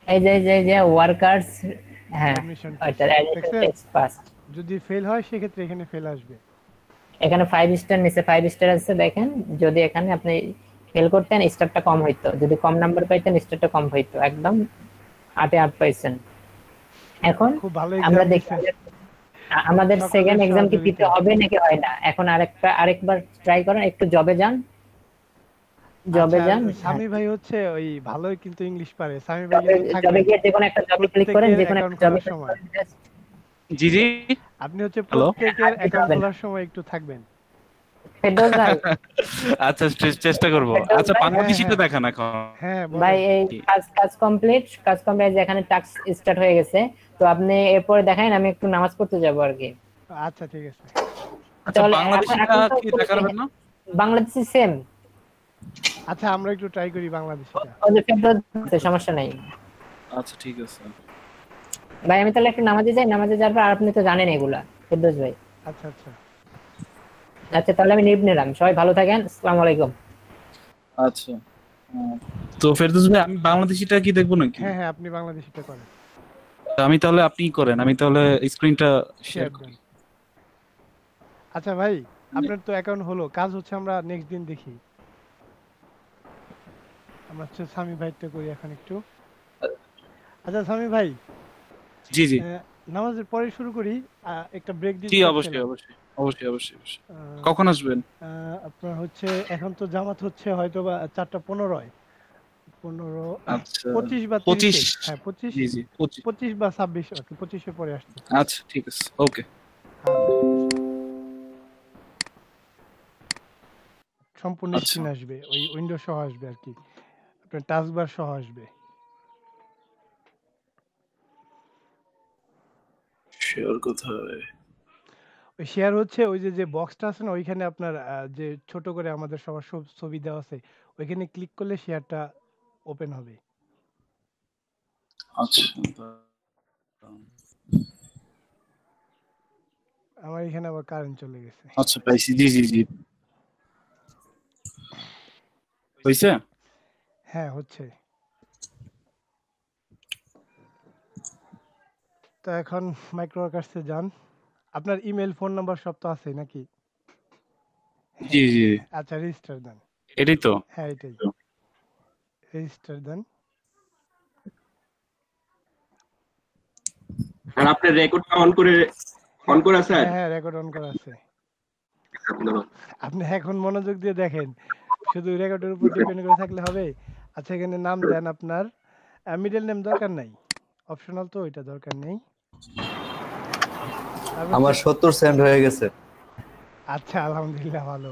এই যে ওয়ার্কার্স, হ্যাঁ Admission ওইটা test, অ্যাডমিশন দেখছেন? Test pass. যদি ফেল হয় সেক্ষেত্রে এখানে ফেল আসবে। এখানে 5 স্টার নিচে 5 স্টার আছে দেখেন, যদি এখানে আপনি ফেল করতেন স্টারটা কম হইতো, যদি কম নাম্বার পাইতেন স্টারটা কম হইতো, একদম 8 পাইছেন। এখন খুব ভালো আমরা এক্সাম দেখি দিয়েছেন। আমাদের সকলের সেকেন্ড এক্সাম কি দিতে সহযোগিতা। হবে নাকি হয় না। এখন আরেকবার ট্রাই করেন, একটু জবে যান, জবে আচ্ছা, যান। সামি ভাই হচ্ছে ওই ভালোই কিন্তু ইংলিশ পারে। সামি ভাই কিন্তু জবে থাকবেন গিয়ে যেকোনো একটা জবে ক্লিক করেন, প্রত্যেকের যেকোনো অ্যাকাউন্ট একটা জবে খোলার ক্লিক সময়। করেন just জি জি আপনি হচ্ছে হ্যালো প্রত্যেকের আর দিতে অ্যাকাউন্ট হবে না। খোলার সময় একটু থাকবেন। ফেরদৌস ভাই, আচ্ছা চেষ্টা করব। আচ্ছা বাংলাদেশিটা দেখান এখন। হ্যাঁ ভাই বলেন। এই কাজ কমপ্লিট, যেখানে টাস্ক স্টার্ট হয়ে গেছে, তো আপনি এরপরে দেখান, আমি একটু নামাজ পড়তে যাব আর কি। আচ্ছা ঠিক আছে। আচ্ছা তাহলে বাংলাদেশিটা এখন তো কি দেখাবেন না? বাংলাদেশি সেম। আচ্ছা আমরা একটু ট্রাই করি বাংলাদেশিটা। ওই যে ফেরদৌস আছে, সমস্যা নাই। আচ্ছা ঠিক আছে। ভাই আমি তাহলে একটু নামাজে যাই, নামাজে যাওয়ার পর আপনি তো জানেন এগুলা ফেরদৌস ভাই। আচ্ছা আচ্ছা আচ্ছা তাহলে আমি নিব নিলাম, সবাই ভালো থাকেন, আসসালামু আলাইকুম। আচ্ছা তো ফেরদৌস ভাই আমি বাংলাদেশিটা কি দেখবো নাকি? হ্যাঁ হ্যাঁ আপনি বাংলাদেশিটা করেন। আমি তাহলে আপনি করেন, আমি তাহলে স্ক্রিনটা শেয়ার শেয়ার করি। দেন। আচ্ছা ভাই আপনার তো অ্যাকাউন্ট হলো, কাজ হচ্ছে আমরা নেক্সট দিন দেখি। আমরা হচ্ছে সামি ভাইটা করি এখন একটু। আচ্ছা সামি ভাই, জি জি নামাজের পরে শুরু করি, একটা ব্রেক দিতে জি চাচ্ছিলাম। অবশ্যই। কখন আসবেন? আপনার হচ্ছে এখন তো জামাত হচ্ছে হয়তো বা 4:15 15 আচ্ছা 25 বা 25 30 হ্যাঁ 25 জি জি 25 25 বা 26 আর কি, 25 এর পরে আসছে। আচ্ছা ঠিক আছে ওকে। সম্পূর্ণ আচ্ছা স্ক্রিন আসবে, ওই উইন্ডো সহ আসবে আর কি, আপনার টাস্ক বার সহ আসবে। শেয়ার কোথায়? ওই শেয়ার হচ্ছে ওই যে বক্সটা আছে না, ওইখানে আপনার যে ছোট করে আমাদের সবার সব ছবি দেওয়া আছে, ওইখানে ক্লিক করলে শেয়ারটা ওপেন হবে। আচ্ছা আমার এখানে আবার কারেন্ট চলে গেছে। আচ্ছা পাইছি, জি জি জি হইছে। হ্যাঁ হচ্ছে। তো এখন মাইক্রো ওয়ার্কার্সে যান, আপনার ইমেল ফোন নাম্বার সব তো আছে নাকি? জি জি আচ্ছা রেজিস্টার দেন। এটাই তো। হ্যাঁ এটাই, রেজিস্টার দেন। আর আপনার রেকর্ডটা অন করে আছে? হ্যাঁ হ্যাঁ রেকর্ড অন করা আছে। আপনি এখন মনোযোগ দিয়ে দেখেন, শুধু রেকর্ডের উপর ডিপেন্ড করে থাকলে হবে? আচ্ছা এখানে নাম দেন আপনার, মিডল নেম দরকার নাই, অপশনাল তো, ওইটা দরকার নেই। আমার 70 সেন্ট হয়ে গেছে। আচ্ছা আলহামদুলিল্লাহ ভালো।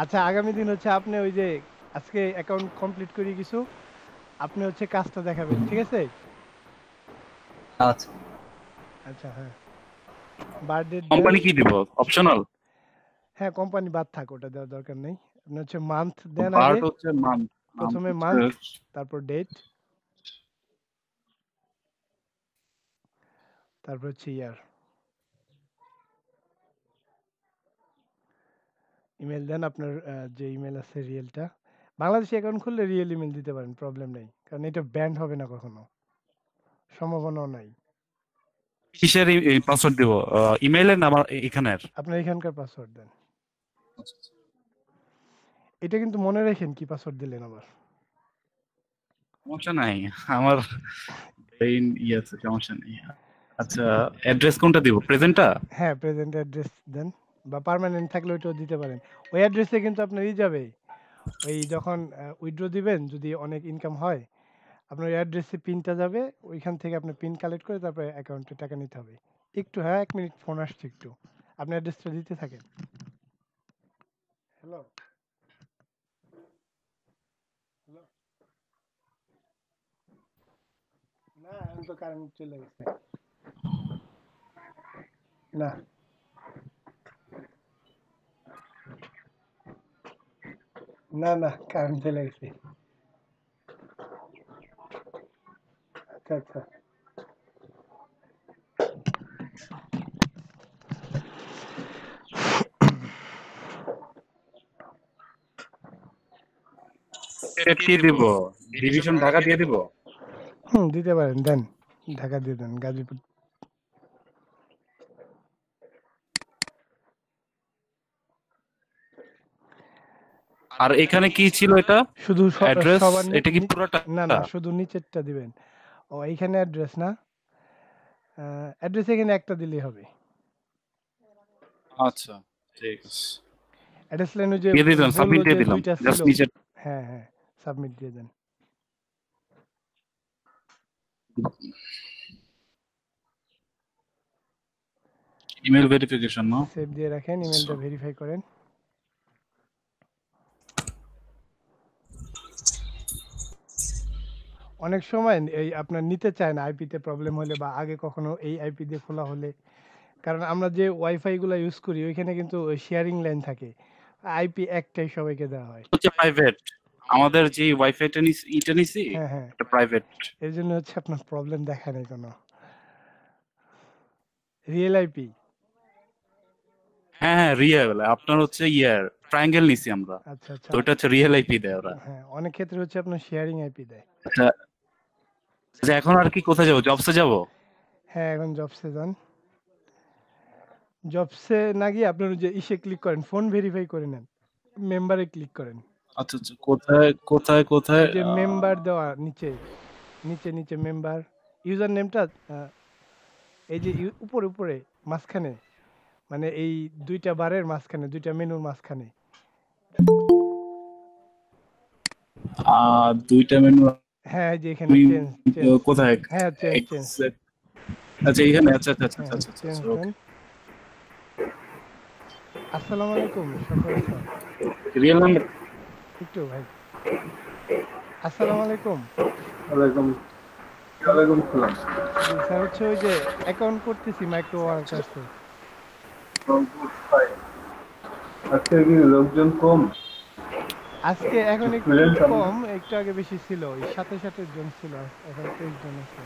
আচ্ছা আগামী দিন হচ্ছে আপনি ওই যে আজকে অ্যাকাউন্ট কমপ্লিট করে কিছু, আপনি হচ্ছে কাজটা দেখাবেন, ঠিক আছে? আচ্ছা আচ্ছা হ্যাঁ বার্থডে কোম্পানি কি দিব? অপশনাল? হ্যাঁ কোম্পানি বাদ থাক, ওটা দেওয়ার দরকার নেই। আপনি হচ্ছে মান্থ দেন আগে, বার্ট হচ্ছে মান্থ, প্রথমে মান্থ, তারপর ডেট, তারপর হচ্ছে ইয়ার। ইমেল দেন আপনার যে ইমেল আছে রিয়েলটা, বাংলাদেশে অ্যাকাউন্ট খুললে রিয়েল ইমেল দিতে পারেন, প্রবলেম নেই, কারণ এটা ব্যান্ড হবে না কখনো, সম্ভাবনাও নাই। কিসের পাসওয়ার্ড দিব? ইমেইলের না আমার এখানের? আপনার এখানকার পাসওয়ার্ড দেন। এটা কিন্তু মনে রাখেন কি পাসওয়ার্ড দিলেন আবার। সমস্যা নাই, আমার ব্রেইন আছে, সমস্যা নেই। আচ্ছা, অ্যাড্রেস কোনটা দিব? প্রেজেন্টটা? হ্যাঁ, প্রেজেন্ট অ্যাড্রেস দেন, বা পার্মানেন্ট থাকলে ওইটাও দিতে পারেন। ওই অ্যাড্রেসে কিন্তু আপনার যাবে, ওই যখন উইথড্র দিবেন, যদি অনেক ইনকাম হয়, আপনার অ্যাড্রেসে পিনটা যাবে, ওইখান থেকে আপনি পিন কালেক্ট করে তারপরে অ্যাকাউন্টে টাকা নিতে হবে। একটু, হ্যাঁ 1 মিনিট ফোন আসছে একটু, আপনি অ্যাড্রেসটা দিতে থাকেন। হ্যালো, না এখন তো কারেন্ট চলে গেছে। না না না কারেন্ট চলে গেছে। আচ্ছা আচ্ছা, কি দিব? ডিভিশন ঢাকা দিয়ে দিব? দিতে পারেন, দেন ঢাকা দিয়ে দেন, গাজীপুর। আর এখানে কি ছিল এটা? শুধু অ্যাড্রেস? সবার এটা কি পুরোটা? না না, শুধু নিচেরটা দিবেন। ও এইখানে অ্যাড্রেস না, অ্যাড্রেস এখানে একটা দিলেই হবে। আচ্ছা ঠিক আছে, অ্যাড্রেস লাইন যে দিয়ে দিলাম, সাবমিট দিয়ে দিলাম, দুইটা জাস্ট ছিল। নিচে। হ্যাঁ হ্যাঁ, সাবমিট দিয়ে দেন। ইমেল ভেরিফিকেশন না? সেভ দিয়ে রাখেন, ইমেলটা ভেরিফাই করেন। অনেক সময় এই আপনার নিতে চায় না আইপিতে প্রবলেম হলে, বা আগে কখনো এই আইপি দিয়ে খোলা হলে, কারণ আমরা যে ওয়াইফাই গুলো ইউজ করি ওইখানে কিন্তু শেয়ারিং লাইন থাকে, আইপি একটাই সবাইকে দেওয়া হয়। হচ্ছে প্রাইভেট, আমাদের যে ওয়াইফাইটা এটা নিছি হ্যাঁ হ্যাঁ, এটা প্রাইভেট। এর জন্য হচ্ছে আপনার প্রবলেম দেখা নেই কোনো। Real IP? হ্যাঁ হ্যাঁ রিয়েল, আপনার হচ্ছে ট্রায়াঙ্গেল নিছি আমরা। আচ্ছা আচ্ছা, তো এটা হচ্ছে রিয়েল আইপি দেয় ওরা। হ্যাঁ অনেক ক্ষেত্রে হচ্ছে আপনার শেয়ারিং আইপি দেয়। আচ্ছা, এখন আর কি কোথায় যাব? জবসে যাব? হ্যাঁ এখন জবসে যান। জবসে না গিয়ে আপনার যে ইসে ক্লিক করেন, ফোন ভেরিফাই করে নেন, মেম্বারে ক্লিক করেন। আচ্ছা আচ্ছা, কোথায় কোথায় কোথায়? যে মেম্বার দেওয়া নিচে নিচে নিচে মেম্বার, ইউজার নেমটা এই যে উপরে উপরে মাঝখানে, মানে এই দুইটা বারের মাঝখানে, দুইটা মেনুর মাঝখানে। দুইটা মেনু? হ্যাঁ যে এখানে চেঞ্জ কোথায়? হ্যাঁ চেঞ্জ। আচ্ছা এখানে, আচ্ছা আচ্ছা আচ্ছা আচ্ছা চেঞ্জ আচ্ছা, ওকে। আসসালামু আলাইকুম সরকার স্যার। রিয়েল নাম্বার একটু ভাই, আসসালামু আলাইকুম। ওয়ালাইকুম ওয়ালাইকুম আসসালাম। স্যার হচ্ছে ওই যে অ্যাকাউন্ট করতেছি মাইক্রো ওয়ার্কার্সে। আজকে কি লোকজন কম? আজকে এখন একটু কম, একটু আগে বেশি ছিল, ওই 27 জন ছিল, এখন 23 জন আছে।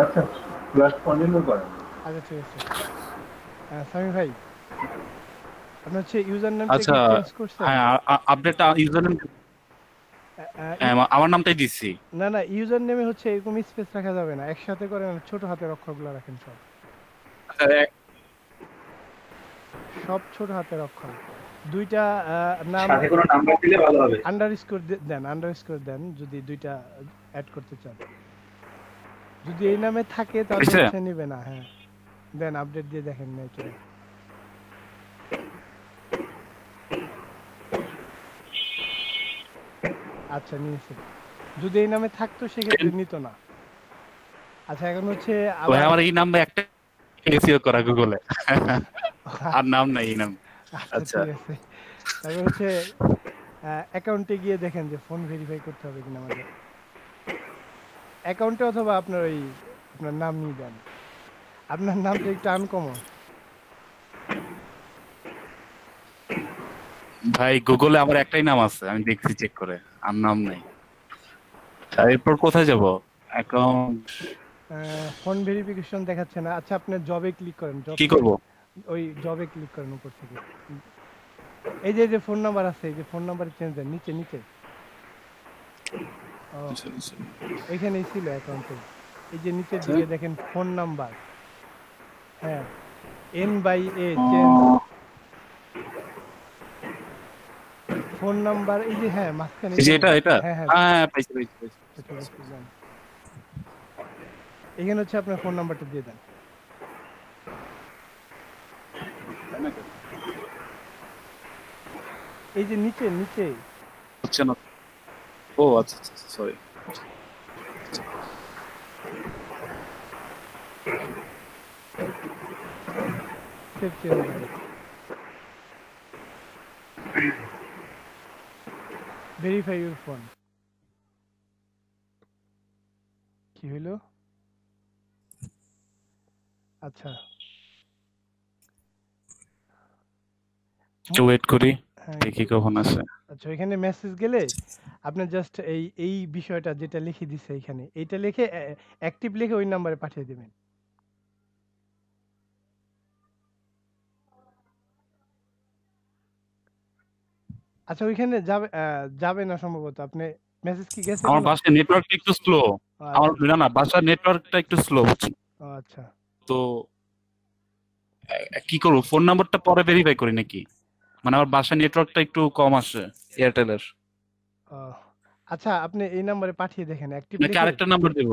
আচ্ছা, ক্লাস কন্টিনিউ করেন। আচ্ছা ঠিক আছে। সামি ভাই, আপনার হচ্ছে ইউজার নেমটা আচ্ছা চেঞ্জ করছেন? হ্যাঁ, আপডেটটা ইউজার নেম আমার নামটাই দিছি। না না, ইউজার নেমে হচ্ছে এরকম স্পেস রাখা যাবে না, একসাথে করেন, ছোট হাতের অক্ষরগুলো রাখেন সব। সব ছোট হাতের অক্ষর, দুইটা নাম সাথে কোনো নাম্বার দিলে ভালো হবে। আন্ডারস্কোর দেন, আন্ডারস্কোর দেন যদি দুইটা অ্যাড করতে চান। যদি এই নামে থাকে তাহলে হচ্ছে নিবে না। হ্যাঁ দেন, আপডেট দিয়ে দেখেন না কি। আচ্ছা নিয়েছে, যদি এই নামে থাকতো সেক্ষেত্রে নিত না। আচ্ছা এখন হচ্ছে আমার এই নাম একটা এসইও করা গুগলে, আর নাম নাই এই নাম। আচ্ছা ঠিক আছে, তারপর হচ্ছে অ্যাকাউন্টে গিয়ে দেখেন যে ফোন ভেরিফাই করতে হবে কিনা আমাদের অ্যাকাউন্টে, অথবা আপনার ওই আপনার নাম নিয়ে দেন। আপনার নামটা একটু আনকমন ভাই, গুগলে আমার একটাই নাম আছে, আমি দেখছি চেক করে, আর নাম নাই। এরপর কোথায় যাব? অ্যাকাউন্ট, ফোন ভেরিফিকেশন দেখাচ্ছে না। আচ্ছা আপনার জবে ক্লিক করেন। কি করব? ওই জবে ক্লিক করেন উপর থেকে। এই যে যে ফোন নাম্বার আছে, এই যে ফোন নাম্বার চেঞ্জ দেন নিচে নিচে। ও এখানেই ছিল অ্যাকাউন্টে। এই যে নিচের দিকে দেখেন ফোন নাম্বার, হ্যাঁ N/A চেঞ্জ ফোন নাম্বার, এই যে হ্যাঁ মাঝখানে এই যে এটা হ্যাঁ হ্যাঁ হ্যাঁ পাইছি। এখানে হচ্ছে আপনার ফোন নাম্বারটা দিয়ে দেন। এই যে নিচে নিচে হচ্ছে না। ও আচ্ছা আচ্ছা sorry. Save change verify your phone. কি হইলো? আচ্ছা একটু ওয়েট করি দেখি কখন আসে। আচ্ছা এখানে মেসেজ গেলে আপনি জাস্ট এই বিষয়টা যেটা লিখে দিছে এখানে, এইটা লিখে অ্যাক্টিভ লিখে ওই নম্বরে পাঠিয়ে দিবেন। আচ্ছা ওইখানে যাবে না সম্ভবত। আপনি মেসেজ কি গেছে? আমার বাসায় নেটওয়ার্কটা একটু স্লো। আমার না বাসার নেটওয়ার্কটা একটু স্লো হচ্ছে। আচ্ছা তো কি করব, ফোন নাম্বারটা পরে ভেরিফাই করি নাকি? মানে আমার বাসার নেটওয়ার্কটা একটু কম আসে এয়ারটেলের। আচ্ছা আপনি এই নম্বরে পাঠিয়ে দেখেন, অ্যাক্টিভ নাকি আরেকটা নাম্বার দেব?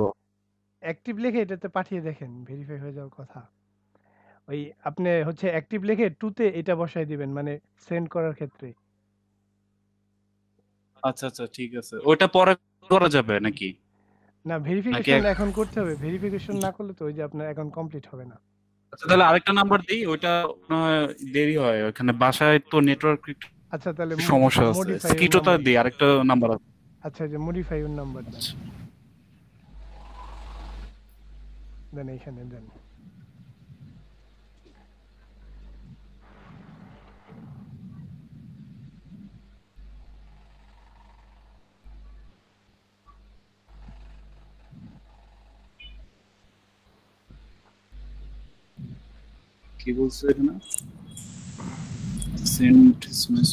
অ্যাক্টিভ লিখে এটাতে পাঠিয়ে দেখেন, ভেরিফাই হয়ে যাওয়ার কথা। ওই আপনি হচ্ছে অ্যাক্টিভ লিখে 2 তে এটা বসায় দিবেন, মানে সেন্ড করার ক্ষেত্রে। আচ্ছা আচ্ছা ঠিক আছে, ওইটা পরে করা যাবে নাকি? না ভেরিফিকেশন এখন করতে হবে, ভেরিফিকেশন না করলে তো ওই যে আপনার অ্যাকাউন্ট কমপ্লিট হবে না। আচ্ছা তাহলে আরেকটা নাম্বার দেই, ওইটা দেরি হয় ওখানে বাসায় তো নেটওয়ার্ক আচ্ছা তাহলে সমস্যা আছে। স্কিটোটা দেই, আরেকটা নাম্বার আছে। আচ্ছা যে মডিফাই ইউর নাম্বার দেন এখানে দেন। কি বলছো এখানে? Send SMS.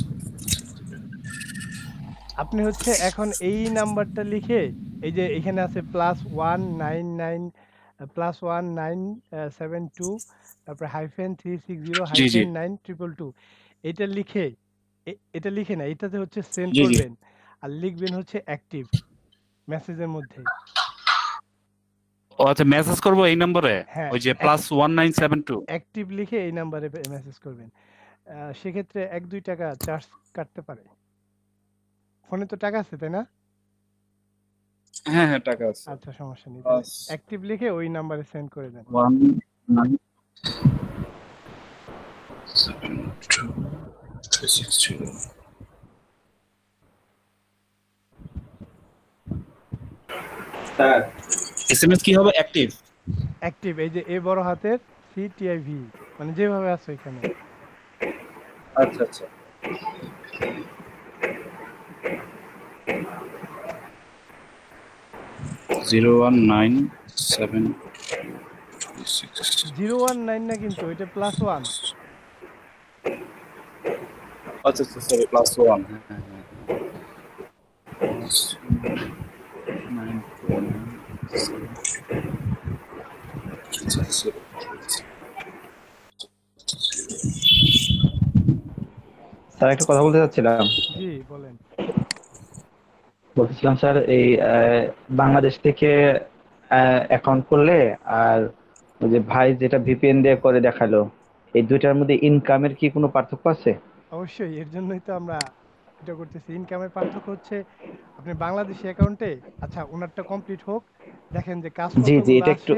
আপনি হচ্ছে এখন এই নাম্বারটা লিখে এই যে এখানে আছে +19972 তারপর -360-922 এটা লিখে এটা লিখে না, এটাতে হচ্ছে সেন্ড করবেন আর লিখবেন হচ্ছে অ্যাক্টিভ মেসেজের মধ্যে। ও আচ্ছা মেসেজ করব এই নম্বরে, ওই যে +1972 অ্যাক্টিভ লিখে এই নম্বরে মেসেজ করবেন। সেক্ষেত্রে 1-2 টাকা চার্জ কাটতে পারে। ফোনে তো টাকা আছে তাই না? হ্যাঁ হ্যাঁ টাকা আছে। আচ্ছা সমস্যা নেই, অ্যাক্টিভ লিখে ওই নম্বরে সেন্ড করে দেন। 1972 এসএমএস কি হবে? অ্যাক্টিভ অ্যাক্টিভ এই যে এ বড় হাতের CTIV মানে যেভাবে আছে এখানে। আচ্ছা আচ্ছা 019 না কিন্তু এটা +1। আচ্ছা আচ্ছা সরি +1 স্যার একটা কথা বলতে চাচ্ছিলাম। জি বলেন। বলছিলাম স্যার এই বাংলাদেশ থেকে অ্যাকাউন্ট করলে আর ওই যে ভাই যেটা ভিপিএন দিয়ে করে দেখালো, এই দুইটার মধ্যে ইনকামের কি কোনো পার্থক্য আছে? অবশ্যই, এর জন্যই তো আমরা এটা করতেছি। ইনকামের পার্থক্য হচ্ছে আপনি বাংলাদেশি অ্যাকাউন্টে, আচ্ছা ওনারটা কমপ্লিট হোক, দেখেন যে কাজ কতগুলো আছে,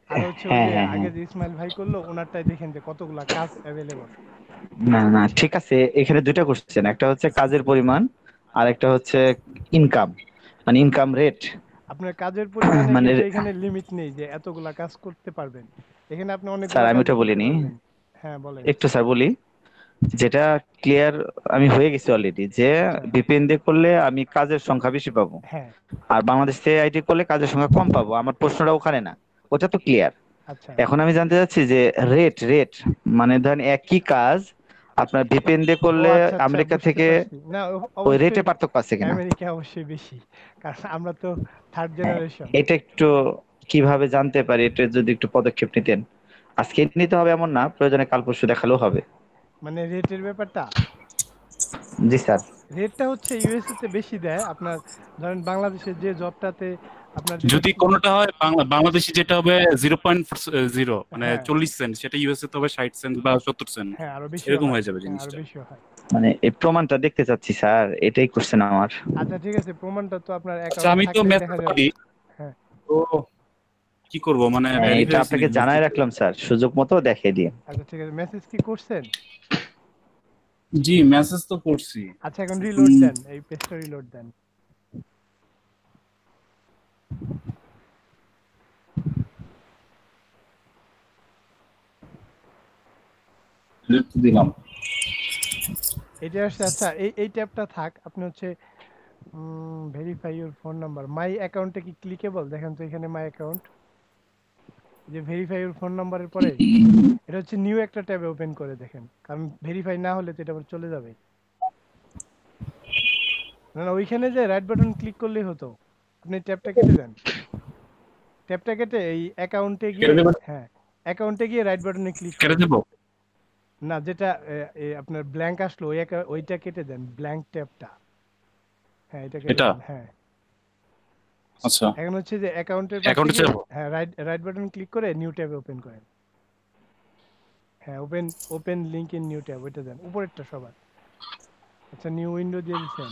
আর হচ্ছে ওই যে আগে যে ইসমাইল ভাই করলো ওনারটাই দেখেন যে কতগুলা কাজ अवेलेबल। না না ঠিক আছে, এখানে দুইটা কোশ্চেন, একটা হচ্ছে কাজের পরিমাণ আর একটা হচ্ছে ইনকাম, মানে ইনকাম রেট। আপনার কাজের পরিমাণে মানে এখানে লিমিট নেই যে এতগুলা কাজ করতে পারবেন, এখানে আপনি অনেক। স্যার আমি ওটা বলিনি, হ্যাঁ বলেন একটু স্যার বলি, যেটা ক্লিয়ার আমি হয়ে গেছি অলরেডি, যে ভিপিএন দিয়ে করলে আমি কাজের সংখ্যা বেশি পাবো, আর বাংলাদেশ থেকে আইটি করলে কাজের সংখ্যা কম পাবো। আমার প্রশ্নটা ওখানে না, ওটা তো ক্লিয়ার। আচ্ছা এখন আমি জানতে চাচ্ছি যে রেট মানে ধরেন একই কাজ আপনার ভিপিএন দিয়ে ও করলে আচ্ছা আচ্ছা আমেরিকা বুঝতে থেকে পারছি না ওই রেটে অবশ্যই পার্থক্য আছে কিনা? আমেরিকা অবশ্যই বেশি কারণ আমরা তো থার্ড হ্যাঁ, জেনারেশন। এটা একটু কিভাবে জানতে পারি, এটা যদি একটু পদক্ষেপ নিতেন। আজকে নিতে হবে এমন না, প্রয়োজনে কাল পরশু দেখালেও হবে। মানে রেটের ব্যাপারটা, জি স্যার। রেটটা হচ্ছে ইউএসএ তে বেশি দেয় আপনার, ধরেন বাংলাদেশের যে জবটাতে আপনার যদি কোনোটা হয় বাংলাদেশি যেটা হবে 0.0 মানে হ্যাঁ 40 সেন্ট, সেটা ইউএসএ তে হবে 60 সেন্ট বা 70 সেন্ট, হ্যাঁ আরো বেশি এরকম হয়, হয়ে যাবে হ্যাঁ আরো জিনিসটা। বেশি হয়। মানে এই প্রমাণটা দেখতে চাচ্ছি স্যার, এটাই কোশ্চেন আমার। আচ্ছা ঠিক আছে, প্রমাণটা তো আপনার আচ্ছা অ্যাকাউন্টে আমি তো থাকলেই মেসেজ দেখা যাবে। পাই, হ্যাঁ তো কি করব মানে হ্যাঁ, এটা ভেরিফিকেশন আপনাকে জানাই রাখলাম স্যার, সুযোগ মতো দেখিয়ে দিন। আচ্ছা ঠিক আছে, মেসেজ কি করছেন? জি মেসেজ তো করছি। আচ্ছা এখন রিলোড দেন, এই পেজটা রিলোড দেন। দিলাম এটা আসছে। আচ্ছা এই ট্যাবটা থাক, আপনি হচ্ছে ভেরিফাই ইওর ফোন নাম্বার। মাই অ্যাকাউন্টে কি ক্লিকেবল? দেখেন তো এখানে মাই অ্যাকাউন্ট, যে ভেরিফাই ইওর ফোন নাম্বারের পরে এটা হচ্ছে নিউ একটা ট্যাবে ওপেন করে দেখেন, কারণ ভেরিফাই না হলে তো এটা আবার চলে যাবে। না না ওইখানে যে রাইট বাটন ক্লিক করলেই হতো, আপনি ট্যাবটা কেটে দেন, ট্যাবটা কেটে এই অ্যাকাউন্টে গিয়ে, হ্যাঁ অ্যাকাউন্টে গিয়ে রাইট বাটনে ক্লিক কেটে দেব না, যেটা আপনার ব্ল্যাঙ্ক আসলো ওইটা কেটে দেন, ব্ল্যাঙ্ক ট্যাবটা, হ্যাঁ এটা কেটে দেন। হ্যাঁ আচ্ছা এখন হচ্ছে যে অ্যাকাউন্টের অ্যাকাউন্টে যাব, হ্যাঁ রাইট বাটন ক্লিক করে নিউ ট্যাবে ওপেন করেন। হ্যাঁ open link in new tab, ওইটা দেন উপরেরটা সবার। আচ্ছা নিউ উইন্ডো দিয়ে দিচ্ছেন।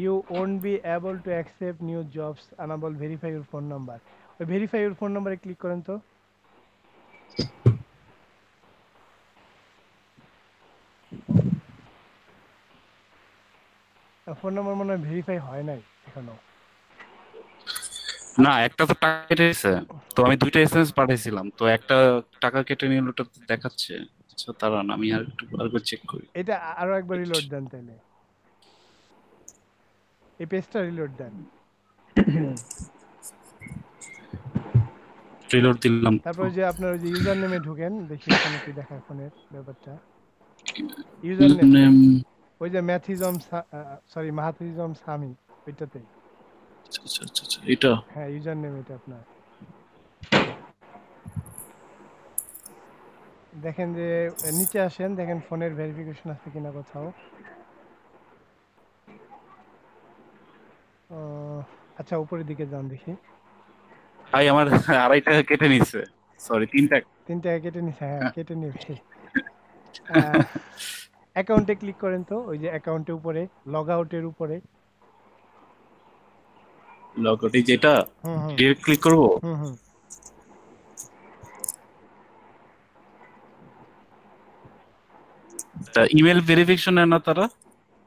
You won't be able to accept new jobs unable verify your phone number. ওই ভেরিফাই ইওর ফোন নাম্বারে ক্লিক করেন তো। ফোন নাম্বার মনে হয় ভেরিফাই হয় নাই এখনো। না একটা তো টাকা কেটেছে, তো আমি দুইটা এসএমএস পাঠিয়েছিলাম, তো একটা টাকা কেটে নিল, ওটা দেখাচ্ছে। আচ্ছা দাঁড়ান আমি আর একটু আরেকবার চেক করি। এটা আরো একবার রিলোড দেন তাহলে, এই পেজটা রিলোড দেন। রিলোড দিলাম, তারপর যে আপনার ওই যে ইউজার নেমে ঢুকেন, দেখি এখানে কি দেখায় ফোনের ব্যাপারটা। ইউজার নেম ওই যে মাহাথিজম সামি, ওইটাতে। আচ্ছা আচ্ছা আচ্ছা এটা, হ্যাঁ ইউজার নেম এটা আপনার। দেখেন যে নিচে আসেন, দেখেন ফোনের ভেরিফিকেশন আছে কিনা কোথাও। আচ্ছা উপরের দিকে যান দেখি। ভাই আমার 2.5 টাকা কেটে নিছে, সরি 3 টাকা কেটে নিছে, হ্যাঁ কেটে নিবে। অ্যাকাউন্টে ক্লিক করেন তো, ওই যে অ্যাকাউন্টের উপরে লগ আউটের উপরে। লগ আউট যেটা ডিরেক্ট ক্লিক করব। তা ইমেল ভেরিফিকেশন না, তারা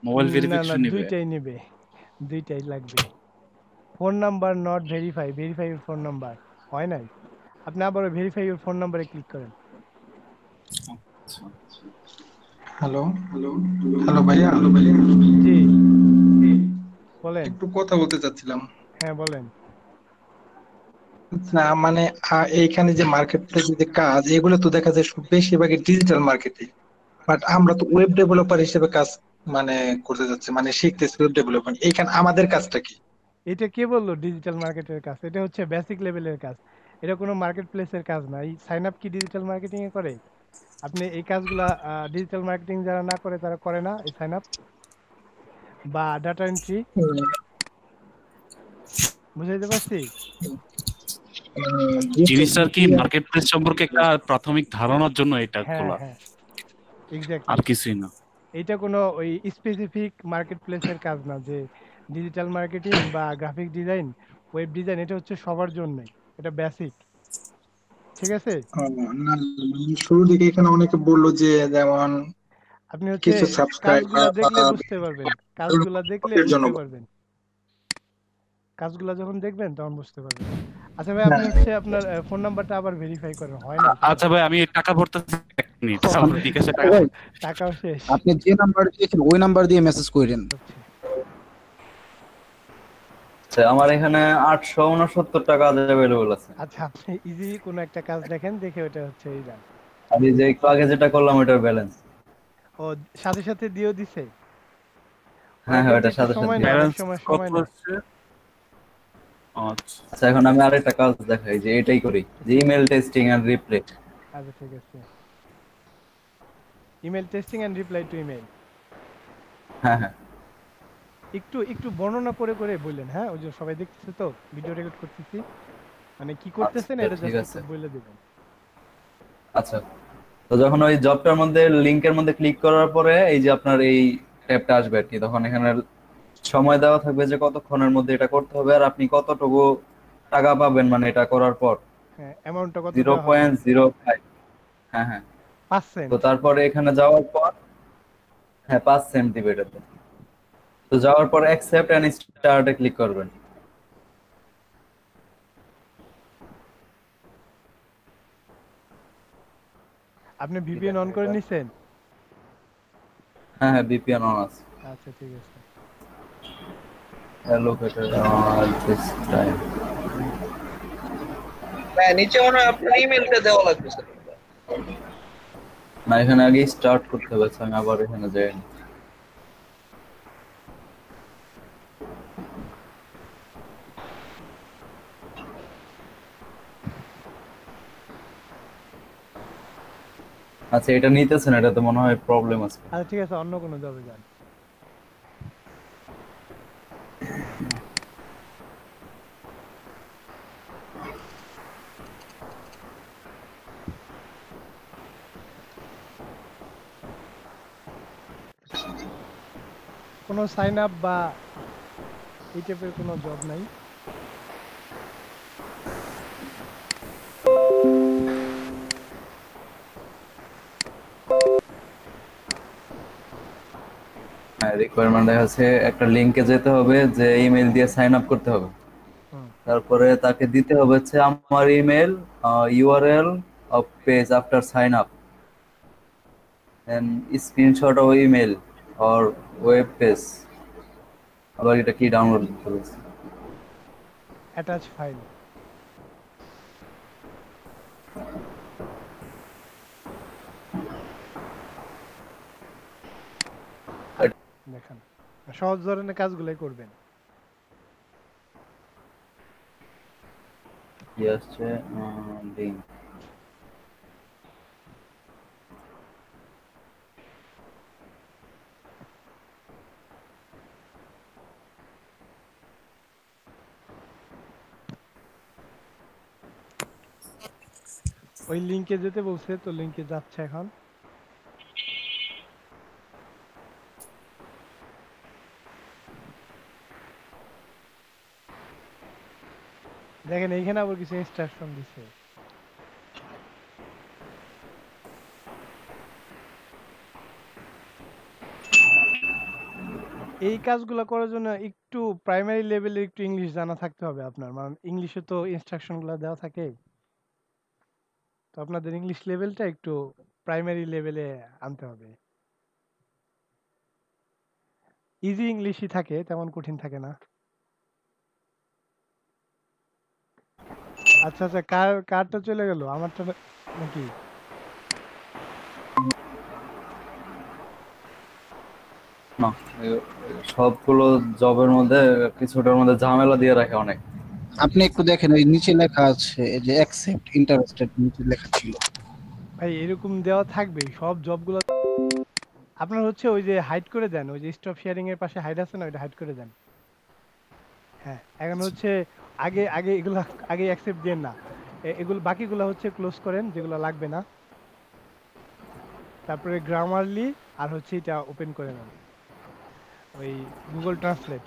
মোবাইল ভেরিফিকেশন নেবে? দুইটাই নেবে, দুইটাই লাগবে। Phone number not verify your phone number হয় নাই, আপনি আবার ভেরিফাই ইওর ফোন নাম্বারে ক্লিক করেন। হ্যালো ভাইয়া। জি বলেন। একটু কথা বলতে চাচ্ছিলাম। হ্যাঁ বলেন। না মানে এইখানে যে মার্কেট প্লেসে যে কাজ, এগুলো তো দেখা যায় বেশিরভাগই ডিজিটাল মার্কেটে, বাট আমরা তো ওয়েব ডেভেলপার হিসেবে কাজ মানে করতে যাচ্ছি, মানে শিখতেছি ওয়েব ডেভেলপমেন্ট। এইখানে আমাদের কাজটা কি? এটা কে বললো ডিজিটাল মার্কেটের কাজ? এটা হচ্ছে বেসিক লেভেলের কাজ, এটা কোনো মার্কেট প্লেসের কাজ না। এই সাইন আপ কি ডিজিটাল মার্কেটিং এ করে? আপনি এই কাজগুলা ডিজিটাল মার্কেটিং যারা না করে তারা করে না, এই সাইন আপ বা ডাটা এন্ট্রি। বুঝাইতে পারছি? জিনিসটার কি মার্কেট প্লেস সম্পর্কে একটা প্রাথমিক ধারণার জন্য এটা খোলা, এক্স্যাক্টলি, আর কিছুই না। এটা কোনো ওই স্পেসিফিক মার্কেট প্লেসের কাজ না যে ডিজিটাল মার্কেটিং বা গ্রাফিক ডিজাইন, ওয়েব ডিজাইন। এটা হচ্ছে সবার জন্যই, এটা বেসিক, ঠিক আছে? না শুরুর দিকে এখানে অনেকে বললো যে যেমন আপনি হচ্ছে কিছু সাবস্ক্রাইব দেখলে বুঝতে পারবেন, কাজগুলা দেখলে বুঝতে পারবেন, কাজগুলা যখন দেখবেন তখন বুঝতে পারবেন। আচ্ছা ভাই আপনি হচ্ছে আপনার ফোন নাম্বারটা আবার ভেরিফাই করেন, হয় না? আচ্ছা ভাই আমি টাকা ভরতেছি, এক মিনিট আমার বিকাশে টাকাও শেষ। আপনি যে নাম্বার দিয়েছেন ওই নাম্বার দিয়ে মেসেজ করেন। আচ্ছা, আমার এখানে 869 টাকা অ্যাভেলেবল আছে। আচ্ছা, আপনি ইজি কোনো একটা কাজ দেখেন, দেখে ওটা হচ্ছে এই যান। আমি যে একটু আগে যেটা করলাম ওটার ব্যালেন্স। ও সাথে সাথে দিয়েও দিছে? ওরা হ্যাঁ দিতে ওটার একটু সাথে সময় সাথে নেয়, অনেক ব্যালেন্স সময় কত সময় নেয়। হচ্ছে? আচ্ছা আচ্ছা, এখন আমি আরেকটা কাজ দেখাই যে এটাই করি, যে ইমেল টেস্টিং এন্ড রিপ্লে। আচ্ছা ঠিক আছে। Email testing and reply to email. হ্যাঁ হ্যাঁ একটু একটু বর্ণনা করে করে বললেন, হ্যাঁ? ওই যে সবাই দেখতেছে তো, ভিডিও রেকর্ড করতেছি, মানে কি করতেছেন আচ্ছা এটা ঠিক জাস্ট আছে। একটু বলে দিবেন। আচ্ছা, তো যখন ওই জবটার মধ্যে লিংকের মধ্যে ক্লিক করার পরে এই যে আপনার এই ট্যাবটা আসবে আর কি, তখন এখানে সময় দেওয়া থাকবে যে কতক্ষণের মধ্যে এটা করতে হবে আর আপনি কতটুকু টাকা পাবেন মানে এটা করার পর। হ্যাঁ, অ্যামাউন্টটা কত দেওয়া হবে? 0.05। হ্যাঁ হ্যাঁ। 5 তো সেন্ট। তারপরে এখানে যাওয়ার পর হ্যাঁ 5 সেন্ট দিবে এটাতে। তো যাওয়ার পর অ্যাকসেপ্ট এন্ড স্টার্টে ক্লিক করবেন। আপনি ভিপিএন অন করে নিছেন? হ্যাঁ হ্যাঁ ভিপিএন অন আছে। আচ্ছা ঠিক আছে। Allocated this time. হ্যাঁ, নিচে মনে হয় আপনার ইমেলটা দেওয়া লাগবে স্যার। না এখানে আগে স্টার্ট করতে হবে, আমি আবার এখানে যাই। আচ্ছা এটা নিতেছে না, এটা তো মনে হয় প্রবলেম আছে। আচ্ছা ঠিক আছে, অন্য কোনো জবে যান। কোনো সাইন আপ বা এই টাইপের কোনো জব নাই? হ্যাঁ রিকোয়ারমেন্ট আছে, একটা লিংকে যেতে হবে, যে ইমেল দিয়ে সাইন আপ করতে হবে। তারপরে তাকে দিতে হবে হচ্ছে আমার email, URL of page after sign up, and screenshot of email or web page. আবার এটা কি ডাউনলোড করতে হবে? Attach file. দেখেন, সহজ ধরনের কাজগুলাই করবেন। কি আসছে? লিংক। ওই লিংকে যেতে বলছে, তো লিংকে যাচ্ছে এখন। দেখেন এইখানে আবার কিছু ইনস্ট্রাকশন দিছে। এই কাজগুলো করার জন্য একটু প্রাইমারি লেভেলে একটু ইংলিশ জানা থাকতে হবে আপনার, মানে ইংলিশে তো ইনস্ট্রাকশনগুলো দেওয়া থাকে, তো আপনাদের ইংলিশ লেভেলটা একটু প্রাইমারি লেভেলে আনতে হবে। ইজি ইংলিশই থাকে, তেমন কঠিন থাকে না। আচ্ছা আচ্ছা, কারটা চলে গেল, আমারটা নাকি? না সবগুলো জবের মধ্যে কিছুটার মধ্যে ঝামেলা দিয়ে রাখে অনেক। আপনি একটু দেখেন, ওই নিচে লেখা আছে এই যে অ্যাকসেপ্ট ইন্টারেস্টেড, নিচে লেখা ছিল। ভাই এরকম দেওয়া থাকবে সব জবগুলো। আপনার হচ্ছে ওই যে হাইড করে দেন, ওই যে স্টপ শেয়ারিং এর পাশে হাইড আছে না, ওইটা হাইড করে দেন। হ্যাঁ, এখন হচ্ছে আগে আগে এগুলো আগে অ্যাকসেপ্ট দেন না, এগুলো বাকিগুলো হচ্ছে ক্লোজ করেন যেগুলো লাগবে না। তারপরে গ্রামারলি আর হচ্ছে এটা ওপেন করে নেন, ওই গুগল ট্রান্সলেট।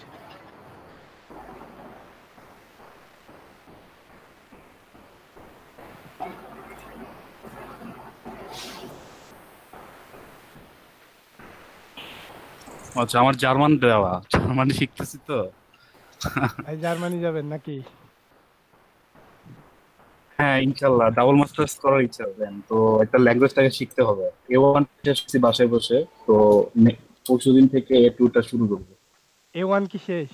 আচ্ছা আমার জার্মান দেওয়া, জার্মানি শিখতেছি তো। ভাই জার্মানি যাবেন নাকি? হ্যাঁ ইনশাল্লাহ ডাবল মাস্টার্স করার ইচ্ছা আছে, তো একটা ল্যাঙ্গুয়েজটাকে শিখতে হবে। A1 টেস্ট বাসায় বসে, তো পরশুদিন থেকে A2 টা শুরু করবো। A1 কি শেষ?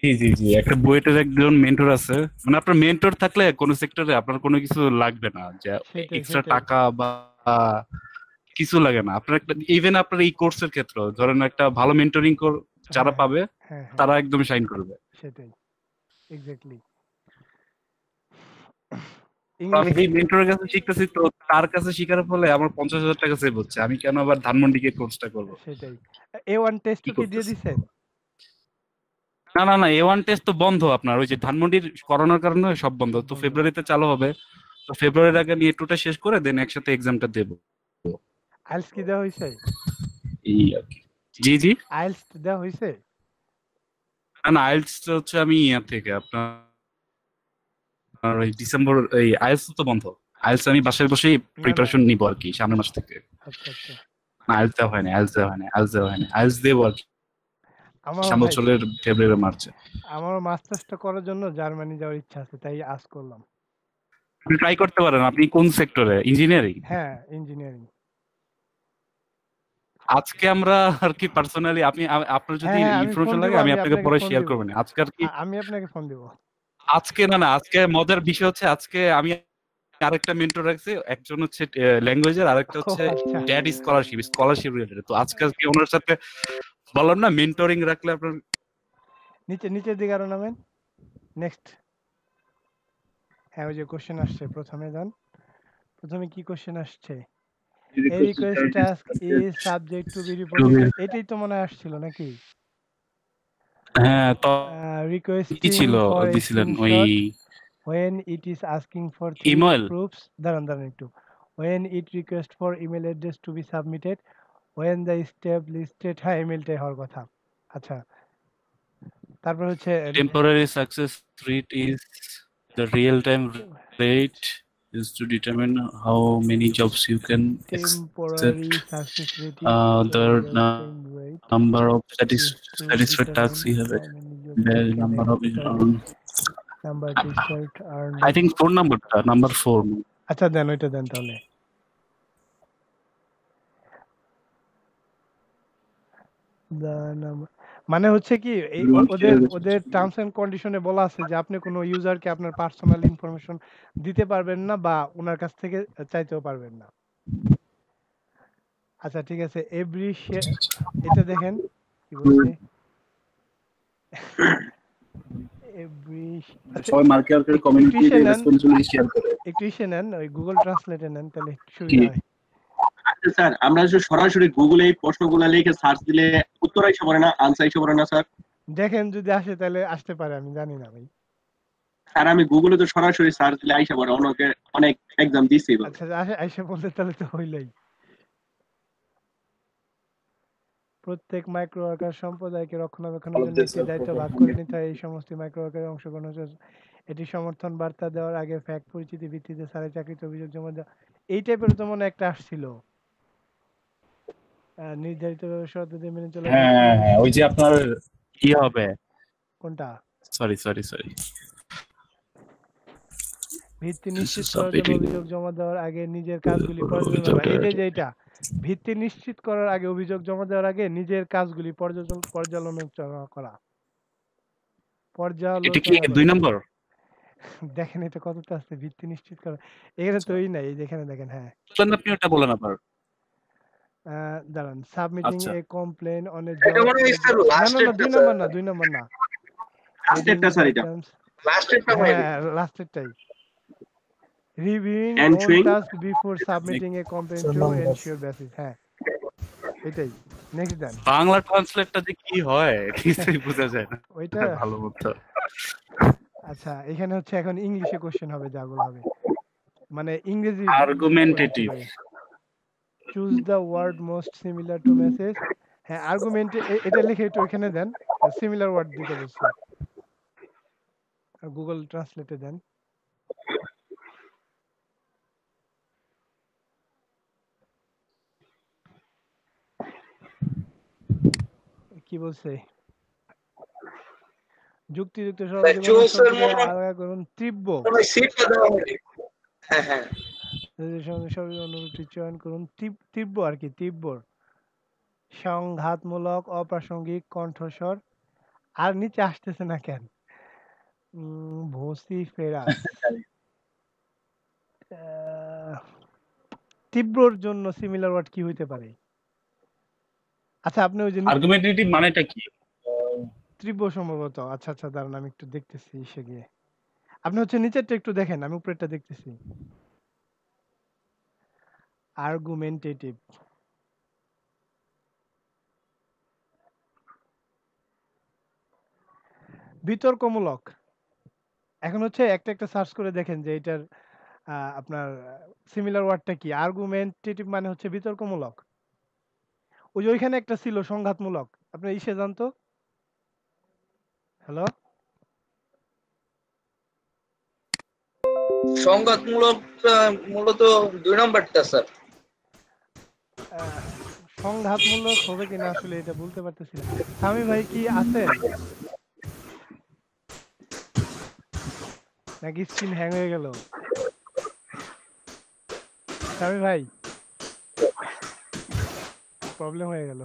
জি জি জি, একটা বুয়েটের একজন মেন্টর আছে, মানে আপনার মেন্টর থাকলে কোনো সেক্টরে আপনার কোনো কিছু লাগবে না, যে সেটাই এক্সট্রা সেটাই টাকা বা কিছু লাগে না আপনার একটা। ইভেন আপনার এই কোর্সের ক্ষেত্রে ধরেন একটা ভালো মেন্টরিং যারা হ্যাঁ হ্যাঁ পাবে হ্যাঁ হ্যাঁ তারা একদম শাইন করবে। সেটাই এক্স্যাক্টলি। তো ইংলিশ আমি যেই মেন্টরের কাছে শিখতেছি, তো তার কাছে শিখার ফলে আমার 50,000 টাকা সেভ হচ্ছে, আমি কেন আবার ধানমন্ডি গিয়ে কোর্সটা করবো? সেটাই। A1 কি টেস্টও কি দিয়ে করতেছি? দিছেন? না না না, A1 টেস্ট তো বন্ধ আপনার, ওই যে ধানমন্ডির করোনার কারণে সব বন্ধ, সব তো বন্ধ। ফেব্রুয়ারিতে চালু হবে। তো ফেব্রুয়ারির আগে আমি A2 টা শেষ করে দেন একসাথে এক্সামটা দেবো, আইএলটিএস কি দেওয়া হয়েছে? এই আর কি। জি জি। আইএলটিএস দেওয়া হয়েছে? না না, আইএলটিএস হচ্ছে আমি ইয়ার থেকে আপনার ওই ডিসেম্বর, এই আইএলটিএস তো বন্ধ। আইএলটিএস আমি বাসায় বসেই না না প্রিপারেশন নিব আর কি সামনের মাস থেকে। আচ্ছা আচ্ছা। না, আইএলটিএস দেওয়া হয়নি, আইএলটিএস দেওয়া হয়নি, আইএলটিএস দেওয়া হয়নি, আইএলটিএস দেবো আর কি আমার সামনের ভাই বছরের ফেব্রুয়ারি মার্চে। আমার মাস্টার্সটা করার জন্য জার্মানি যাওয়ার ইচ্ছা আছে, তাই আজ করলাম। আপনি ট্রাই করতে পারেন। আপনি কোন সেক্টরে? ইঞ্জিনিয়ারিং? হ্যাঁ ইঞ্জিনিয়ারিং। আজকে আমরা আর কি পার্সোনালি, আপনি আপনার যদি হ্যাঁ হ্যাঁ আমি ফোন ইনফরমেশন দিব, লাগে আমি আমি আপনাকে আপনাকে পরে ফোন শেয়ার দিব। করবেন। আজকে আর কি আমি আপনাকে ফোন দিব। আজকে না না, আজকে মজার বিষয় হচ্ছে আজকে আমি আরেকটা মেন্টর রাখছি, একজন হচ্ছে ল্যাঙ্গুয়েজের, আরেকটা ও হচ্ছে আচ্ছা। Dad scholarship related. তো আজকে আর কি ওনার সাথে বললাম না, মেন্টরিং রাখলে আপনার নিচের দিকে আরো নামেন। নেক্সট। হ্যাঁ ওই যে কোশ্চেন আসছে, প্রথমে যান। প্রথমে কি কোশ্চেন আসছে? A request task is subject to be reported. এটাই তো মনে হয় আসছিল নাকি? হ্যাঁ তো কি Requesting ছিল for a দিছিলেন ওই screenshot when it is asking for 3 email. proofs. দাঁড়ান একটু। When it requests for email address to be submitted, when the step listed, হ্যাঁ ইমেলটাই হওয়ার কথা। আচ্ছা তারপর হচ্ছে temporary success rate is the real time rate is to determine how many jobs you can accept. temporary success rate is The the real-time rate number of is to satisfied tasks determine you have, how many jobs the you can number of accept. Number desired are I think 4 number 4. আচ্ছা দেন ওইটা দেন তাহলে। মানে হচ্ছে কি এই ওদের টার্মস এন্ড কন্ডিশনে বলা আছে যে আপনি কোনো ইউজারকে আপনার পার্সোনাল ইনফরমেশন দিতে পারবেন না বা ওনার কাছ থেকে চাইতেও পারবেন না। আচ্ছা ঠিক আছে, এভরি এটা দেখেন কি বলছে। এভরি সবাই মার্কেটার কমিউনিটি রেসপন্সিবিলিটি শেয়ার করে। একটু ইসে নেন, ওই গুগল ট্রান্সলেটে নেন, তাহলে সুবিধা হয়। আচ্ছা স্যার, আমরা যদি সরাসরি গুগলে এই প্রশ্নগুলো লিখে সার্চ দিলে উত্তর আইসা পড়ে না, আনসার আইসা পড়ে না স্যার? দেখেন যদি আসে তাহলে আসতে পারে, আমি জানি না ভাই। স্যার আমি গুগলে তো সরাসরি সার্চ দিলে আইসা পড়ে, অনেক এক্সাম দিছি। আচ্ছা আইসা বলতে তাহলে তো হইলই। প্রত্যেক মাইক্রো ওয়ার্কার সম্প্রদায়কে রক্ষণাবেক্ষণের জন্য একটি দায়িত্ব ভাগ করে নিতে হয়। এই সমস্ত মাইক্রো ওয়ার্কারের অংশগ্রহণ হচ্ছে এটি সমর্থন বার্তা দেওয়ার আগে ফ্যাক্ট পরিচিতি ভিত্তিতে স্যারের চাকরিতে অভিযোগ জমা দেওয়া, এই টাইপের তো মনে একটা আসছিল। নির্ধারিত ব্যবস্থা মেনে চলে। হ্যাঁ হ্যাঁ, ওই যে আপনার কি হবে, কোনটা? সরি ভিত্তি নিশ্চিত করার জন্য অভিযোগ জমা দেওয়ার আগে নিজের কাজগুলি পর্যালোচনা, এই যে এটা ভিত্তি নিশ্চিত করার আগে অভিযোগ জমা দেওয়ার আগে নিজের কাজগুলি পর্যালোচনা করা। এটা কি 2 নম্বর? দেখেন এটা কতটা আছে, ভিত্তি নিশ্চিত করা এখানে তোই নাই, এই যেখানে দেখেন। হ্যাঁ আপনি ওটা বলেন আবার। দাঁড়ান, submitting A complain on a এটা মনে হয় স্যার লাস্ট না 2 নম্বর না লাস্টেরটা স্যার, এটা লাস্টেরটা ভাই, লাস্টেরটাই। Reviewing And all showing tasks before submitting a complaint to ensure basis. হ্যাঁ এটাই। নেক্সট দেন। বাংলা ট্রান্সলেটটা যে কি হয় কিছুই বোঝা যায় না ওইটা ভালো মতো। আচ্ছা এখানে হচ্ছে এখন ইংলিশে কোশ্চেন হবে, যাগুলো হবে মানে ইংরেজি argumentative. Choose the word most similar to message. হ্যাঁ আর্গুমেন্ট এটা লিখে একটু ওখানে দেন, সিমিলার ওয়ার্ড দিতে বলছি, আর গুগল ট্রান্সলেটে দেন। কি বলছে? যুক্তিযুক্ত সরল করুন তীব্র। হ্যাঁ হ্যাঁ অনুরূপটি চয়ন করুন। তীব্র আর কি, তীব্র সংঘাতমূলক অপ্রাসঙ্গিক কণ্ঠস্বর আর নিচে আসতেছে না কেন? ভোসিফেরাস। তীব্রর জন্য সিমিলার ওয়ার্ড কি হইতে পারে? আচ্ছা আপনি ওই যে আর্গুমেন্টেটিভ মানেটা কি? তীব্র সম্ভবত। আচ্ছা আচ্ছা দাঁড়ান আমি একটু দেখতেছি এসে গিয়ে। আপনি হচ্ছে নিচেরটা একটু দেখেন, আমি উপরেরটা দেখতেছি। আর্গুমেন্টেটিভ। বিতর্কমূলক। এখন হচ্ছে একটা একটা সার্চ করে দেখেন যে এটার আপনার সিমিলার ওয়ার্ডটা কি। আর্গুমেন্টেটিভ মানে হচ্ছে বিতর্কমূলক। ওই যে ওইখানে একটা ছিল সংঘাতমূলক। আপনি ইসে জানতো? হ্যালো? সংঘাতমূলক মূলত 2 নম্বরটা স্যার। সংঘাতমূলক হবে কিনা আসলে এটা বলতে পারতেছি না। স্বামী ভাই কি আছেন? নাকি স্ক্রিন হ্যাং হয়ে গেল? স্বামী ভাই প্রবলেম হয়ে গেল।